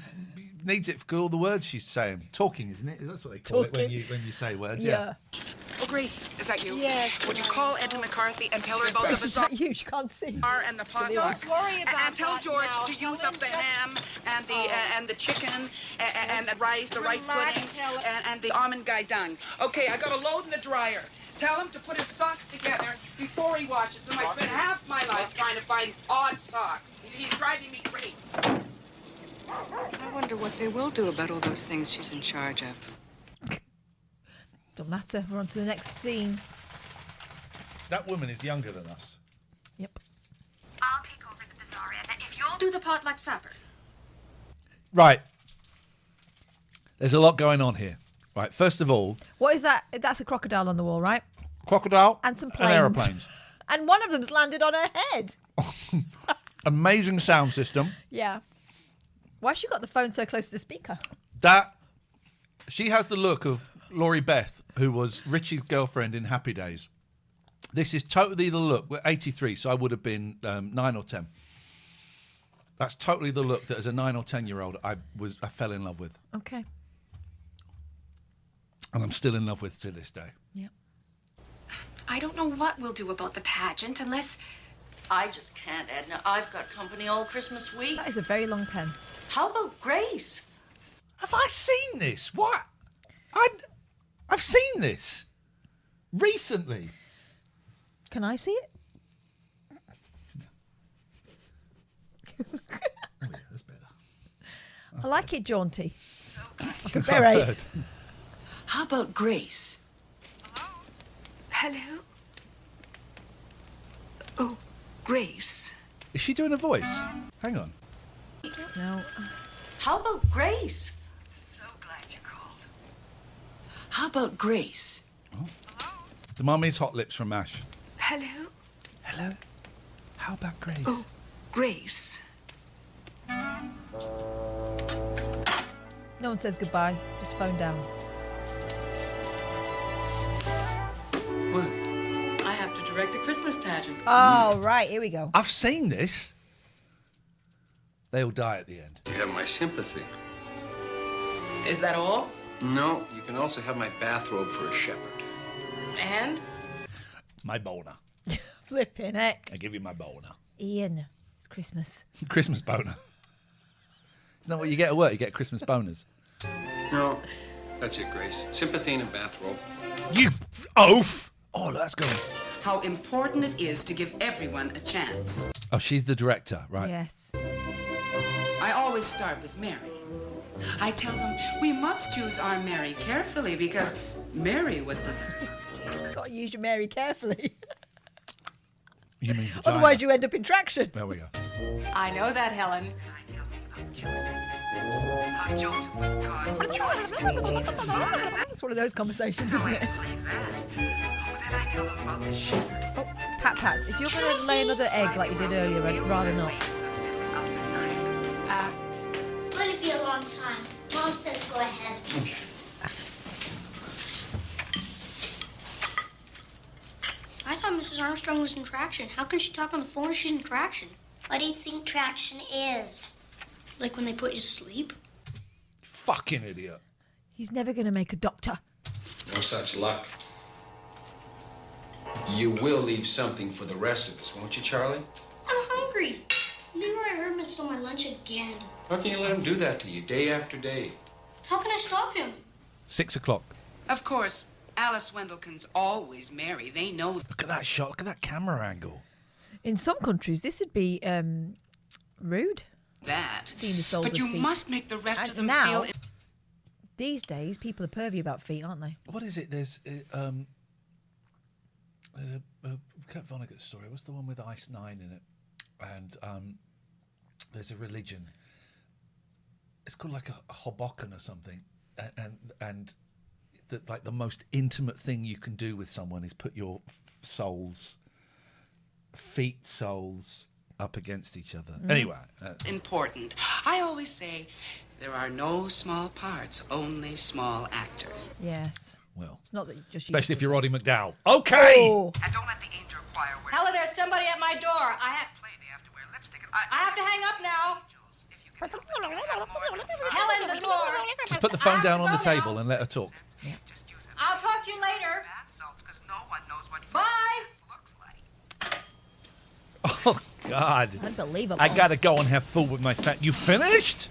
Needs it for all the words she's saying. Talking, isn't it? That's what they call it when you say words. Yeah. Oh, Grace, is that you? Yes. Would you call Edna McCarthy and tell her about This the is bazaar not you. She can't see. and the pot? Don't worry about and tell that George now. to use up the ham and the chicken and the rice Relax, pudding Helen. and the almond guy dung. Okay, I got a load in the dryer. Tell him to put his socks together before he washes them. I spent half my life trying to find odd socks. He's driving me crazy. I wonder what they will do about all those things she's in charge of. Don't matter. We're on to the next scene. That woman is younger than us. Yep. I'll take over the bazaar, and if you'll do the potluck supper. Right. There's a lot going on here. Right. First of all, What is that? That's a crocodile on the wall, right? crocodile And some and planes. aeroplanes. And one of them's landed on her head. Amazing sound system. Yeah. Why has she got the phone so close to the speaker? She has the look of Laurie Beth, who was Richie's girlfriend in Happy Days. This is totally the look. We're 83, so I would have been 9 or 10. That's totally the look that as a 9 or 10-year-old I fell in love with. Okay. And I'm still in love with to this day. Yeah. I don't know what we'll do about the pageant unless... I just can't, Edna. I've got company all Christmas week. That is a very long pen. How about Grace? Have I seen this? What? I've seen this recently. Can I see it? Oh, yeah, that's better. I like it jaunty. Like a That's what I've beret. heard. How about Grace? Hello? Oh, Grace. Is she doing a voice? Hang on. No. How about Grace? So glad you called. How about Grace? The mummy's hot lips from MASH. Hello? Hello? How about Grace? Oh, Grace. No one says goodbye. Just phone down. What? I have to direct the Christmas pageant. Oh, right. Here we go. I've seen this. They all die at the end. You have my sympathy. Is that all? No, you can also have my bathrobe for a shepherd. And? My boner. Flipping heck. I give you my boner. Ian, it's Christmas. Christmas boner. Isn't that what you get at work? You get Christmas boners. No, that's it, Grace. Sympathy and a bathrobe. You oaf! Oh, that's good. How important it is to give everyone a chance. Oh, she's the director, right? Yes. I always always start with Mary. I tell them we must choose our Mary carefully because Mary was the... Got to use your Mary carefully. You mean vagina. Otherwise you end up in traction. There we go. I know that, Helen. It's one of those conversations, isn't it? Oh, Pat, if you're going to lay another egg like you did earlier, I'd rather not. It's going to be a long time. Mom says go ahead. I thought Mrs. Armstrong was in traction. How can she talk on the phone if she's in traction? What do you think traction is? Like when they put you to sleep? Fucking idiot. He's never going to make a doctor. No such luck. You will leave something for the rest of us, won't you, Charlie? I'm hungry. Leroy Herman stole my lunch again. How can you let him do that to you day after day? How can I stop him? 6 o'clock. Of course, Alice Wendelkin's always Mary. They know. Look at that shot. Look at that camera angle. In some countries, this would be rude. That. Seeing the soles But of you feet. must make the rest And of them now, feel... These days, people are pervy about feet, aren't they? What is it? There's a Kurt Vonnegut story. What's the one with Ice Nine in it? And there's a religion. It's called like a Hoboken or something, and like the most intimate thing you can do with someone is put your feet soles up against each other. Anyway, important. I always say there are no small parts, only small actors. Yes. Well, it's not that you just. Especially if you're Roddy McDowell. Okay. Oh. And don't let the angel choir wear... Helen, there's somebody at my door. I have to wear lipstick. I have to hang up now. Helen, the door. Just put the phone down on the table and let her talk. Yeah. I'll talk to you later. Bye. Oh God. Unbelievable. I gotta go and have food with my fat. You finished?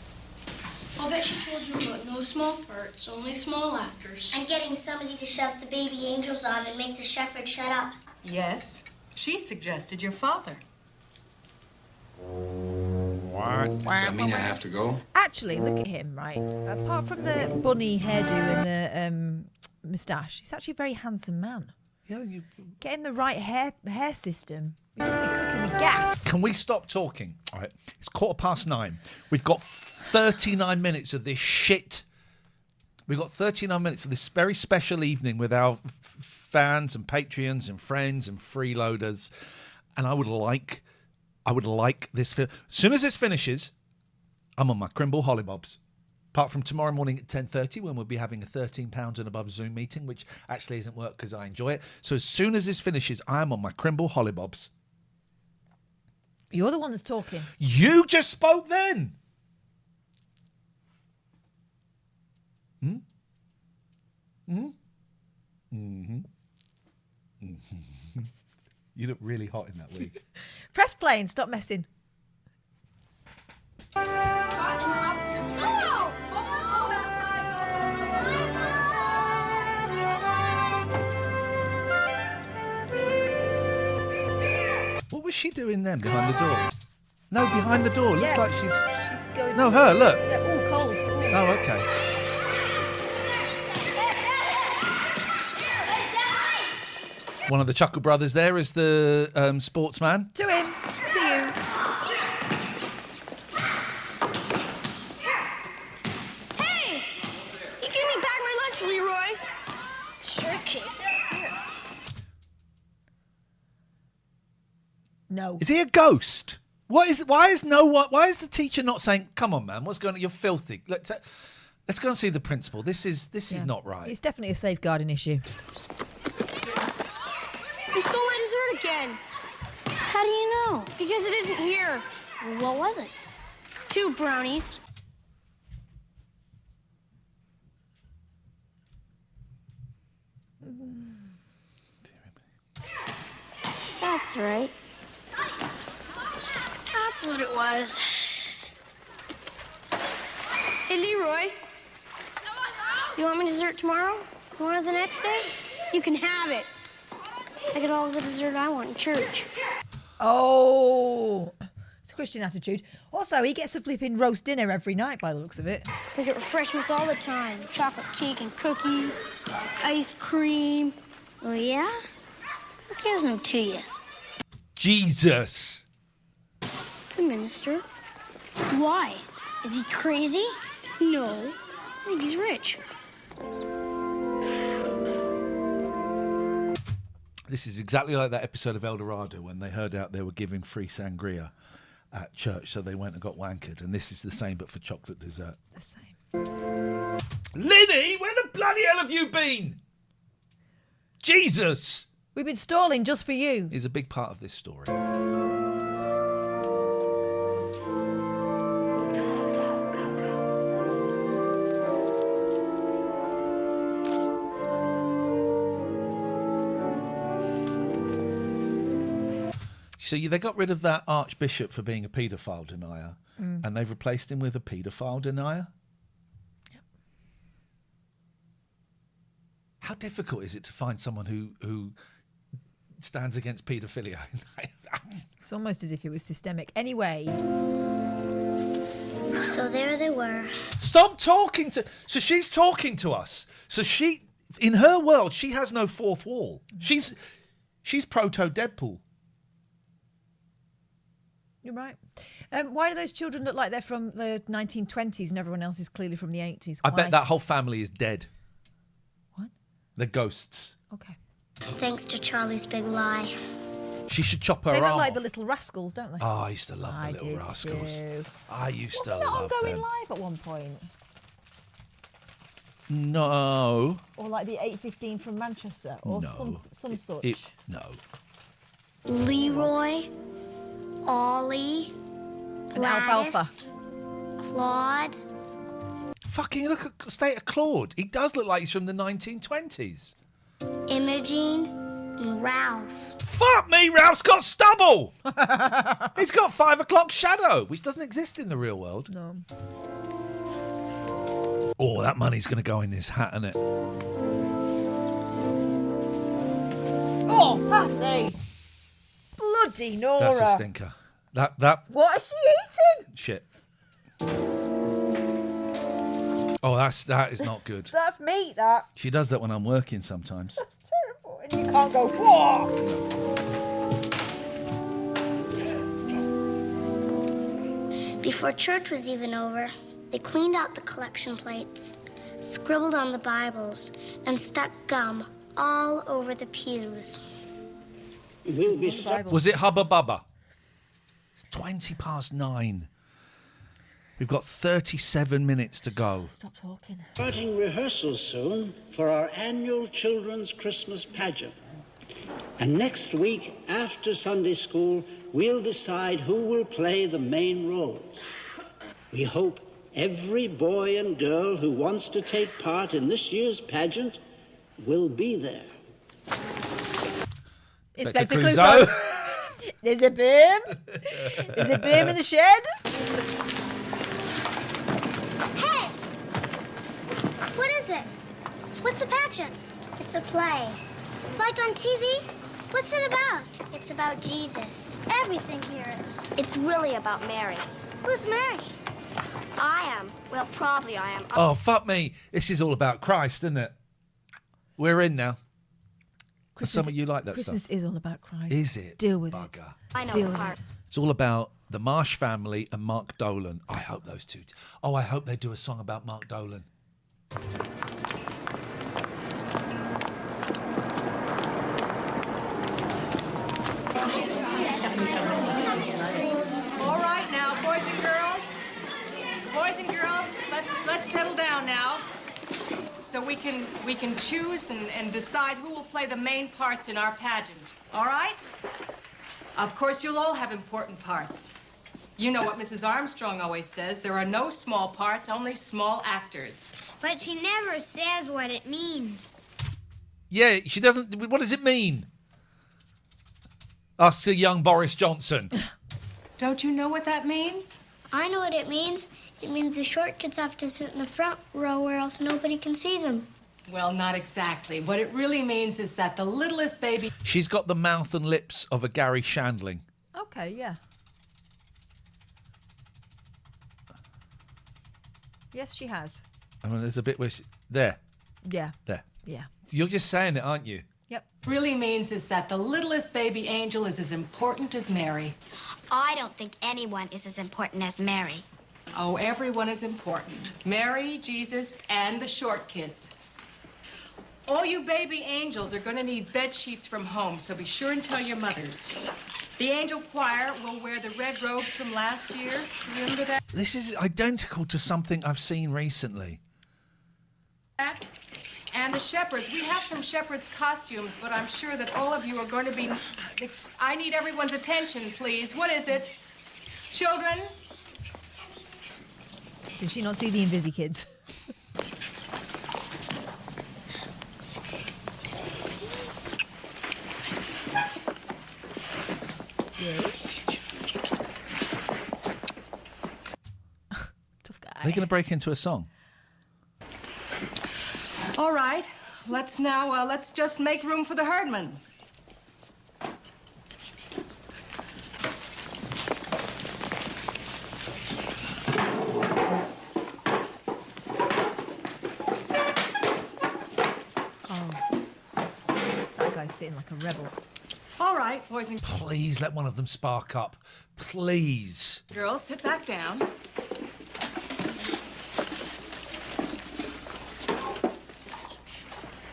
I'll bet she told you about no small parts, only small actors. And getting somebody to shove the baby angels on and make the shepherd shut up. Yes. She suggested your father. What? Does that mean I have to go? Actually, look at him, right? Apart from the bunny hairdo and the moustache, he's actually a very handsome man. Yeah, you get him the right hair system. You're going to be cooking with gas. Can we stop talking? All right. It's 9:15. We've got 39 minutes of this shit. We've got 39 minutes of this very special evening with our fans and Patreons and friends and freeloaders. And I would like this. As soon as this finishes, I'm on my Crimble Hollybobs. Apart from tomorrow morning at 10:30 when we'll be having a £13 and above Zoom meeting, which actually isn't work because I enjoy it. So as soon as this finishes, I'm on my Crimble Hollybobs. You're the one that's talking. You just spoke then. Hmm? Hmm? Mm-hmm. Mm-hmm. You look really hot in that wig. Press play and stop messing. What was she doing then behind the door? No, behind the door. Looks like she's going. No, her. Look. Oh, cold. Ooh. Oh, okay. One of the Chuckle brothers there is the sportsman. To him. To you. Hey! You give me back my lunch, Leroy. Sure, kid. No. Is he a ghost? Why is the teacher not saying, "Come on, man, what's going on? You're filthy. Let's go and see the principal. This is not right." It's definitely a safeguarding issue. You stole my dessert again. How do you know? Because it isn't here. What was it? 2 brownies. That's right. That's what it was. Hey, Leroy. You want my dessert tomorrow? You want it the next day? You can have it. I get all the dessert I want in church. Oh. It's a Christian attitude. Also, he gets a flipping roast dinner every night by the looks of it. We get refreshments all the time. Chocolate cake and cookies, ice cream. Oh, yeah? Who gives them to you? Jesus. The minister. Why? Is he crazy? No. I think he's rich. This is exactly like that episode of Eldorado when they heard out they were giving free sangria at church, so they went and got wankered. And this is the same, but for chocolate dessert. The same. Liddy, where the bloody hell have you been? Jesus! We've been stalling just for you. Is a big part of this story. So they got rid of that archbishop for being a paedophile denier, and they've replaced him with a paedophile denier? Yep. How difficult is it to find someone who stands against paedophilia? It's almost as if it was systemic. Anyway. So there they were. Stop talking to... So she's talking to us. So she... In her world, she has no fourth wall. She's proto-Deadpool. You're right. Why do those children look like they're from the 1920s and everyone else is clearly from the 80s? I Why? bet that whole family is dead. What? They're ghosts. Okay. Thanks to Charlie's big lie. She should chop her They arm look like off. the Little Rascals, don't they? Oh, I used to love the Little did Rascals. Too. I used Wasn't to that love ongoing them. live at one point? No. Or like the 8:15 from Manchester? Or No. some such? No. Leroy, Ollie, And Alfalfa. Gladys, Claude. Fucking look at the state of Claude. He does look like he's from the 1920s. Imogene, and Ralph. Fuck me, Ralph's got stubble. He's got 5 o'clock shadow, which doesn't exist in the real world. No. Oh, that money's going to go in his hat, isn't it? Oh, Patty! Bloody Nora! That's a stinker. That What is she eating? shit. Oh, that is not good. That's meat, that. She does that when I'm working sometimes. That's terrible. And you can't go, whoa! Before church was even over, they cleaned out the collection plates, scribbled on the Bibles, and stuck gum all over the pews. We'll be stuck. Was it Hubba Bubba? It's 9:20. We've got 37 minutes to go. Stop talking. Starting rehearsals soon for our annual children's Christmas pageant. And next week, after Sunday school, we'll decide who will play the main roles. We hope every boy and girl who wants to take part in this year's pageant will be there. Inspector Clouseau. There's a boom. There's a boom in the shed. Hey! What is it? What's the pageant? It's a play. Like on TV? What's it about? It's about Jesus. Everything here is. It's really about Mary. Who's Mary? I am. Well, probably I am. Oh, fuck me. This is all about Christ, isn't it? We're in now. Some of you like that Christmas stuff. is all about Christ. Is it? Deal with Bugger. it. I know Deal the with part. it. It's all about the Marsh family and Mark Dolan. I hope those two. I hope they do a song about Mark Dolan. All right now, boys and girls. Boys and girls, let's settle down now. So we can choose and decide who will play the main parts in our pageant. All right? Of course, you'll all have important parts. You know what Mrs. Armstrong always says, there are no small parts, only small actors. But she never says what it means. Yeah, she doesn't. What does it mean? Us to young Boris Johnson. Don't you know what that means? I know what it means. It means the short kids have to sit in the front row or else nobody can see them. Well, not exactly. What it really means is that the littlest baby... She's got the mouth and lips of a Gary Shandling. Okay, yeah. Yes, she has. I mean, there's a bit where there. Yeah. There. Yeah. You're just saying it, aren't you? Yep. Really means is that the littlest baby angel is as important as Mary. I don't think anyone is as important as Mary. Oh, everyone is important. Mary, Jesus, and the short kids. All you baby angels are going to need bed sheets from home, so be sure and tell your mothers. The angel choir will wear the red robes from last year. Remember that? This is identical to something I've seen recently. And the shepherds. We have some shepherds' costumes, but I'm sure that all of you are going to be... I need everyone's attention, please. What is it? Children? Did she not see the Invisi Kids? Yes. Tough guy. Are they going to break into a song? All right. Let's just make room for the herdmans. Sitting like a rebel. All right, boys and Please let one of them spark up. Please. girls, sit back down.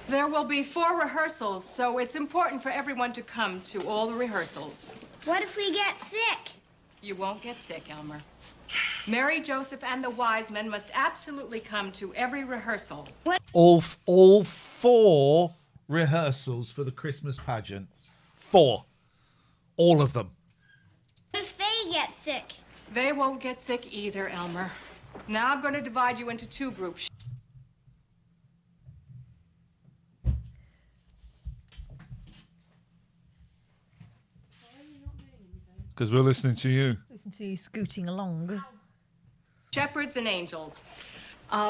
There will be 4 rehearsals, so it's important for everyone to come to all the rehearsals. What if we get sick? You won't get sick, Elmer. Mary, Joseph, and the wise men must absolutely come to every rehearsal. All 4 rehearsals for the Christmas pageant. 4. All of them. What if they get sick? They won't get sick either, Elmer. Now I'm going to divide you into 2 groups. Because we're listening to you. Listen to you scooting along. Shepherds and angels.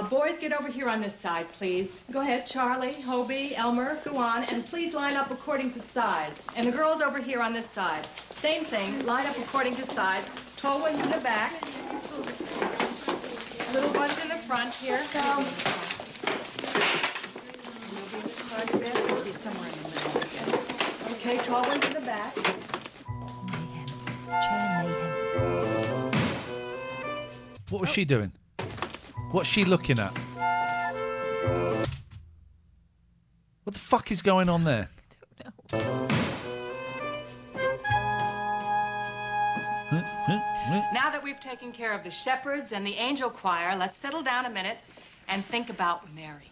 Boys, get over here on this side, please. Go ahead, Charlie, Hobie, Elmer, go on, and please line up according to size. And the girls over here on this side. Same thing, line up according to size. Tall ones in the back. Little ones in the front here. Go. We'll be somewhere in the middle, I guess. Okay, tall ones in the back. Chair mayhem. What was she doing? What's she looking at? What the fuck is going on there? Now that we've taken care of the shepherds and the angel choir, let's settle down a minute and think about Mary.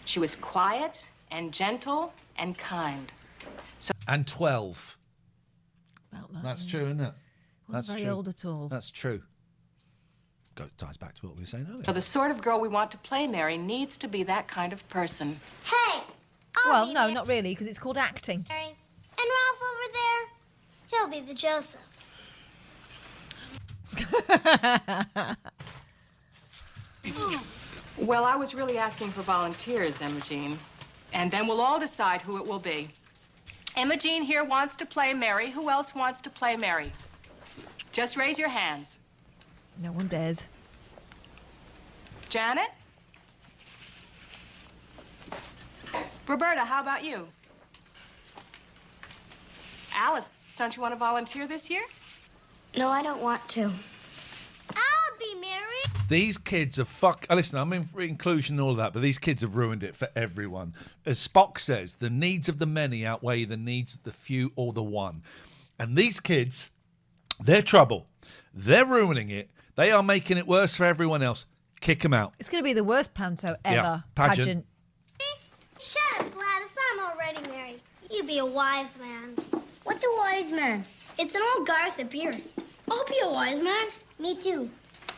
She was quiet and gentle and kind. And 12. About that, That's true, isn't it? That's very true. old at all. That's true. Ties back to what we were saying earlier. So the sort of girl we want to play Mary needs to be that kind of person. Hey! Well, no, not really, because it's called acting. Mary. And Ralph over there, he'll be the Joseph. Well, I was really asking for volunteers, Emma Jean. And then we'll all decide who it will be. Emma Jean here wants to play Mary. Who else wants to play Mary? Just raise your hands. No one dares. Janet? Roberta, how about you? Alice, don't you want to volunteer this year? No, I don't want to. I'll be Mary. These kids are listen, I'm in for inclusion and all of that, but these kids have ruined it for everyone. As Spock says, the needs of the many outweigh the needs of the few or the one. And these kids, they're trouble. They're ruining it. They are making it worse for everyone else. Kick them out. It's going to be the worst panto ever. Yeah, pageant. Shut up, Gladys. I'm already married. You be a wise man. What's a wise man? It's an old Garth appearing. I'll be a wise man. Me too.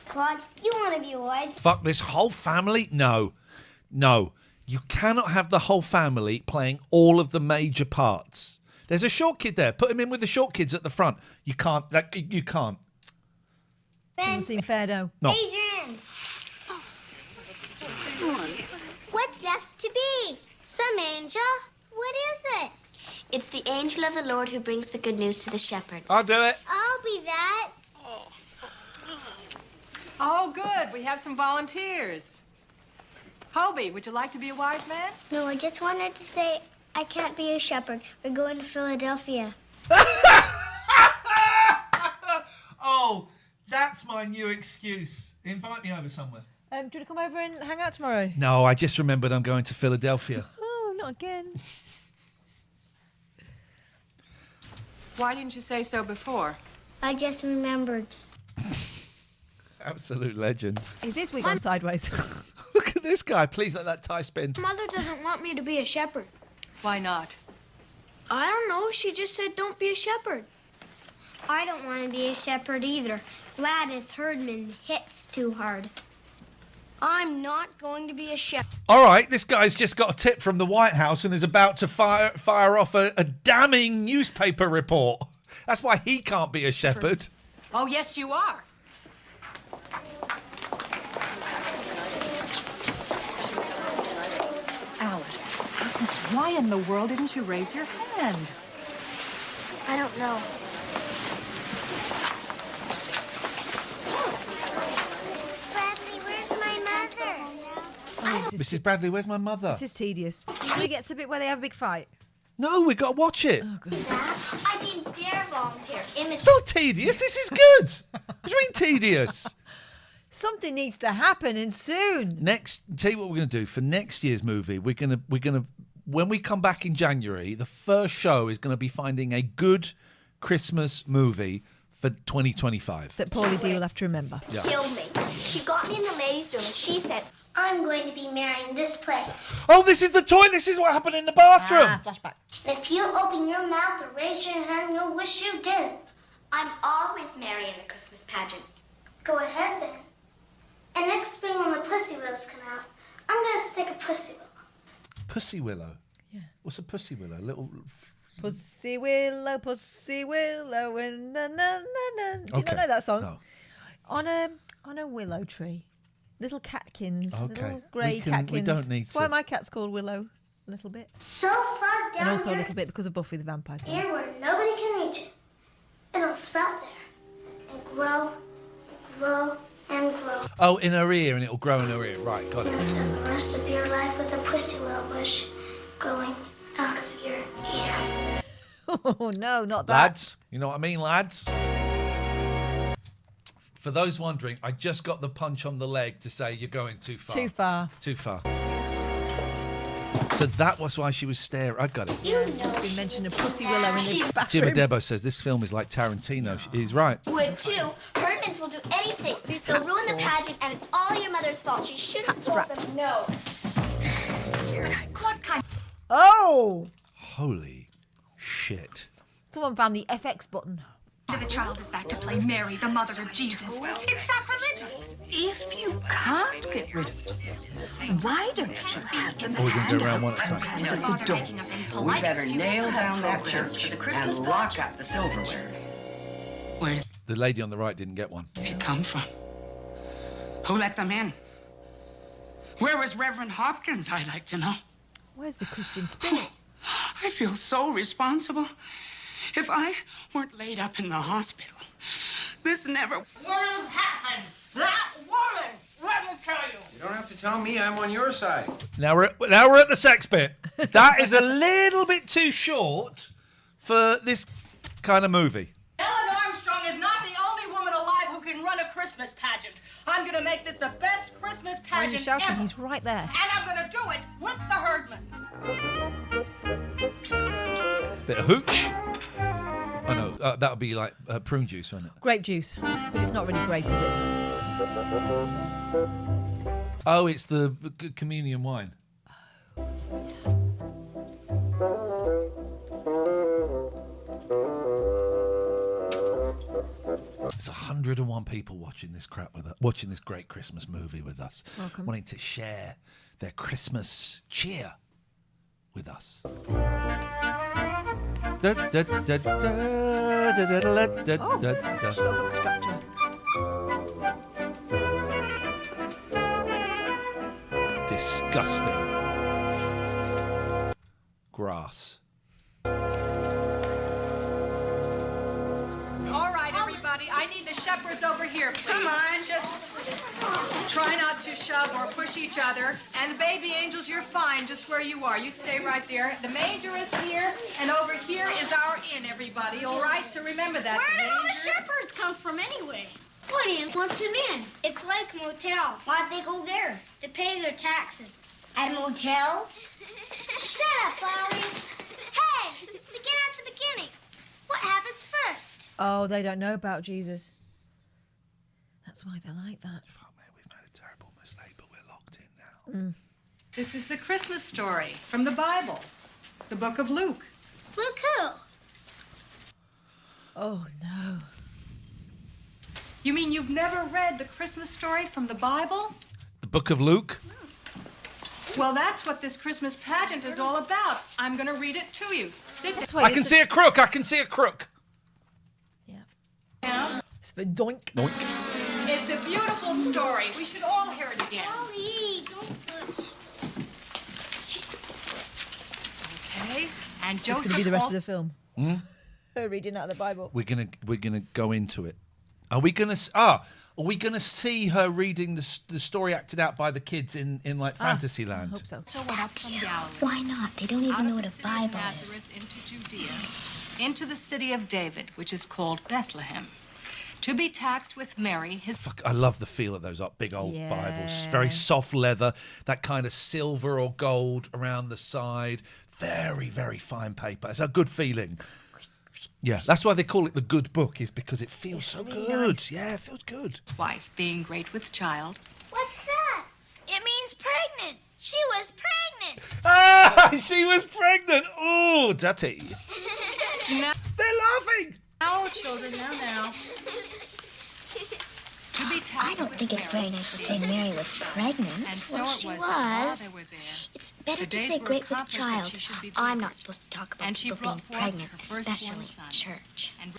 Claude, you want to be a wise man? Fuck this whole family? No. You cannot have the whole family playing all of the major parts. There's a short kid there. Put him in with the short kids at the front. You can't. You can't. Doesn't seem fair, though. No. Raise your hand. What's left to be? Some angel? What is it? It's the angel of the Lord who brings the good news to the shepherds. I'll do it. I'll be that. Oh, good. We have some volunteers. Hobie, would you like to be a wise man? No, I just wanted to say I can't be a shepherd. We're going to Philadelphia. Oh, that's my new excuse. Invite me over somewhere. Do you want to come over and hang out tomorrow? No, I just remembered I'm going to Philadelphia. Oh, not again. Why didn't you say so before? I just remembered. Absolute legend. Is this week on Sideways? Look at this guy. Please let that tie spin. Mother doesn't want me to be a shepherd. Why not? I don't know. She just said don't be a shepherd. I don't want to be a shepherd either. Gladys Herdman hits too hard. I'm not going to be a shepherd. All right, this guy's just got a tip from the White House and is about to fire off a damning newspaper report. That's why he can't be a shepherd. Oh, yes, you are. Alice, why in the world didn't you raise your hand? I don't know. Mrs. Bradley, where's my mother? Mrs. Bradley, where's my mother? This is tedious. Can we get to the bit where they have a big fight? No, we got to watch it. Oh, good. I didn't dare volunteer. It's not tedious. This is good. What do you mean tedious? Something needs to happen, and soon. Tell you what we're going to do for next year's movie. We're gonna when we come back in January, the first show is going to be finding a good Christmas movie for 2025 that Paulie D will have to remember. Yeah. Killed me. She got me in the ladies' room and she said, I'm going to be marrying this play. Oh, this is the toilet. This is what happened in the bathroom. Flashback. And if you open your mouth or raise your hand, you'll wish you didn't. I'm always marrying the Christmas pageant. Go ahead then. And next spring when the pussy willows come out, I'm going to stick a pussy willow. Pussy willow? Yeah. What's a pussy willow? Little... Pussy willow, and na na na na. Do you not know that song? No. On a willow tree, little catkins, Okay. little grey We catkins. don't need That's why to. my cat's called Willow, a little bit, So far down and also a here, little bit because of Buffy the Vampire Slayer. here where nobody can reach it. It'll sprout there and grow, and grow, and grow. Oh, in her ear, and it'll grow in her ear. Right, got You'll it. spend the rest of your life with a pussy willow bush growing out of your ear. Oh no, not that. Lads, you know what I mean, lads? For those wondering, I just got the punch on the leg to say you're going too far. Too far. Too far. So that was why she was staring. I got it. You know Just been mentioning a pussy willow in the Jim bathroom. Adebo says this film is like Tarantino. He's right. would too. Herdmans will do anything. They'll ruin the pageant, and it's all your mother's fault. She shouldn't have told them no. What kind? Oh! Holy shit. Someone found the FX button. The child is back to play Mary, the mother of Jesus. It's sacrilegious. If you can't get rid of it, why don't you have them Or we're going to go around one at a time. hand at the door? We better nail down that church and lock up the silverware. Where The lady on the right didn't get one. did they come from? Who let them in? Where was Reverend Hopkins, I'd like to know. Where's the Christian spirit? I feel so responsible. If I weren't laid up in the hospital, this never would have happened. That woman, let me tell you. You don't have to tell me. I'm on your side. Now we're at the sex bit. That is a little bit too short for this kind of movie. Ellen Armstrong is not the only woman alive who can run a Christmas pageant. I'm going to make this the best Christmas Why are you pageant shouting? ever. He's right there. And I'm going to do it with the Herdmans. Bit of hooch. I know, that would be like prune juice, wouldn't it? Grape juice. But it's not really grape, is it? Oh, it's the communion wine. It's 101 people watching this crap with us, watching this great Christmas movie with us, Welcome. wanting to share their Christmas cheer with us. Oh, she's got a book strapped to her. Disgusting. Grass. All right, everybody. I need the shepherds over here, please. Come on. Just Try not to shove or push each other. And the baby angels, you're fine just where you are. You stay right there. The manger is here, and over here is our inn, everybody, all right? So remember that. Where did all the shepherds come from anyway? What, Ian? What's an inn? It's like a motel. Why'd they go there? To pay their taxes. At a motel? Shut up, Ollie. Hey, begin at the beginning. What happens first? Oh, they don't know about Jesus. That's why they're like that. Oh, man, we've made a terrible mistake, but we're locked in now. This is the Christmas story from the Bible, the book of Luke. Luke who? Oh, no. You mean you've never read the Christmas story from the Bible? The Book of Luke? Well, that's what this Christmas pageant is all about. I'm going to read it to you. Sit down. I can see a crook. I can see a crook. Down. It's for doink. Doink. It's a beautiful story. We should all hear it again. Ollie, don't push. Okay. And It's Joseph. going to be the rest of the film. Hmm? Her reading out of the Bible. We're gonna go into it. Are we gonna see her reading the story acted out by the kids in like Fantasyland? I hope so. So went up from Galilee. Why not? They don't even know what a Bible is. Nazareth into Judea, into the city of David, which is called Bethlehem, to be taxed with Mary, his. Fuck, I love the feel of those big old Yeah. Bibles. Very soft leather, that kind of silver or gold around the side. Very, very fine paper. It's a good feeling. Yeah, that's why they call it the good book, is because it feels so really good. nice. Yeah, it feels good. Wife being great with child. What's that? It means pregnant. She was pregnant. Ah, she was pregnant. Oh, dirty. Now, They're laughing. now, children, now. To be taxed I don't think it's very nice to say Mary was pregnant. And so Well, it she was that while was. they were there, It's better the to days say were great with accomplished that child. she should be I'm delivered. not supposed to talk about And she people being brought forth pregnant, her firstborn especially son. in church. and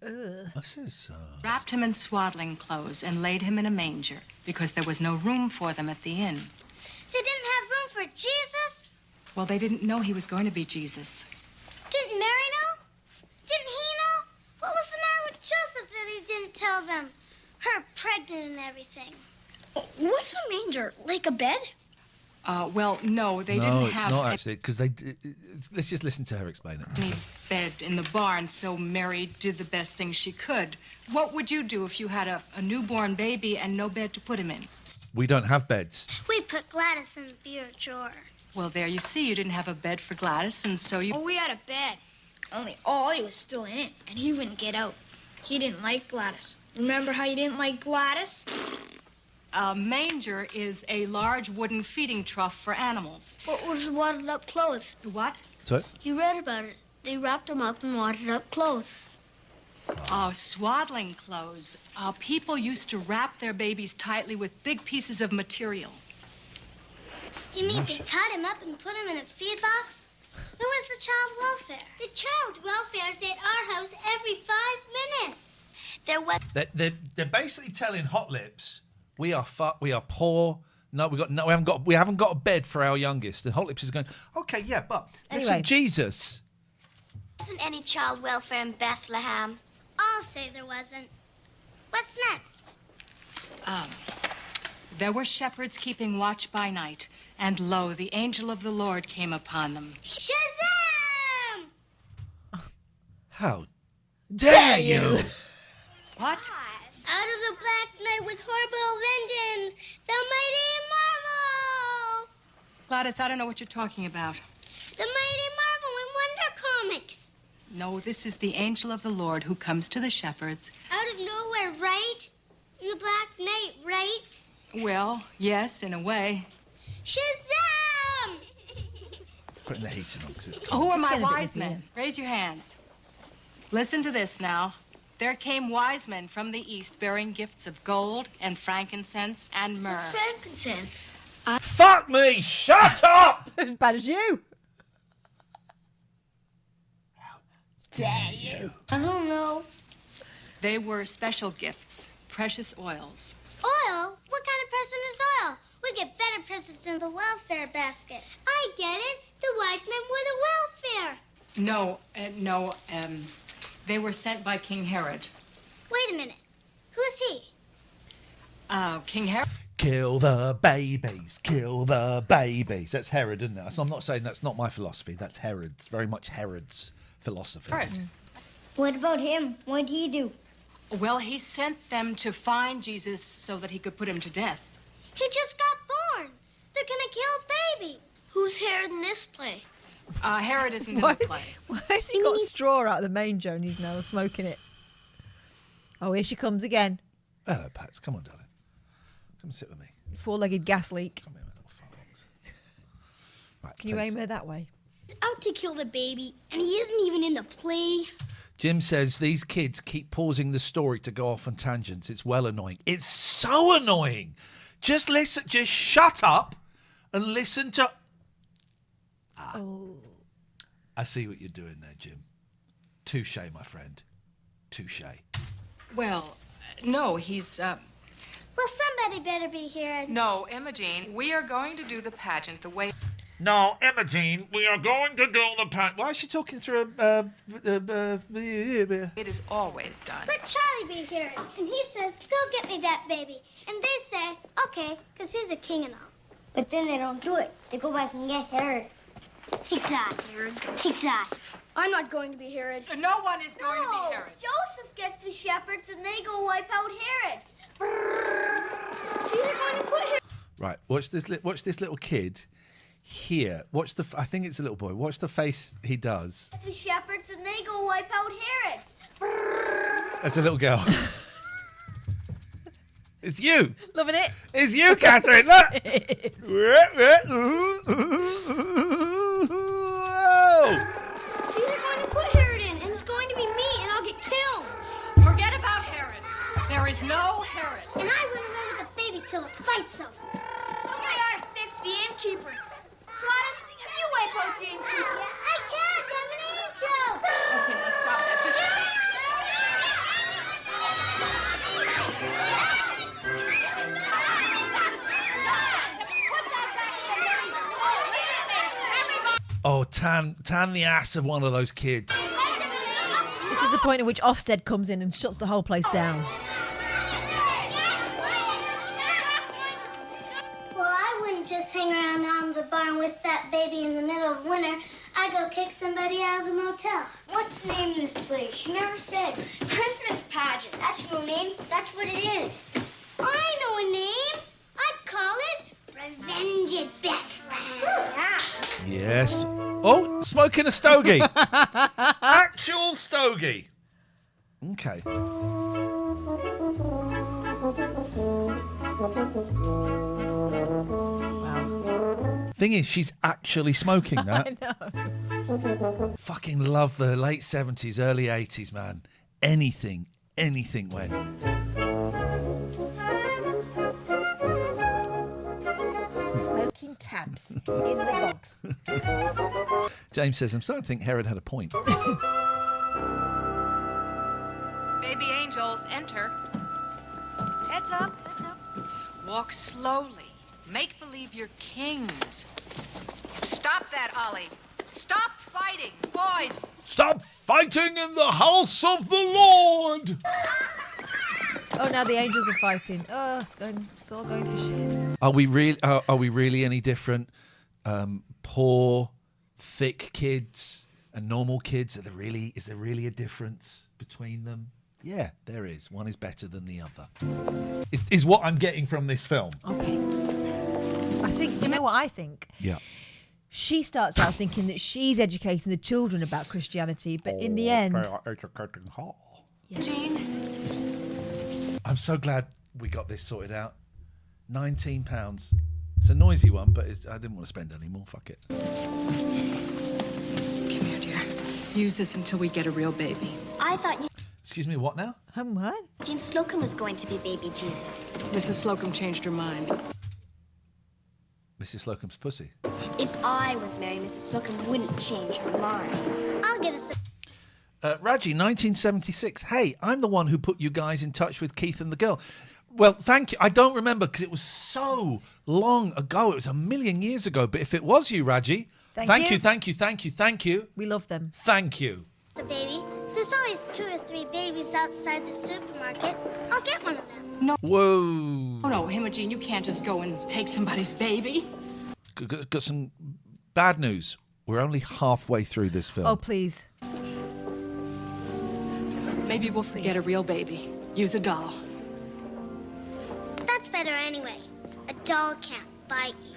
Ugh. This is. wrapped him in swaddling clothes and laid him in a manger because there was no room for them at the inn. They didn't have room for Jesus? Well, they didn't know he was going to be Jesus. Didn't Mary know? Didn't he know? What was the matter with Joseph that he didn't tell them? Her pregnant and everything. What's a manger? Like a bed? Well, no, they no, didn't it's have not actually, because they. Let's just listen to her explain it. any bed in the barn, so Mary did the best thing she could. What would you do if you had a newborn baby and no bed to put him in? We don't have beds. We put Gladys in the bureau drawer. Well, there you see, you didn't have a bed for Gladys, and so you... Oh, we had a bed. Only Ollie was still in it, and he wouldn't get out. He didn't like Gladys. Remember how you didn't like Gladys? A manger is a large wooden feeding trough for animals. What was the wadded up clothes? What? So? You read about it. They wrapped them up in wadded up clothes. Oh, swaddling clothes. People used to wrap their babies tightly with big pieces of material. You mean they tied him up and put him in a feed box? Where was the child welfare? The child welfare is at our house every 5 minutes. There was... They're basically telling Hot Lips, we are poor. No, we haven't got a bed for our youngest. And Hot Lips is going, okay, yeah, but listen, Anyway. Jesus. There wasn't any child welfare in Bethlehem. I'll say there wasn't. What's next? There were shepherds keeping watch by night, and lo, the angel of the Lord came upon them. Shazam! How dare you? What? Out of the black night with horrible vengeance, the mighty Marvel! Gladys, I don't know what you're talking about. The mighty Marvel in Wonder Comics. No, this is the angel of the Lord who comes to the shepherds. Out of nowhere, right? In the black night, right? Well, yes, in a way. Shazam! Putting the heating on because it's Who cold. are my getting a bit wise nippy, men? Raise your hands. Listen to this now. There came wise men from the east bearing gifts of gold and frankincense and myrrh. What's frankincense? Fuck me! Shut up! As bad as you. Dare you? I don't know. They were special gifts, precious oils. Oil? What kind of present is oil? We get better presents in the welfare basket. I get it. The wise men were the welfare. No, they were sent by King Herod. Wait a minute. Who's he? King Herod. Kill the babies, kill the babies. That's Herod, isn't it? So I'm not saying that's not my philosophy. That's Herod's. Very much Herod's philosophy. Herod. What about him? What did he do? Well, he sent them to find Jesus so that he could put him to death. He just got born. They're gonna kill baby. Who's Herod in this play? Herod isn't in the play. Why has he got a straw out of the manger and he's now smoking it? Oh, here she comes again. Hello, Pats. Come on, darling. Come and sit with me. Four-legged gas leak. Come here, my little fox. Right, Can you aim her that way? He's out to kill the baby, and he isn't even in the play. Jim says these kids keep pausing the story to go off on tangents. It's well annoying. It's so annoying. Just listen. Just shut up and listen to... Oh. I see what you're doing there, Jim. Touche, my friend. Touche. Well, no, he's... Well, somebody better be here. No, Imogene, we are going to do the pageant the way... No, Imogene, we are going to do the pageant. Why is she talking through It is always done. Let Charlie be here, and he says, go get me that baby. And they say, okay, because he's a king and all. But then they don't do it. They go back and get Herod. Take that, Herod. Take that. I'm not going to be Herod. No one is going to be Herod. Joseph gets the shepherds, and they go wipe out Herod. See, they're going to put Herod. Right, watch this little kid here. Watch the... I think it's a little boy. Watch the face he does. The shepherds, and they go wipe out Herod. That's a little girl. It's you. Loving it. It's you, Katherine. Look. It is. Whoa. See, they're going to put Herod in, and it's going to be me, and I'll get killed. Forget about Herod. There is no Herod. And I wouldn't remember the baby till the fight's over. Somebody ought to fix the innkeeper. Gladys, you wipe out the innkeeper. I can't. I'm an angel. Okay, let's stop that. Just... Oh, tan the ass of one of those kids. This is the point at which Ofsted comes in and shuts the whole place down. Well, I wouldn't just hang around on the barn with that baby in the middle of winter. I'd go kick somebody out of the motel. What's the name of this place? She never said. Christmas pageant. That's no name. That's what it is. I know a name. I'd call it Revenge at Bethlehem. Yes. Oh, smoking a stogie. Actual stogie. Okay. Wow. Thing is, she's actually smoking that. I know. Fucking love the late 70s, early 80s, man. Anything went. Smoking tabs in the box. James says, I'm starting to think Herod had a point. Baby angels, enter. Heads up, heads up. Walk slowly. Make believe you're kings. Stop that, Ollie. Stop fighting, boys. Stop fighting in the house of the Lord. Oh, now the angels are fighting. Oh, it's all going to shit. Are we really any different? Poor, thick kids and normal kids. Is there really a difference between them? Yeah, there is. One is better than the other. Is what I'm getting from this film. Okay. I think, you know what I think? Yeah. She starts out thinking that she's educating the children about Christianity, but in the end... Yeah. Jean? I'm so glad we got this sorted out. £19. It's a noisy one, but I didn't want to spend any more. Fuck it. Come here, dear. Use this until we get a real baby. I thought you... Excuse me, what now? What? Jean Slocum was going to be baby Jesus. Mrs. Slocum changed her mind. Mrs. Slocum's pussy. If I was Mary, Mrs. Slocum wouldn't change her mind. I'll get us Raji, 1976. Hey, I'm the one who put you guys in touch with Keith and the girl. Well, thank you. I don't remember because it was so long ago. It was a million years ago. But if it was you, Raji, thank you. We love them. Thank you. the baby. The There's always 2 or 3 babies outside the supermarket. I'll get one of them. No. Whoa. Oh, no, Imogene, you can't just go and take somebody's baby. Got some bad news. We're only halfway through this film. Oh, please. Maybe we'll forget a real baby. Use a doll. That's better anyway. A doll can't bite you.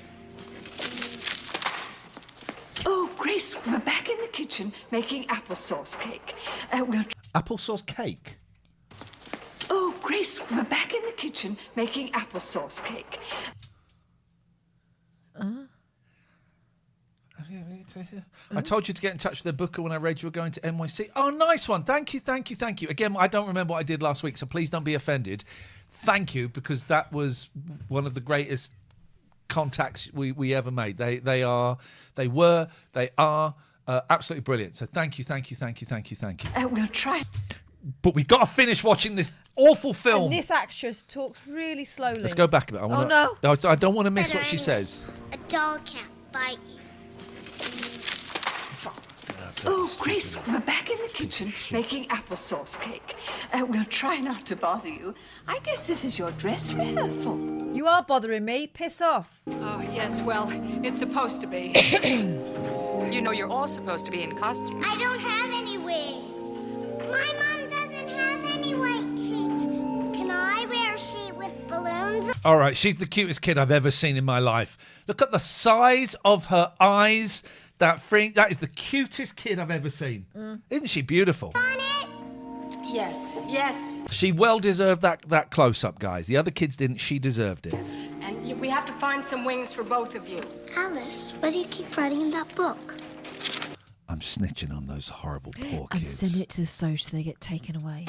Oh, Grace, we're back in the kitchen making applesauce cake. Applesauce cake? Oh, Grace, we're back in the kitchen making applesauce cake. I told you to get in touch with the booker when I read you were going to NYC. Oh, nice one. Thank you. Again, I don't remember what I did last week, so please don't be offended. Thank you, because that was one of the greatest contacts we ever made. They are absolutely brilliant. So thank you. We'll try. But we got to finish watching this awful film. And this actress talks really slowly. Let's go back a bit. No. I don't want to miss Better what she anyway. says. A doll can't bite you. Oh, Grace, we're back in the kitchen making applesauce cake. We'll try not to bother you. I guess this is your dress rehearsal. You are bothering me. Piss off. Oh, yes, well, it's supposed to be. You know, you're all supposed to be in costume. I don't have any wigs. My mom doesn't have any white sheets. Can I wear a sheet with balloons? All right, she's the cutest kid I've ever seen in my life. Look at the size of her eyes. That is the cutest kid I've ever seen. Isn't she beautiful? Yes. She well deserved that close-up, guys. The other kids didn't. She deserved it. And we have to find some wings for both of you. Alice, why do you keep writing in that book? I'm snitching on those horrible poor I'm kids. sending it to the Soch so they get taken away.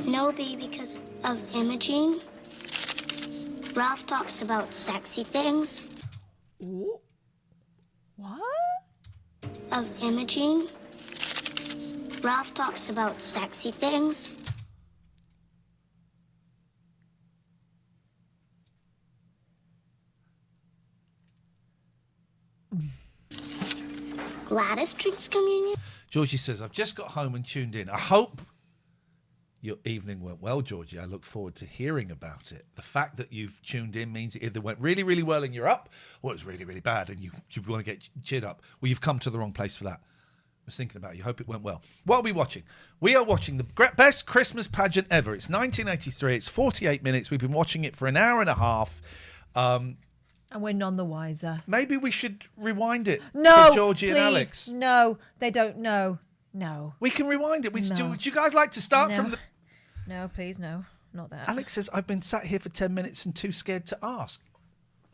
No, B, because of Imogene. Ralph talks about sexy things. Ooh. What? Of Imogene. Ralph talks about sexy things. Gladys drinks communion. Georgie says, I've just got home and tuned in. I hope your evening went well, Georgie. I look forward to hearing about it. The fact that you've tuned in means it either went really, really well and you're up, or it was really, really bad and you want to get cheered up. Well, you've come to the wrong place for that. I was thinking about you. Hope it went well. What are we watching? We are watching the best Christmas pageant ever. It's 1983. It's 48 minutes. We've been watching it for an hour and a half. And we're none the wiser. Maybe we should rewind it No, for Georgie please. and Alex. No, they don't know. No. We can rewind it. No. Would you guys like to start No. from the... No, please, no. Not that. Alex says, I've been sat here for 10 minutes and too scared to ask.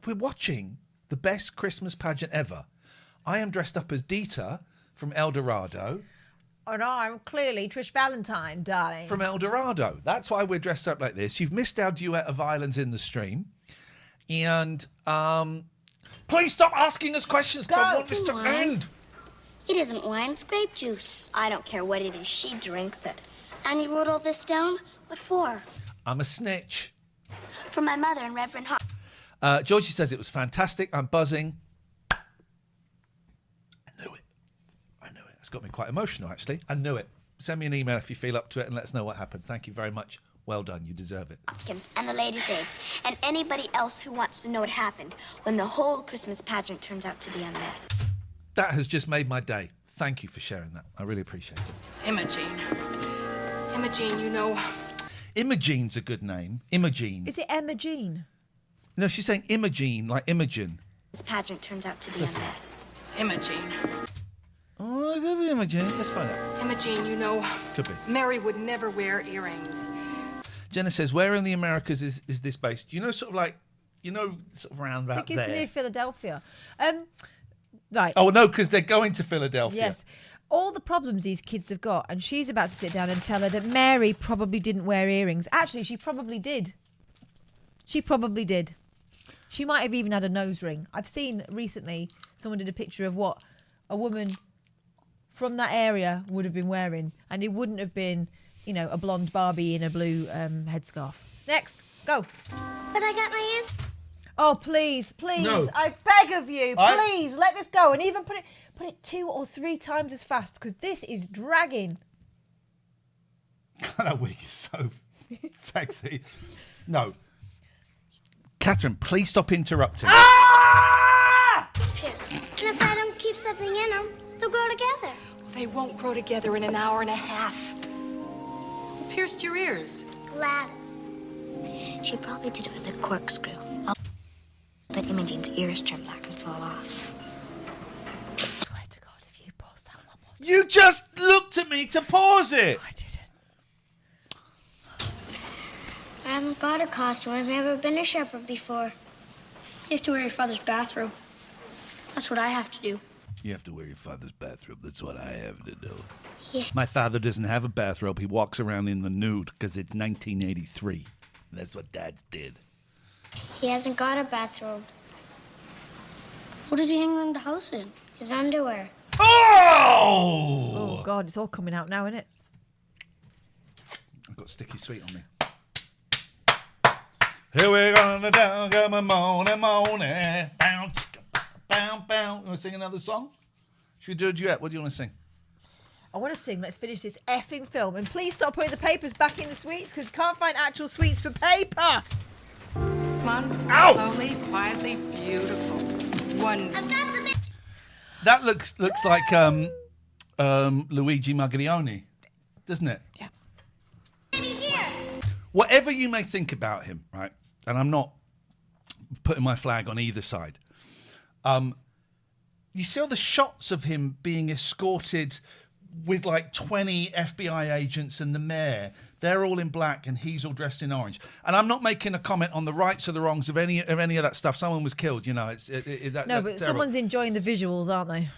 We're watching the best Christmas pageant ever. I am dressed up as Dita from Eldorado. And I'm clearly Trish Valentine, darling. From Eldorado. That's why we're dressed up like this. You've missed our duet of Islands in the Stream. And please stop asking us questions because I want this to end. It isn't wine, it's grape juice. I don't care what it is, she drinks it. And you wrote all this down? What for? I'm a snitch. For my mother and Reverend Hart. Georgie says it was fantastic. I'm buzzing. I knew it. It's got me quite emotional, actually. I knew it. Send me an email if you feel up to it and let us know what happened. Thank you very much. Well done. You deserve it. And the Ladies' Aid. And anybody else who wants to know what happened when the whole Christmas pageant turns out to be a mess. That has just made my day. Thank you for sharing that. I really appreciate it. Imogene, you know... Imogene's a good name. Imogene. Is it Emma Jean? No, she's saying Imogene, like Imogen. This pageant turns out to be a mess. Imogene. Oh, it could be Imogene. Let's find out. Imogene, you know... Could be. Mary would never wear earrings. Jenna says, where in the Americas is this based? You know, sort of like, sort of round about I think it's there. near Philadelphia. Right. Oh, no, because they're going to Philadelphia. Yes. All the problems these kids have got, and she's about to sit down and tell her that Mary probably didn't wear earrings. Actually, she probably did. She might have even had a nose ring. I've seen recently, someone did a picture of what a woman from that area would have been wearing, and it wouldn't have been, a blonde Barbie in a blue headscarf. Next, go. But I got my ears... Oh, please, No. I beg of you, please, let this go. And even put it 2 or 3 times as fast, because this is dragging. That wig is so sexy. No. Katherine, please stop interrupting. Pierce. And if I don't keep something in them, they'll grow together. They won't grow together in an hour and a half. Who pierced your ears? Gladys. She probably did it with a corkscrew. But Imogene's ears turn black and fall off. Swear to God, if you pause that one more time. You just looked at me to pause it. I didn't. I haven't got a costume. I've never been a shepherd before. You have to wear your father's bathrobe. That's what I have to do. You have to wear your father's bathrobe. That's what I have to do. Yeah. My father doesn't have a bathrobe. He walks around in the nude because it's 1983. That's what dads did. He hasn't got a bathrobe. What does he hang around the house in? His underwear. Oh! Oh, God, it's all coming out now, isn't it? I've got sticky sweet on me. Here we go, down, come on, morning. Bow, chicka, bow, bow. You want to sing another song? Should we do a duet? What do you want to sing? I want to sing Let's Finish This effing film. And please stop putting the papers back in the sweets because you can't find actual sweets for paper. Come on. Ow! Slowly, quietly, beautiful. Wonderful. That looks like Luigi Maglione, doesn't it? Yeah. Whatever you may think about him, right? And I'm not putting my flag on either side. You see all the shots of him being escorted with like 20 FBI agents and the mayor. They're all in black and he's all dressed in orange. And I'm not making a comment on the rights or the wrongs of any of that stuff. Someone was killed, you know. But someone's enjoying the visuals, aren't they?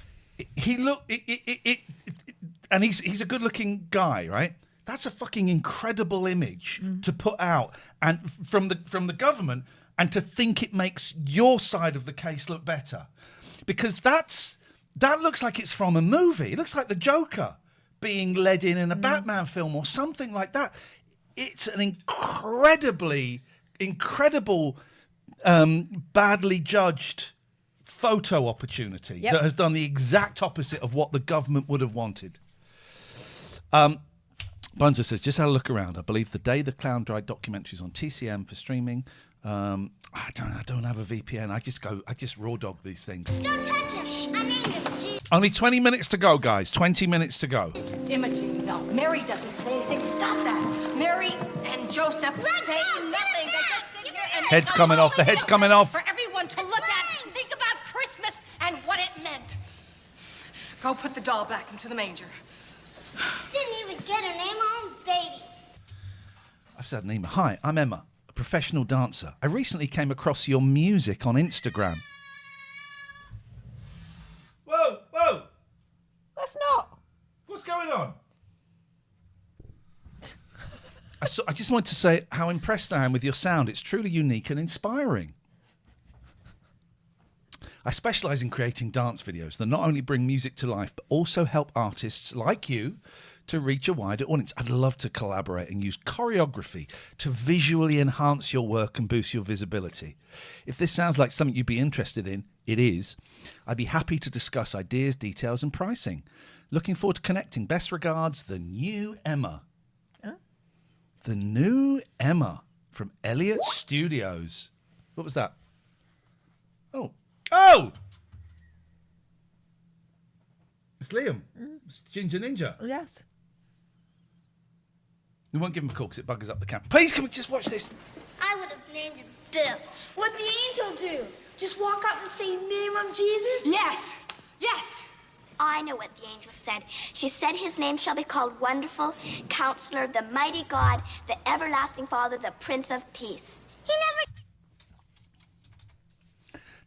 And he's a good-looking guy, right? That's a fucking incredible image to put out and from the government, and to think it makes your side of the case look better, because that looks like it's from a movie. It looks like the Joker being led in a Batman film or something like that. It's an incredible, badly judged photo opportunity that has done the exact opposite of what the government would have wanted. Bunzer says, just had a look around. I believe the day the Clown Dried documentary is on TCM for streaming. I don't have a VPN. I just raw dog these things. Don't touch him. I named him Jesus. Only 20 minutes to go, guys. 20 minutes to go. Imogen, no. Mary doesn't say anything. Stop that. Mary and Joseph say nothing. They just sit here and Head's coming off. The head's coming off. For everyone to look at and think about Christmas and what it meant. Go put the doll back into the manger. Didn't even get her name on, baby. I've said Nima. Hi, I'm Emma, a professional dancer. I recently came across your music on Instagram. Whoa! That's not. What's going on? I just wanted to say how impressed I am with your sound. It's truly unique and inspiring. I specialise in creating dance videos that not only bring music to life, but also help artists like you to reach a wider audience. I'd love to collaborate and use choreography to visually enhance your work and boost your visibility. If this sounds like something you'd be interested in, it is. I'd be happy to discuss ideas, details, and pricing. Looking forward to connecting. Best regards, the new Emma. Huh? The new Emma from Elliott Studios. What was that? Oh! It's Liam. It's Ginger Ninja. Yes. We won't give him a call because it buggers up the camera. Please, can we just watch this? I would have named him Bill. What'd the angel do? Just walk up and say, name of Jesus? Yes. Yes. I know what the angel said. She said his name shall be called Wonderful, Counselor, the Mighty God, the Everlasting Father, the Prince of Peace. He never...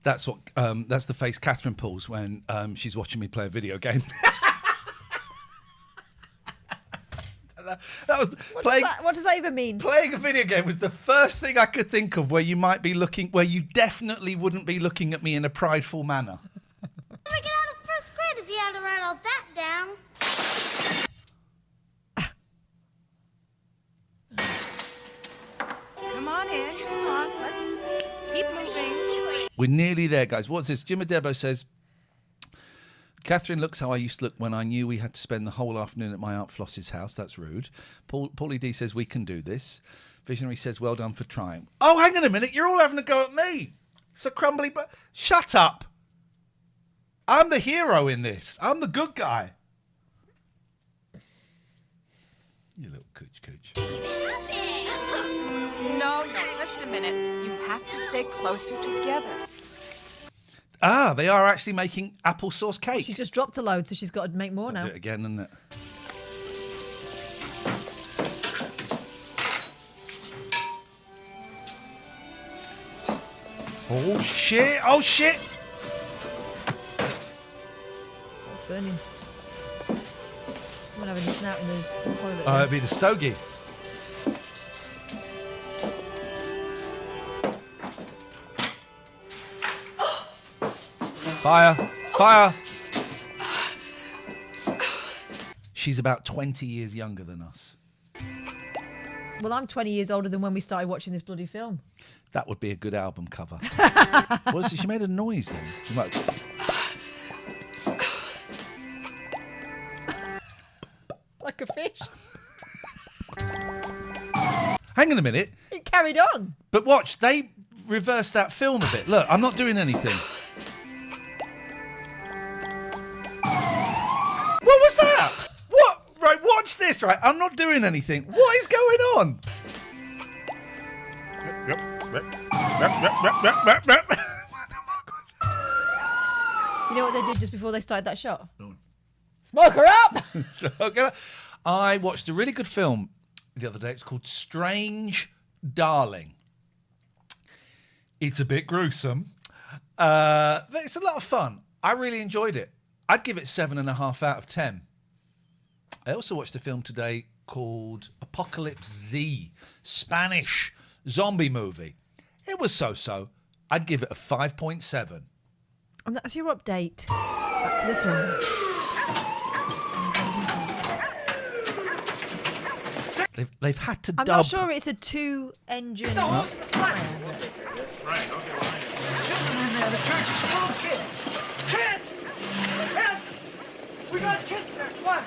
That's the face Katherine pulls when she's watching me play a video game. That was what does that even mean? Playing a video game was the first thing I could think of where you might be looking, where you definitely wouldn't be looking at me in a prideful manner. Never get out of first grade if you had to write all that down. Come on in. Come on. Let's keep moving. We're nearly there, guys. What's this? Jim Adebo says, Katherine looks how I used to look when I knew we had to spend the whole afternoon at my Aunt Floss's house. That's rude. Paulie D says we can do this. Visionary says well done for trying. Oh, hang on a minute. You're all having a go at me. It's a crumbly... Shut up. I'm the hero in this. I'm the good guy. You little cooch. No, just a minute. You have to stay closer together. Ah, they are actually making applesauce cake. She just dropped a load, so she's got to make more now. Do it again, isn't it? Oh, shit. Oh, shit. It's burning. Someone having a snout in the toilet. Oh, it'd be the stogie. Fire! She's about 20 years younger than us. Well, I'm 20 years older than when we started watching this bloody film. That would be a good album cover. She made a noise then. She might... Like a fish. Hang on a minute. It carried on. But watch, they reversed that film a bit. Look, I'm not doing anything. What was that? What? Right, watch this, right? I'm not doing anything. What is going on? You know what they did just before they started that shot? Smoke her up! I watched a really good film the other day. It's called Strange Darling. It's a bit gruesome, but it's a lot of fun. I really enjoyed it. I'd give it 7.5 out of 10. I also watched a film today called Apocalypse Z, Spanish zombie movie. It was so-so. I'd give it a 5.7. And that's your update. Back to the film. They've had to I'm dub... not sure it's a 2-engine... No. We got kids there. What?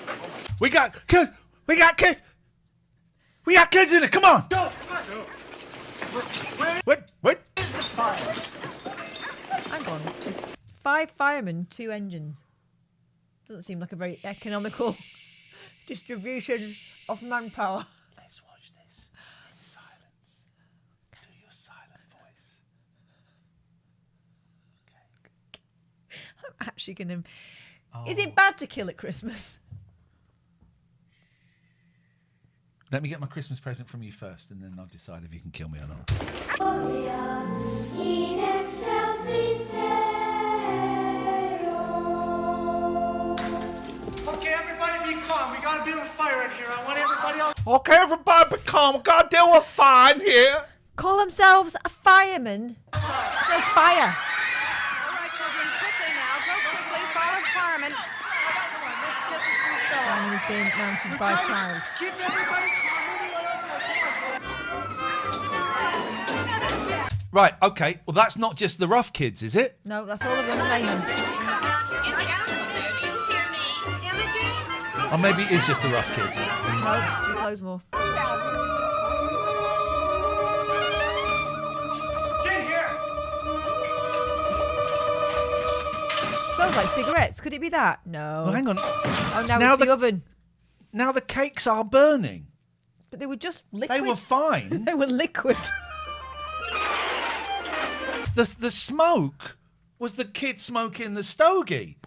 We got kids. We got kids. We got kids in there. Come on. Go. Wait. Is the fire? Hang on. There's 5 firemen, 2 engines. Doesn't seem like a very economical distribution of manpower. Let's watch this in silence. Do your silent voice. I'm actually going to... Is it bad to kill at Christmas? Let me get my Christmas present from you first, and then I'll decide if you can kill me or not. Okay, everybody be calm. We got a bit of a fire in here. I want everybody else... Okay, everybody be calm. We got to deal with fire in here. Call themselves a fireman. There's no fire. Fireman is being mounted by a child. Keep everybody calm. Right, okay. Well, that's not just the rough kids, is it? No, that's all of them. Mayhem. Or maybe it is just the rough kids. No, there's loads more. Sit here. Smells like cigarettes. Could it be that? No. Well, hang on. Oh, now it's the oven. Now the cakes are burning. But they were just liquid. They were fine. They were liquid. The smoke was the kid smoking the stogie.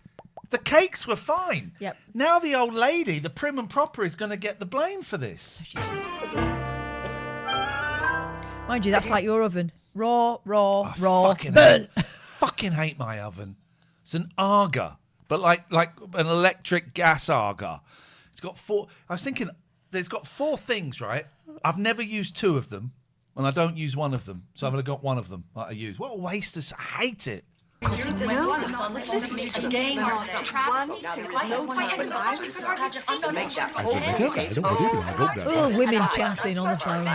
The cakes were fine. Yep. Now the old lady, the prim and proper, is going to get the blame for this. Mind you, that's like your oven. Raw, fucking burn. Fucking hate my oven. It's an Arga, but like an electric gas Arga. It's got 4. I was thinking, there's got 4 things, right? I've never used 2 of them, and I don't use one of them. So I've only got one of them that I use. What a waste of... I hate it. Oh, women chatting on the phone.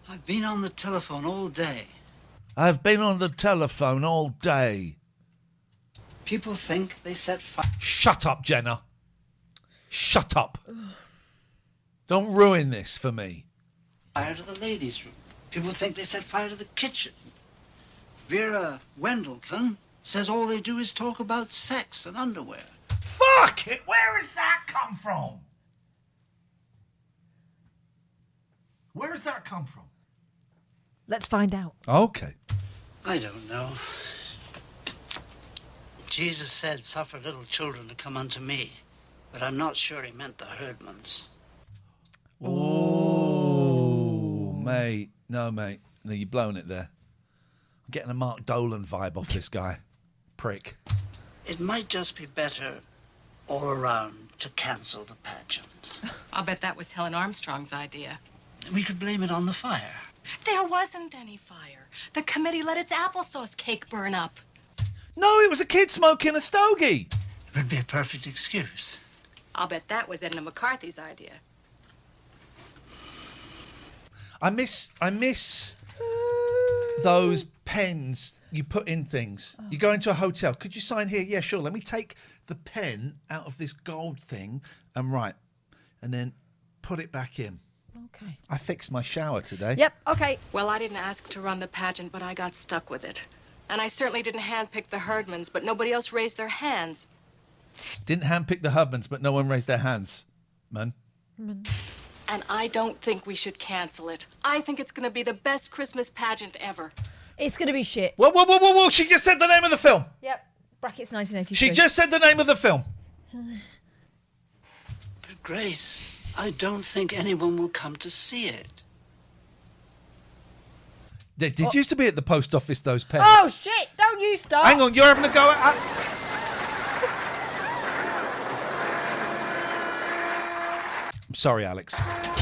I've been on the telephone all day. I've been on the telephone all day. People think they set fire. Shut up, Jenna. Shut up. Don't ruin this for me. Fire to the ladies' room. People think they set fire to the kitchen. Vera Wendelken says all they do is talk about sex and underwear. Fuck it! Where has that come from? Where has that come from? Let's find out. Okay. I don't know. Jesus said, suffer little children to come unto me, but I'm not sure he meant the herdmans. Oh, mate. No, mate. No, you're blowing it there. I'm getting a Mark Dolan vibe off this guy. Prick. It might just be better all around to cancel the pageant. I'll bet that was Helen Armstrong's idea. We could blame it on the fire. There wasn't any fire. The committee let its applesauce cake burn up. No, it was a kid smoking a stogie. It would be a perfect excuse. I'll bet that was Edna McCarthy's idea. I miss those pens you put in things. You go into a hotel. Could you sign here? Yeah, sure. Let me take the pen out of this gold thing and write, and then put it back in. Okay. I fixed my shower today. Yep, okay. Well, I didn't ask to run the pageant, but I got stuck with it. And I certainly didn't handpick the herdmans, but nobody else raised their hands. Didn't handpick the husbands, but no one raised their hands. Man. And I don't think we should cancel it. I think it's going to be the best Christmas pageant ever. It's going to be shit. Whoa. She just said the name of the film. Yep. Brackets 1983. She just said the name of the film. But Grace, I don't think anyone will come to see it. They did used to be at the post office, those pens. Oh, shit. Don't you start. Hang on, you're having a go at... I'm sorry, Alex. Cat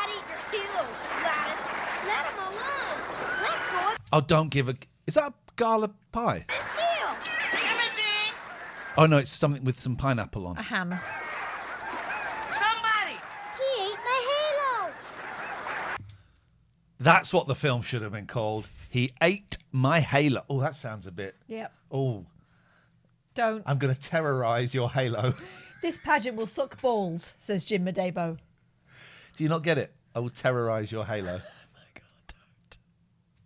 eat your pillow, Gladys. Let him alone. Let go of Oh, don't give a... Is that a gala pie? his tail. Imogene! Oh, no, it's something with some pineapple on. A ham. Somebody! He ate my halo. That's what the film should have been called. He ate my halo. Oh, that sounds a bit... Yep. Oh, Don't. I'm going to terrorise your halo. This pageant will suck balls, says Jim Madebo. Do you not get it? I will terrorise your halo.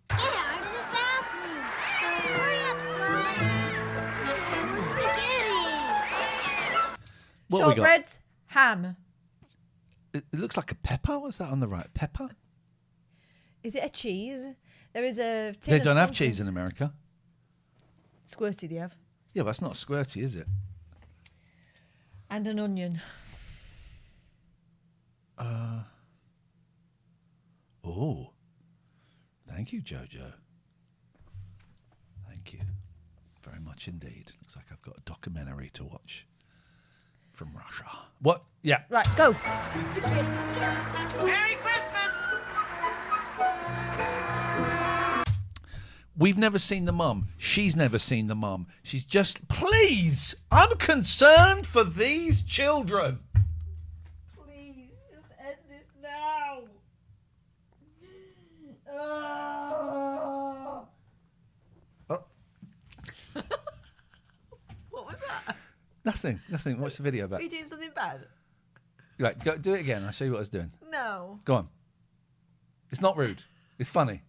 Get out of the bathroom. Hurry up, Clyde. More spaghetti. What we got? Shortbreads, ham. It looks like a pepper. What's that on the right? Pepper? Is it a cheese? There is a tin They of don't have something. cheese in America. Squirty they have. Yeah, but that's not squirty, is it? And an onion. Oh. Thank you, Jojo. Thank you. Very much indeed. Looks like I've got a documentary to watch from Russia. What? Yeah. Right, go. Merry Christmas! We've never seen the mum. She's never seen the mum. She's just, please, I'm concerned for these children. Please, just end this now. Oh. What was that? Nothing. Watch the video back. Are you doing something bad? Right, go, do it again. I'll show you what I was doing. No. Go on. It's not rude. It's funny.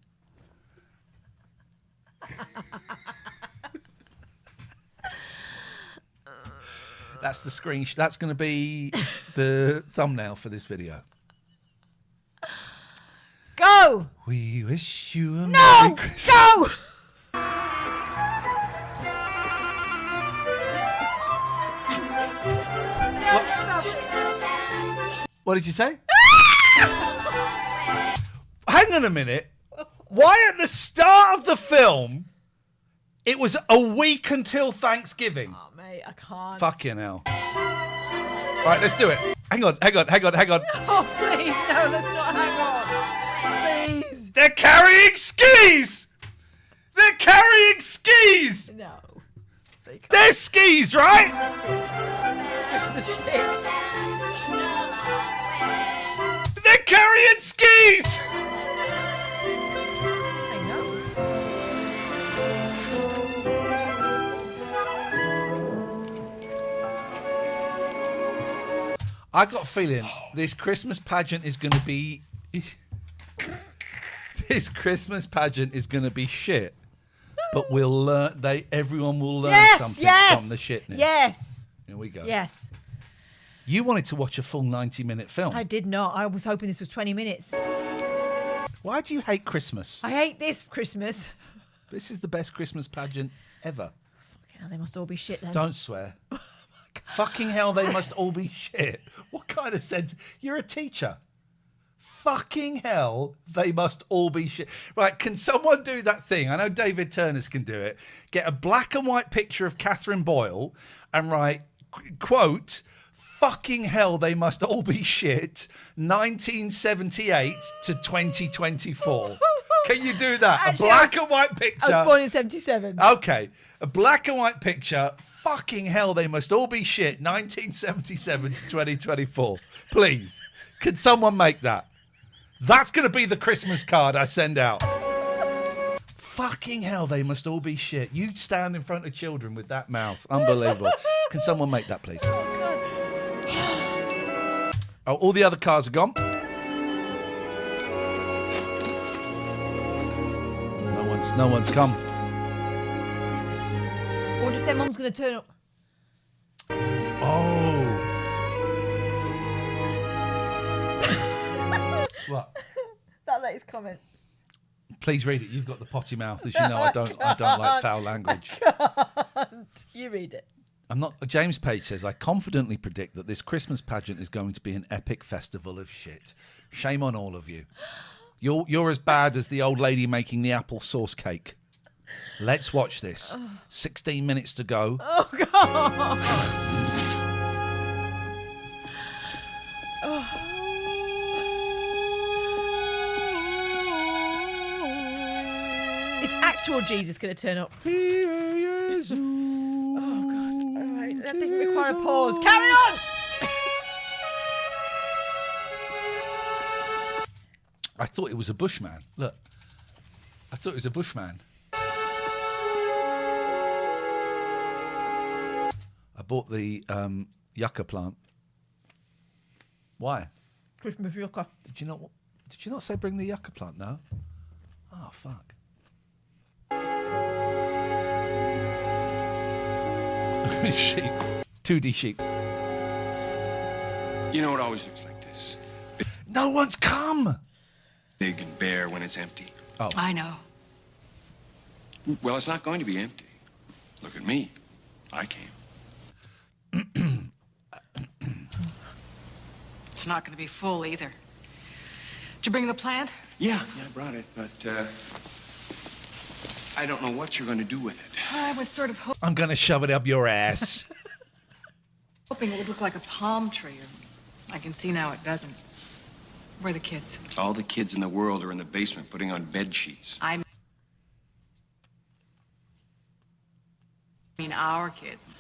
That's the screen. That's going to be the thumbnail for this video. Go! We wish you a No! Merry Christmas. Go! Don't stop it. What did you say? Hang on a minute. Why at the start of the film, it was a week until Thanksgiving? Oh, mate, I can't. Fucking hell. All right, let's do it. Hang on. Oh, please, no, let's not hang on. Please. They're carrying skis! They're carrying skis! No. They can't. They're skis, right? Christmas stick. They're carrying skis! I got a feeling this Christmas pageant is going to be... this Christmas pageant is going to be shit. But we'll learn. Everyone will learn something from the shitness. Yes. Here we go. Yes. You wanted to watch a full 90-minute film. I did not. I was hoping this was 20 minutes. Why do you hate Christmas? I hate this Christmas. This is the best Christmas pageant ever. Fucking hell, they must all be shit then. Don't swear. Fucking hell, they must all be shit. What kind of sentence? You're a teacher. Fucking hell, they must all be shit. Right, can someone do that thing? I know David Turners can do it. Get a black and white picture of Katherine Boyle and write, quote, fucking hell, they must all be shit, 1978 to 2024. Can you do that? Actually, a black and white picture. I was born in 77. Okay, a black and white picture. Fucking hell, they must all be shit, 1977 to 2024. Please, can someone make that? That's going to be the Christmas card I send out. Fucking hell, they must all be shit. You stand in front of children with that mouth. Unbelievable. Can someone make that, please? Oh, all the other cars are gone. No one's come. I wonder if their mum's going to turn up. Oh. What? That latest comment. Please read it. You've got the potty mouth, as you know. I don't like foul language. Can't. You read it. I'm not. James Page says, I confidently predict that this Christmas pageant is going to be an epic festival of shit. Shame on all of you. You're as bad as the old lady making the apple sauce cake. Let's watch this. 16 minutes to go. Oh, God. Is actual Jesus going to turn up? Oh, God. All right. That didn't require a pause. Carry on! I thought it was a bushman. Look. I thought it was a bushman. I bought the yucca plant. Why? Christmas yucca. Did you not say bring the yucca plant? No? Oh, fuck. Sheep. 2D sheep. You know, it always looks like this. No one's come! Big and bare when it's empty. Oh. I know. Well, it's not going to be empty. Look at me. I came. It's not going to be full either. Did you bring the plant? Yeah, I brought it, but I don't know what you're going to do with it. I was sort of I'm going to shove it up your ass. hoping it would look like a palm tree. I can see now it doesn't. Where are the kids? All the kids in the world are in the basement putting on bed sheets. I mean our kids.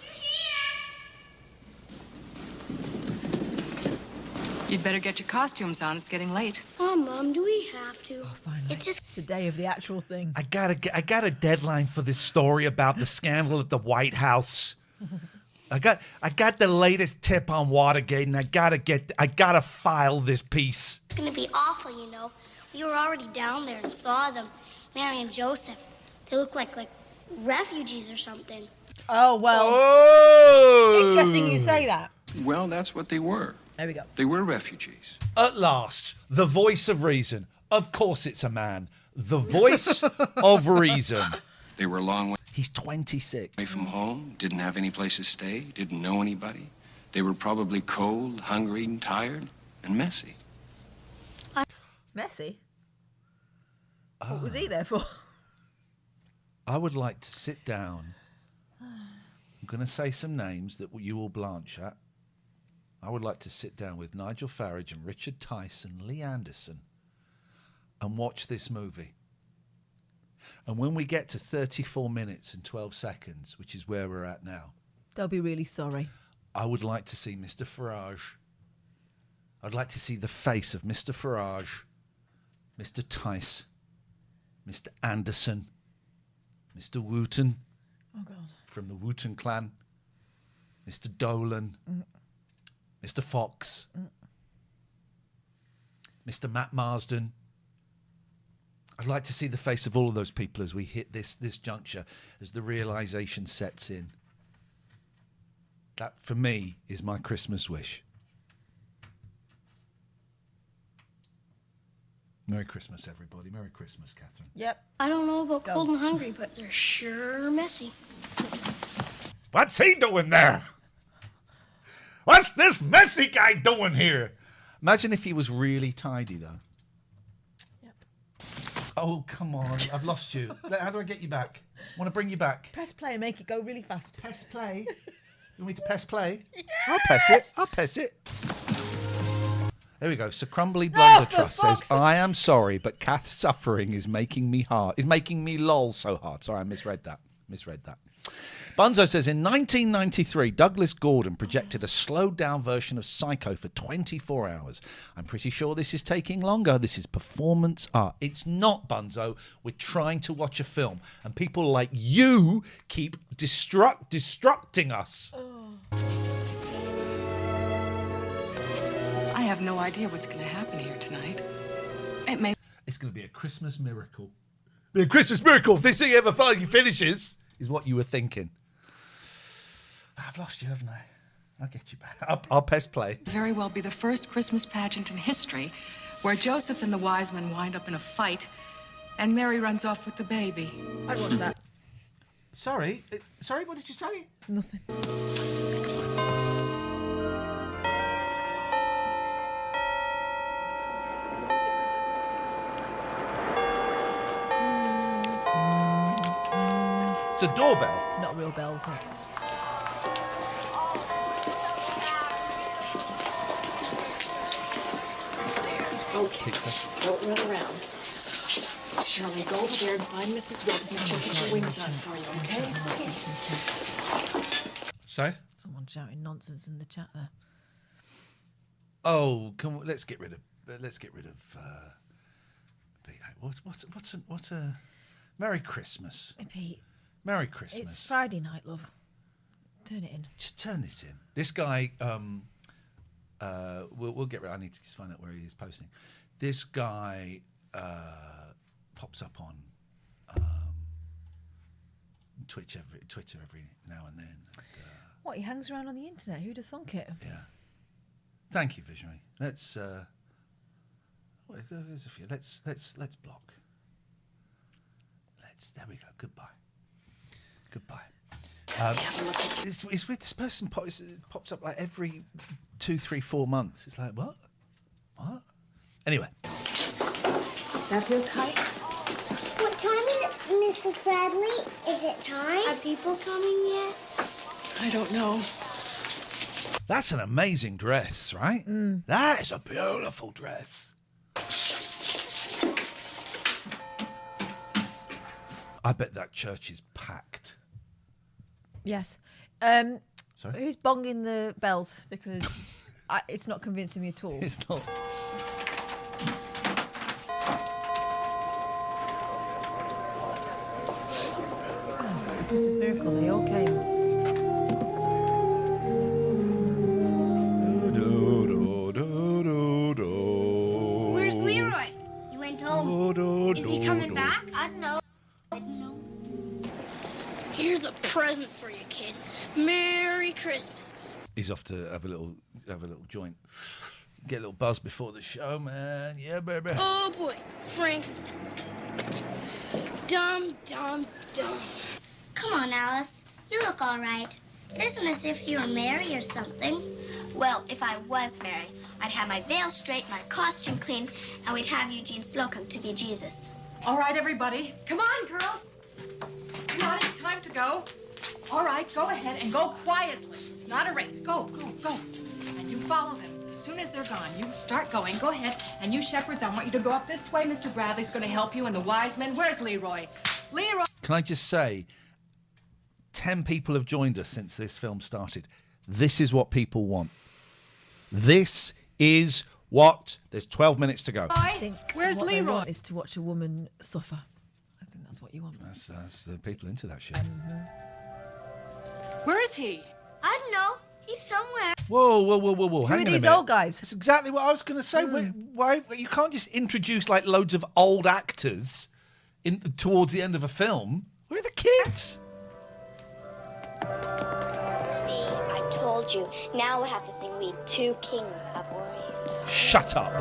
You'd better get your costumes on. It's getting late. Oh, Mom, do we have to? Oh, finally. It's just the day of the actual thing. I got a deadline for this story about the scandal at the White House. I got the latest tip on Watergate, and I gotta file this piece. it's gonna be awful, you know. We were already down there and saw them, Mary and Joseph. They look like refugees or something. Oh, well. Oh! Interesting you say that. Well, that's what they were. There we go. They were refugees. At last, the voice of reason. Of course it's a man. The voice of reason. They were a long way. He's 26. Away from home, didn't have any place to stay, didn't know anybody. They were probably cold, hungry, and tired, and messy. Messy? What was he there for? I would like to sit down. I'm going to say some names that you will blanch at. I would like to sit down with Nigel Farage and Richard Tice and Lee Anderson and watch this movie. And when we get to 34 minutes and 12 seconds, which is where we're at now, They'll be really sorry. I would like to see Mr. Farage. I'd like to see the face of Mr. Farage, Mr. Tice, Mr. Anderson, Mr. Wooten Oh, God. from the Wooten clan, Mr. Dolan, Mr. Fox, Mr. Matt Marsden. I'd like to see the face of all of those people as we hit this juncture, as the realisation sets in. That, for me, is my Christmas wish. Merry Christmas, everybody. Merry Christmas, Catherine. Yep. I don't know about cold and hungry, but they're sure messy. What's he doing there? What's this messy guy doing here? Imagine if he was really tidy, though. Yep. Oh, come on. I've lost you. How do I get you back? Want to bring you back? Press play and make it go really fast. Press play? You want me to press play? Yes! I'll press it. I'll press it. There we go. So Crumbly Blundertrust says, I am sorry, but Kath's suffering is making me hard. Is making me lol so hard. Sorry, I misread that. Bunzo says, in 1993, Douglas Gordon projected a slowed-down version of Psycho for 24 hours. I'm pretty sure this is taking longer. This is performance art. It's not, Bunzo. We're trying to watch a film, and people like you keep destructing us. I have no idea what's going to happen here tonight. It's going to be a Christmas miracle. Be a Christmas miracle if this thing ever finally finishes, is what you were thinking. I've lost you, haven't I? I'll get you back. I'll press play. Very well be the first Christmas pageant in history where Joseph and the wise men wind up in a fight and Mary runs off with the baby. I'd watch that. Sorry, what did you say? Nothing. It's a doorbell. Not real bells. No. Okay, don't run around. Shirley, go over there and find Mrs. Wilson and she'll get your wings on for you, okay? Sorry? Someone shouting nonsense in the chat there. Oh, let's get rid of. What's a Merry Christmas? Pete. Merry Christmas. It's Friday night, love. Turn it in. Just turn it in. This guy, we'll get rid. I need to just find out where he is posting. This guy pops up on Twitter every now and then. What, he hangs around on the internet? Who'd have thunk it? Yeah. Thank you, Visionary. Let's there's a few. Let's block. There we go. Goodbye. It's with this person pops up like every 2, 3, 4 months. It's like, what? Anyway. That feel tight? What time is it, Mrs. Bradley? Is it time? Are people coming yet? I don't know. That's an amazing dress, right? That is a beautiful dress. I bet that church is packed. Yes. Sorry? Who's bonging the bells? Because it's not convincing me at all. It's not. Oh, it's a Christmas miracle. They all came. Where's Leroy? He went home. Is he coming back? I don't know. Here's a present for you, kid. Merry Christmas. He's off to have a little joint. Get a little buzz before the show, man. Yeah, baby. Oh boy, frankincense. Dum. Come on, Alice. You look all right. It isn't as if you were Mary or something. Well, if I was Mary, I'd have my veil straight, my costume clean, and we'd have Eugene Slocum to be Jesus. All right, everybody. Come on, girls. Come on, it's time to go. All right, go ahead and go quietly. It's not a race. Go. And you follow them. As soon as they're gone, you start going. Go ahead. And you shepherds, I want you to go up this way. Mr. Bradley's going to help you. And the wise men. Where's Leroy? Leroy! Can I just say, 10 people have joined us since this film started. This is what people want. This is what... There's 12 minutes to go. I think Where's what Leroy? they want is to watch a woman suffer. I think that's what you want. That's the people into that shit. Where is he? I don't know. He's somewhere. Whoa. Who Hang are on a these minute. old guys? That's exactly what I was going to say. Why you can't just introduce like loads of old actors towards the end of a film? Where are the kids? See, I told you. Now we'll have to sing We Two Kings of Orient. Shut up.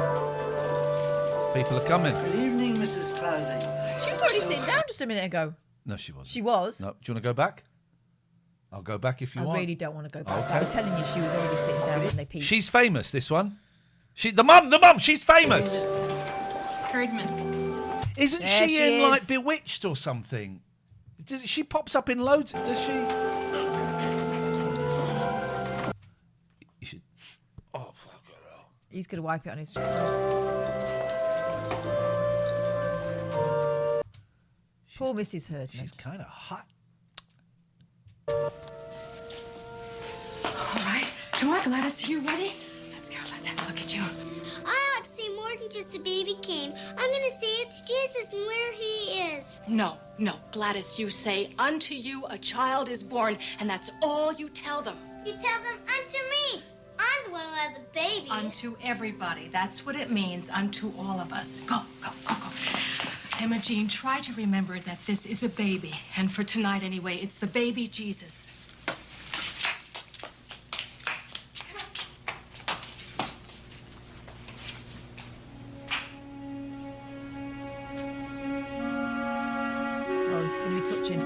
People are coming. Good evening, Mrs. Clausing. She was already sitting down just a minute ago. No, she wasn't. She was. No. Do you want to go back? I'll go back if you want. I really don't want to go back. Okay. I'm telling you, she was already sitting down when they peed. She's famous, this one. The mum, she's famous. Herdman. Isn't There she she in, like, is. Bewitched or something? She pops up in loads, does she? You should... Oh, fuck it hell. He's going to wipe it on his... Poor Mrs. Herdman. She's kind of hot. All right. Come on, Gladys, are you ready? Let's go. Let's have a look at you. I ought to see more than just a baby came. I'm going to say it's Jesus and where he is. No, Gladys, you say, unto you a child is born, and that's all you tell them. You tell them unto me. I'm the one who had the baby. Unto everybody. That's what it means, unto all of us. Go. Emma Jean, try to remember that this is a baby. And for tonight, anyway, it's the baby Jesus. Oh, this is going to be touching.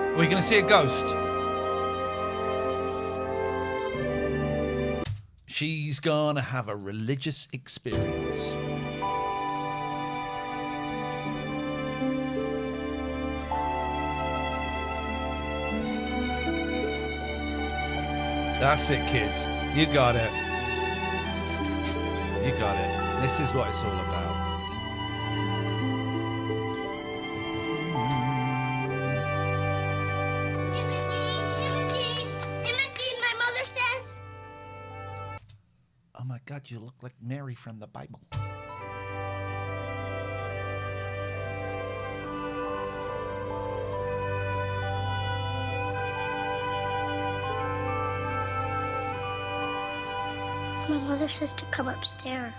Are we going to see a ghost? She's going to have a religious experience. That's it, kids. You got it. You got it. This is what it's all about. Imogene, my mother says. Oh my God, you look like Mary from the Bible. My mother says to come upstairs.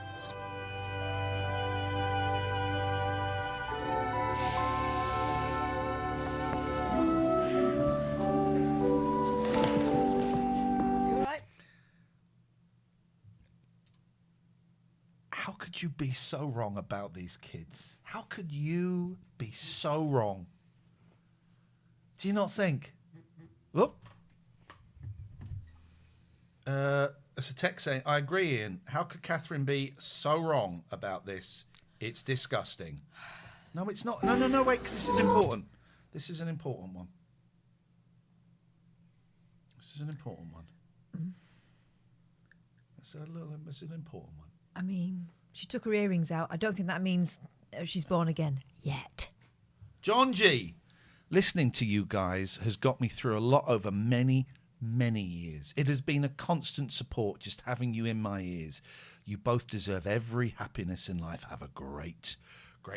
How could you be so wrong about these kids? How could you be so wrong? Do you not think? Whoop. There's a text saying, I agree, Ian. How could Katherine be so wrong about this? It's disgusting. No, it's not. No, wait, 'cause this is important. This is an important one. This is an important one. It's an important one. I mean, she took her earrings out. I don't think that means she's born again yet. John G, listening to you guys has got me through a lot over many years. It has been a constant support just having you in my ears. You both deserve every happiness in life. Have a great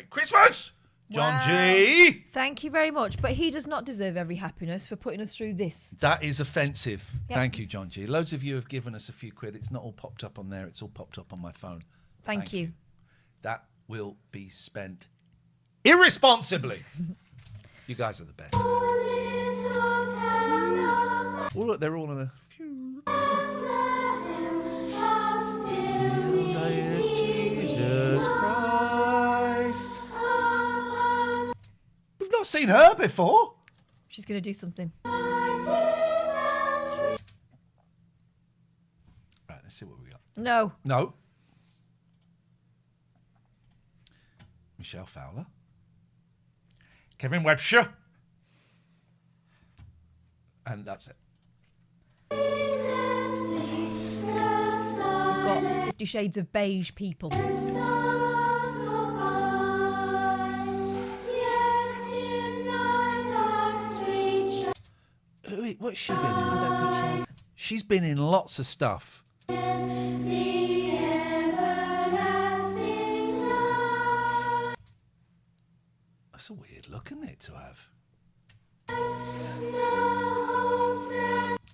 Christmas! John G! Thank you very much. But he does not deserve every happiness for putting us through this. That is offensive. Yep. Thank you, John G. Loads of you have given us a few quid. It's not all popped up on there. It's all popped up on my phone. Thank you. That will be spent irresponsibly. You guys are the best. Oh, look, they're all in a... Jesus Christ. We've not seen her before. She's going to do something. Right, let's see what we got. No. Michelle Fowler. Kevin Webster. And that's it. We've got 50 Shades of Beige people. What's she been in? I don't think she has. She's been in lots of stuff. That's a weird look, isn't it, to have?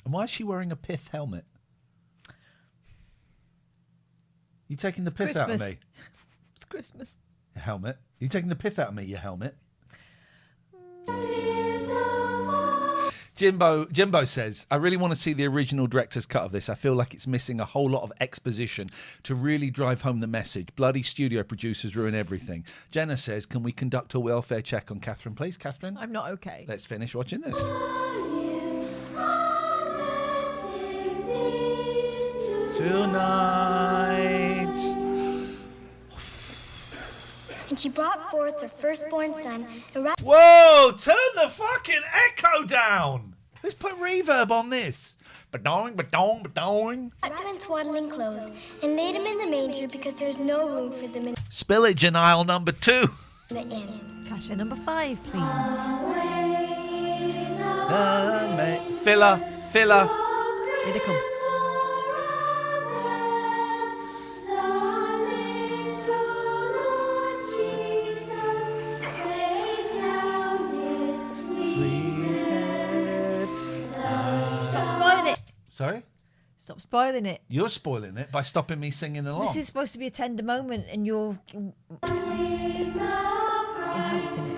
And why is she wearing a pith helmet? You taking the pith out of me? It's Christmas. Your helmet. You taking the pith out of me, your helmet? Jimbo says, I really want to see the original director's cut of this. I feel like it's missing a whole lot of exposition to really drive home the message. Bloody studio producers ruin everything. Jenna says, can we conduct a welfare check on Katherine, please? Katherine? I'm not okay. Let's finish watching this. Tonight. And she brought forth her firstborn son and wrapped... Whoa! Turn the fucking echo down! Let's put reverb on this. Ba-dong, ba-dong, ba-dong. Wrapped him in swaddling clothes and laid him in the manger because there's no room for them in Spillage in aisle number 2. the inn. Cash number 5, please. Filler. Here they come. Sorry? Stop spoiling it. You're spoiling it by stopping me singing along. This is supposed to be a tender moment and you're enhancing it.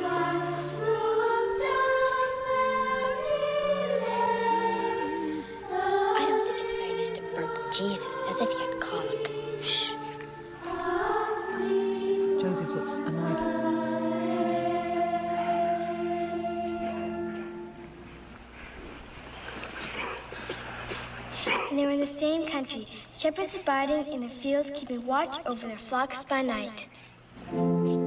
I don't think it's very nice to burp Jesus as if he had colic. Shh. Joseph looked annoyed. And they were in the same country, shepherds abiding in the fields, keeping watch over their flocks by night. Quick.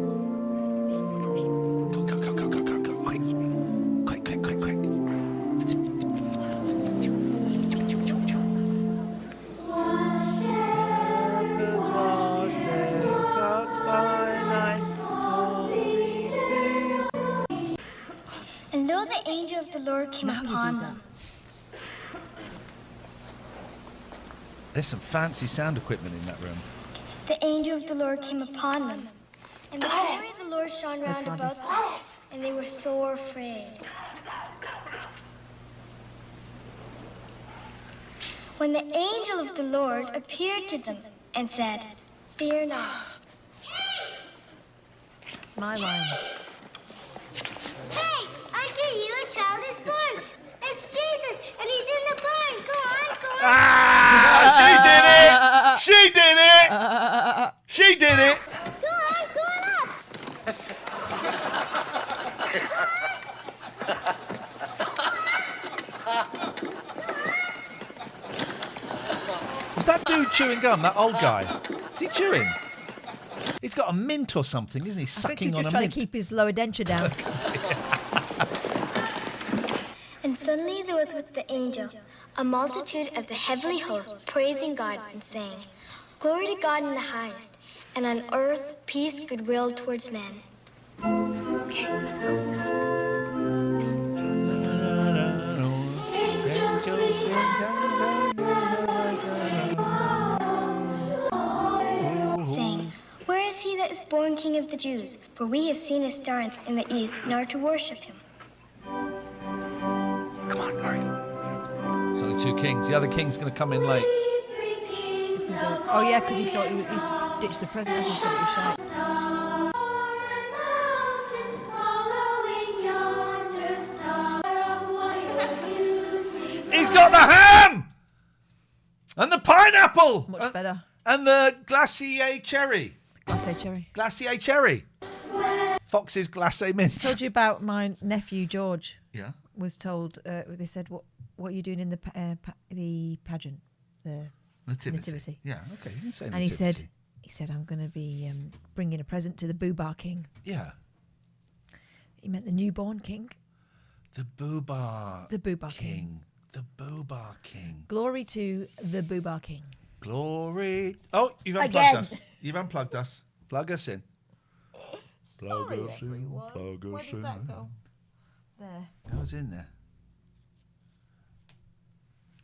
Shepherds watch their flocks by night. And lo, the angel of the Lord came upon them. There's some fancy sound equipment in that room. The angel of the Lord came upon them. And the glory of the Lord shone round about them. And they were sore afraid. When the angel of the Lord appeared to them and said, "Fear not." It's my line. Hey, I see you, a child is born. It's Jesus, and he's in the barn. Go on. She did it! She did it! Go on up. Was that dude chewing gum, that old guy? Is he chewing? He's got a mint or something, isn't he? I think Sucking he's on just a trying mint. to keep his lower denture down. And suddenly there was with the angel a multitude of the heavenly host praising God and saying, "Glory to God in the highest, and on earth peace, goodwill towards men." Okay, let's go. Saying, "Where is he that is born King of the Jews? For we have seen his star in the east and are to worship him." Come on, hurry. There's only 2 kings. The other king's going to come in late. He's gonna go, oh yeah, because he thought he's ditched the present as he said it was shite. He's got the ham! And the pineapple! Much better. And the glacier cherry. Glacier cherry. Fox's glacé mint. I told you about my nephew George. Yeah. Was told. They said, "What are you doing in the pageant, the nativity?" Yeah. Okay. You can say and nativity. he said, "I'm going to be bringing a present to the Boobar King." Yeah. He meant the newborn king. The Boobar. The Boobar King. The Boobar King. Glory to the Boobar King. Glory. Oh, you've unplugged Again. us. You've unplugged us. Plug us in. Sorry, everyone. Where does that go? There. That was in there.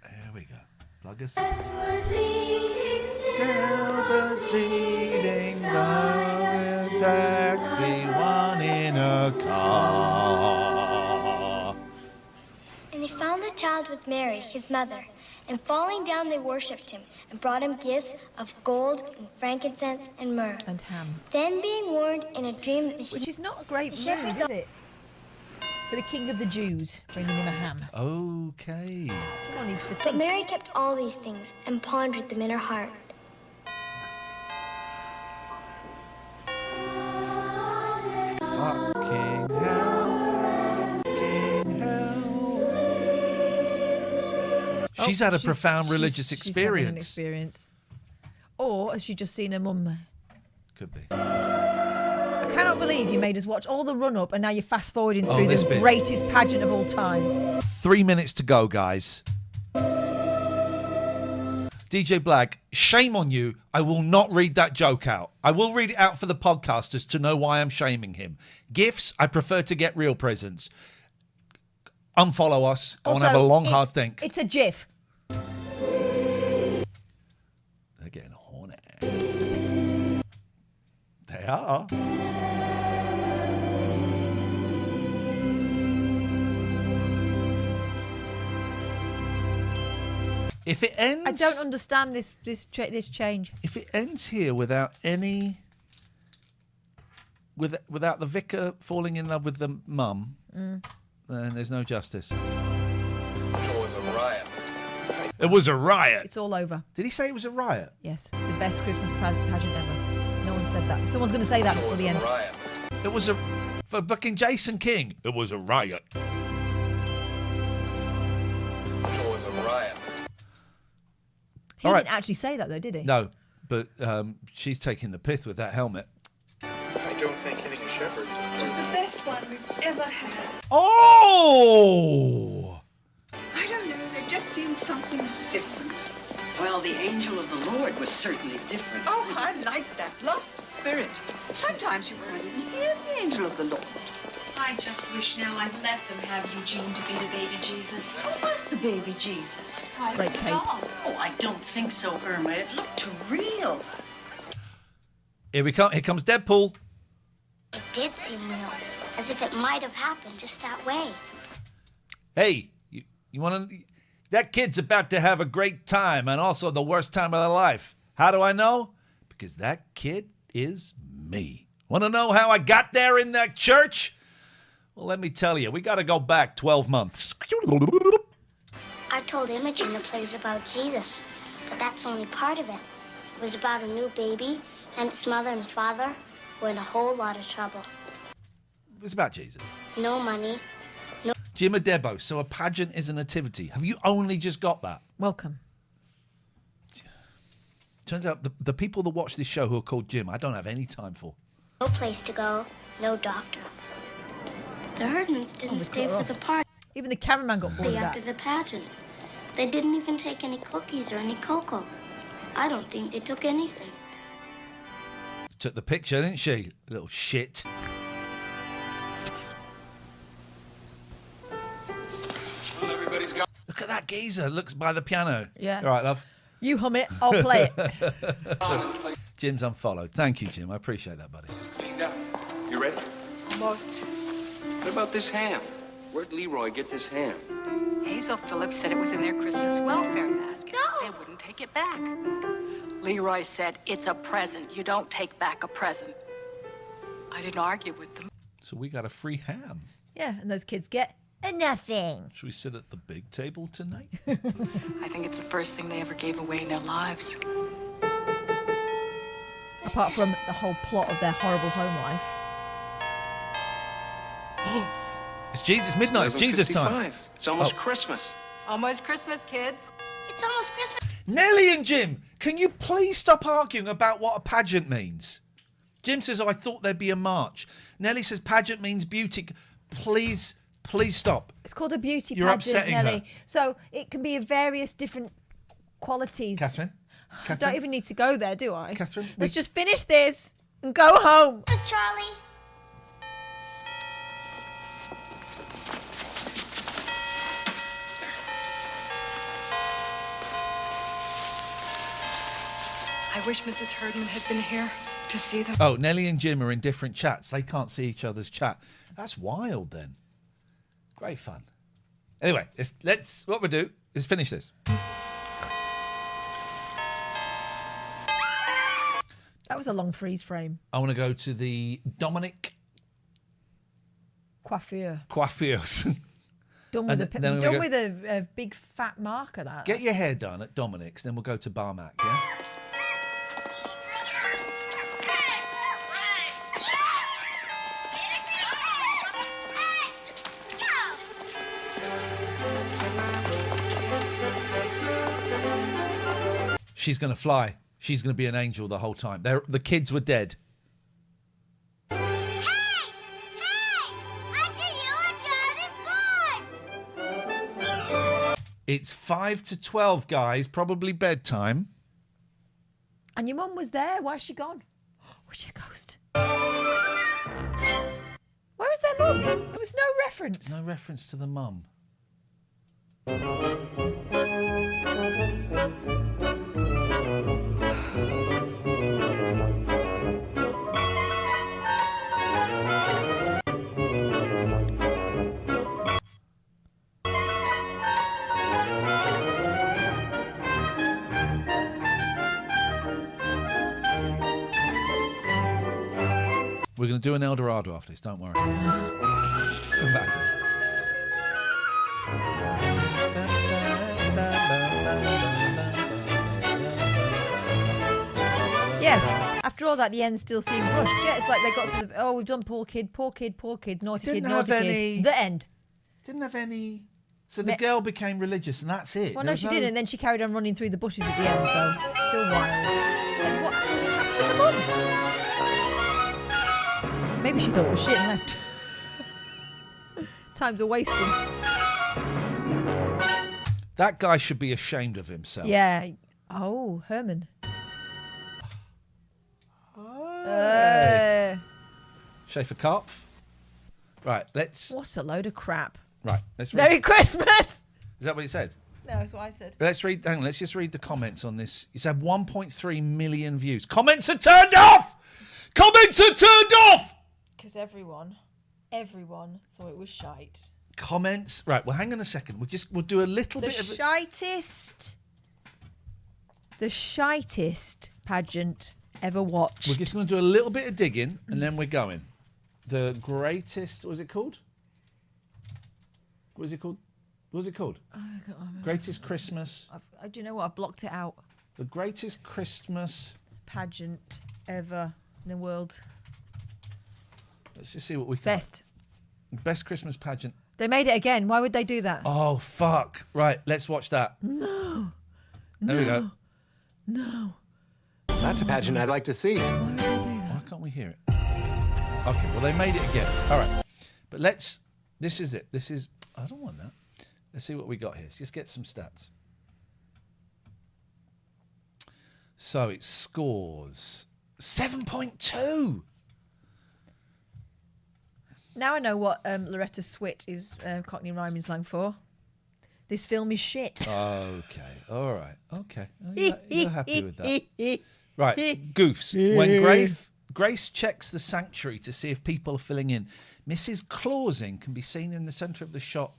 There we go. Plug us in. Down the seating road, taxi, one in a the car. And they found the child with Mary, his mother, and falling down they worshipped him and brought him gifts of gold and frankincense and myrrh. And ham. Then being warned in a dream that Which is not a great mood, is it? For the king of the Jews, bringing him a ham. Okay. Someone needs to think. But Mary kept all these things and pondered them in her heart. Fucking hell, fucking hell. She's had a profound religious experience. She's having an experience. Or has she just seen her mum? Could be. I cannot believe you made us watch all the run-up and now you're fast-forwarding through this the bit. greatest pageant of all time. 3 minutes to go, guys. DJ Black, shame on you. I will not read that joke out. I will read it out for the podcasters to know why I'm shaming him. Gifts, I prefer to get real presents. Unfollow us. I want to have a long, hard think. It's a GIF. They're getting horny. Stop it. They are. If it ends, I don't understand this change. If it ends here without any, without the vicar falling in love with the mum, then there's no justice. It was a riot. It was a riot. It's all over. Did he say it was a riot? Yes, the best Christmas pageant ever. No one said that. Someone's going to say that before the end. Riot. It was for fucking Jason King. It was a riot. It was a riot. He All right. didn't actually say that though, did he? No, but she's taking the pith with that helmet. I don't think hitting a shepherd. It was the best one we've ever had. Oh! I don't know, there just seems something different. Well, the angel of the Lord was certainly different. Oh, I like that. Lots of spirit. Sometimes you can't even hear the angel of the Lord. I just wish now I'd let them have Eugene to be the baby Jesus. Who was the baby Jesus? Why, Great it was tape. doll. Oh, I don't think so, Irma. It looked too real. Here we come. Here comes Deadpool. It did seem real, as if it might have happened just that way. Hey, you want to? That kid's about to have a great time and also the worst time of their life. How do I know? Because that kid is me. Want to know how I got there in that church? Well, let me tell you, we got to go back 12 months. I told Imogen the play was about Jesus, but that's only part of it. It was about a new baby, and its mother and father were in a whole lot of trouble. It was about Jesus. No money. No. Jim Adebo, so a pageant is a nativity. Have you only just got that? Welcome. Turns out the people that watch this show who are called Jim, I don't have any time for. No place to go, no doctor. The Herdmans didn't stay for the party. Even the cameraman got bored of that. After the pageant. They didn't even take any cookies or any cocoa. I don't think they took anything. Took the picture, didn't she? Little shit. Well, everybody's got. Look at that geezer. Looks by the piano. Yeah. All right, love. You hum it, I'll play it. Jim's unfollowed. Thank you, Jim. I appreciate that, buddy. Cleaned up. You ready? Almost. What about this ham? Where'd Leroy get this ham? Hazel Phillips said it was in their Christmas welfare basket. They wouldn't take it back. Leroy said, it's a present. You don't take back a present. I didn't argue with them. So we got a free ham. Yeah, and those kids get a nothing. Should we sit at the big table tonight? I think it's the first thing they ever gave away in their lives. Apart from the whole plot of their horrible home life. It's Jesus midnight. It's Jesus time. It's almost Christmas. Almost Christmas, kids. It's almost Christmas. Nellie and Jim, can you please stop arguing about what a pageant means? Jim says, I thought there'd be a march. Nellie says pageant means beauty. Please stop. It's called a beauty You're pageant, upsetting Nelly. her. So it can be of various different qualities. Catherine? I don't even need to go there, do I? Catherine? Let's just finish this and go home. Where's Charlie? I wish Mrs. Herdman had been here. to see them. Oh, Nelly and Jim are in different chats. They can't see each other's chat. That's wild, then. Great fun. Anyway, what we'll do is finish this. That was a long freeze frame. I want to go to the Dominic Coiffures. Done with a big fat marker. Get your hair done at Dominic's, then we'll go to Barmac, yeah? She's going to fly. She's going to be an angel the whole time. The kids were dead. It's 5 to 12, guys. Probably bedtime. And your mum was there. Why is she gone? Was she a ghost? Where was their mum? There was no reference. No reference to the mum. We're going to do an Eldorado after this, don't worry. Imagine. Yes. After all that, the end still seems rushed. Yeah, it's like they got to the... Oh, we've done poor kid, naughty kid, naughty kid. The end. Didn't have any... So the girl became religious and that's it. Well, no, she didn't. And then she carried on running through the bushes at the end, so still wild. And what happened with the mum? Maybe she thought it was shit and left. Times are wasting. That guy should be ashamed of himself. Yeah. Oh, Herman. Schaefer Kopf. Right, let's... What a load of crap. Right, let's read... Merry Christmas! Is that what you said? No, that's what I said. Let's just read the comments on this. It's had 1.3 million views. Comments are turned off! Comments are turned off! Because everyone thought it was shite. Comments. Right, well, hang on a second. We'll do a little bit of... The shitest pageant ever watched. We're just going to do a little bit of digging, and then we're going. The greatest... What was it called? What was it called? What was it called? Greatest Christmas... Do you know what? I've blocked it out. The greatest Christmas... pageant ever in the world. Let's just see what we can... Best Christmas pageant. They made it again. Why would they do that? Oh, fuck. Right, let's watch that. No. There we go. No. That's a pageant I'd like to see. Why would they do that? Why can't we hear it? Okay, well, they made it again. All right. But let's... This is it. This is... I don't want that. Let's see what we got here. Let's just get some stats. So it scores 7.2. Now I know what Loretta Swit is Cockney rhyming slang for. This film is shit. Okay. All right. Okay. You're happy with that. Right. Goofs. When Grace checks the sanctuary to see if people are filling in, Mrs. Clausing can be seen in the centre of the shot.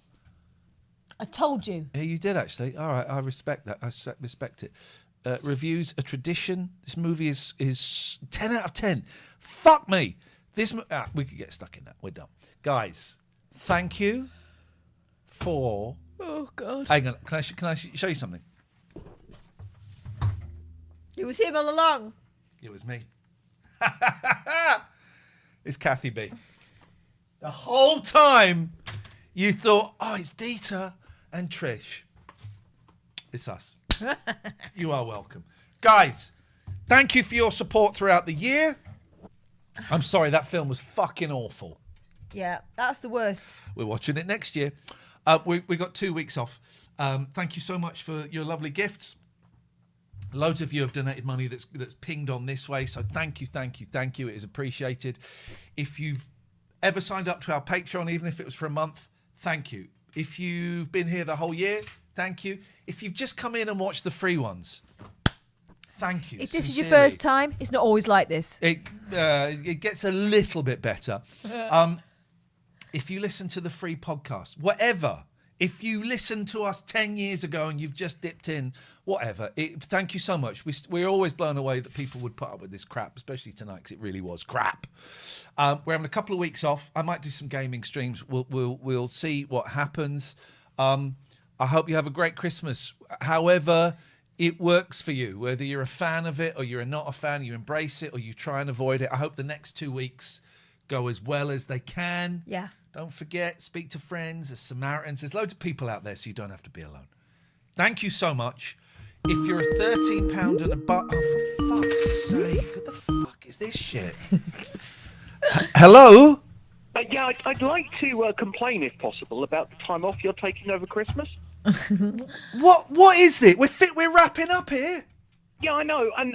I told you. Yeah, you did actually. All right. I respect that. I respect it. Reviews a tradition. This movie is 10 out of 10. Fuck me. We could get stuck in that. We're done. Guys, thank you for... Oh, God. Hang on. Can I show you something? It was him all along. It was me. It's Kathy B. The whole time you thought, oh, it's Dieter and Trish. It's us. You are welcome. Guys, thank you for your support throughout the year. I'm sorry, that film was fucking awful. Yeah, that's the worst. We're watching it next year. We got 2 weeks off. Thank you so much for your lovely gifts. Loads of you have donated money that's pinged on this way. So thank you. It is appreciated. If you've ever signed up to our Patreon, even if it was for a month, thank you. If you've been here the whole year, thank you. If you've just come in and watched the free ones, Thank you. If this is sincerely. your first time, it's not always like this. It gets a little bit better. If you listen to the free podcast, whatever. If you listened to us 10 years ago and you've just dipped in, whatever. Thank you so much. We're always blown away that people would put up with this crap, especially tonight because it really was crap. We're having a couple of weeks off. I might do some gaming streams. We'll see what happens. I hope you have a great Christmas. However it works for you, whether you're a fan of it or you're not a fan, you embrace it or you try and avoid it. I hope the next 2 weeks go as well as they can. Yeah. Don't forget, speak to friends, there's Samaritans, there's loads of people out there so you don't have to be alone. Thank you so much. If you're a £13 and above, oh, for fuck's sake, what the fuck is this shit? Hello? Yeah, I'd like to complain, if possible, about the time off you're taking over Christmas. What is this? We're wrapping up here. Yeah, I know. And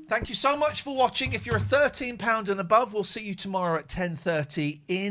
thank you so much for watching. If you're a £13 and above, we'll see you tomorrow at 10:30 in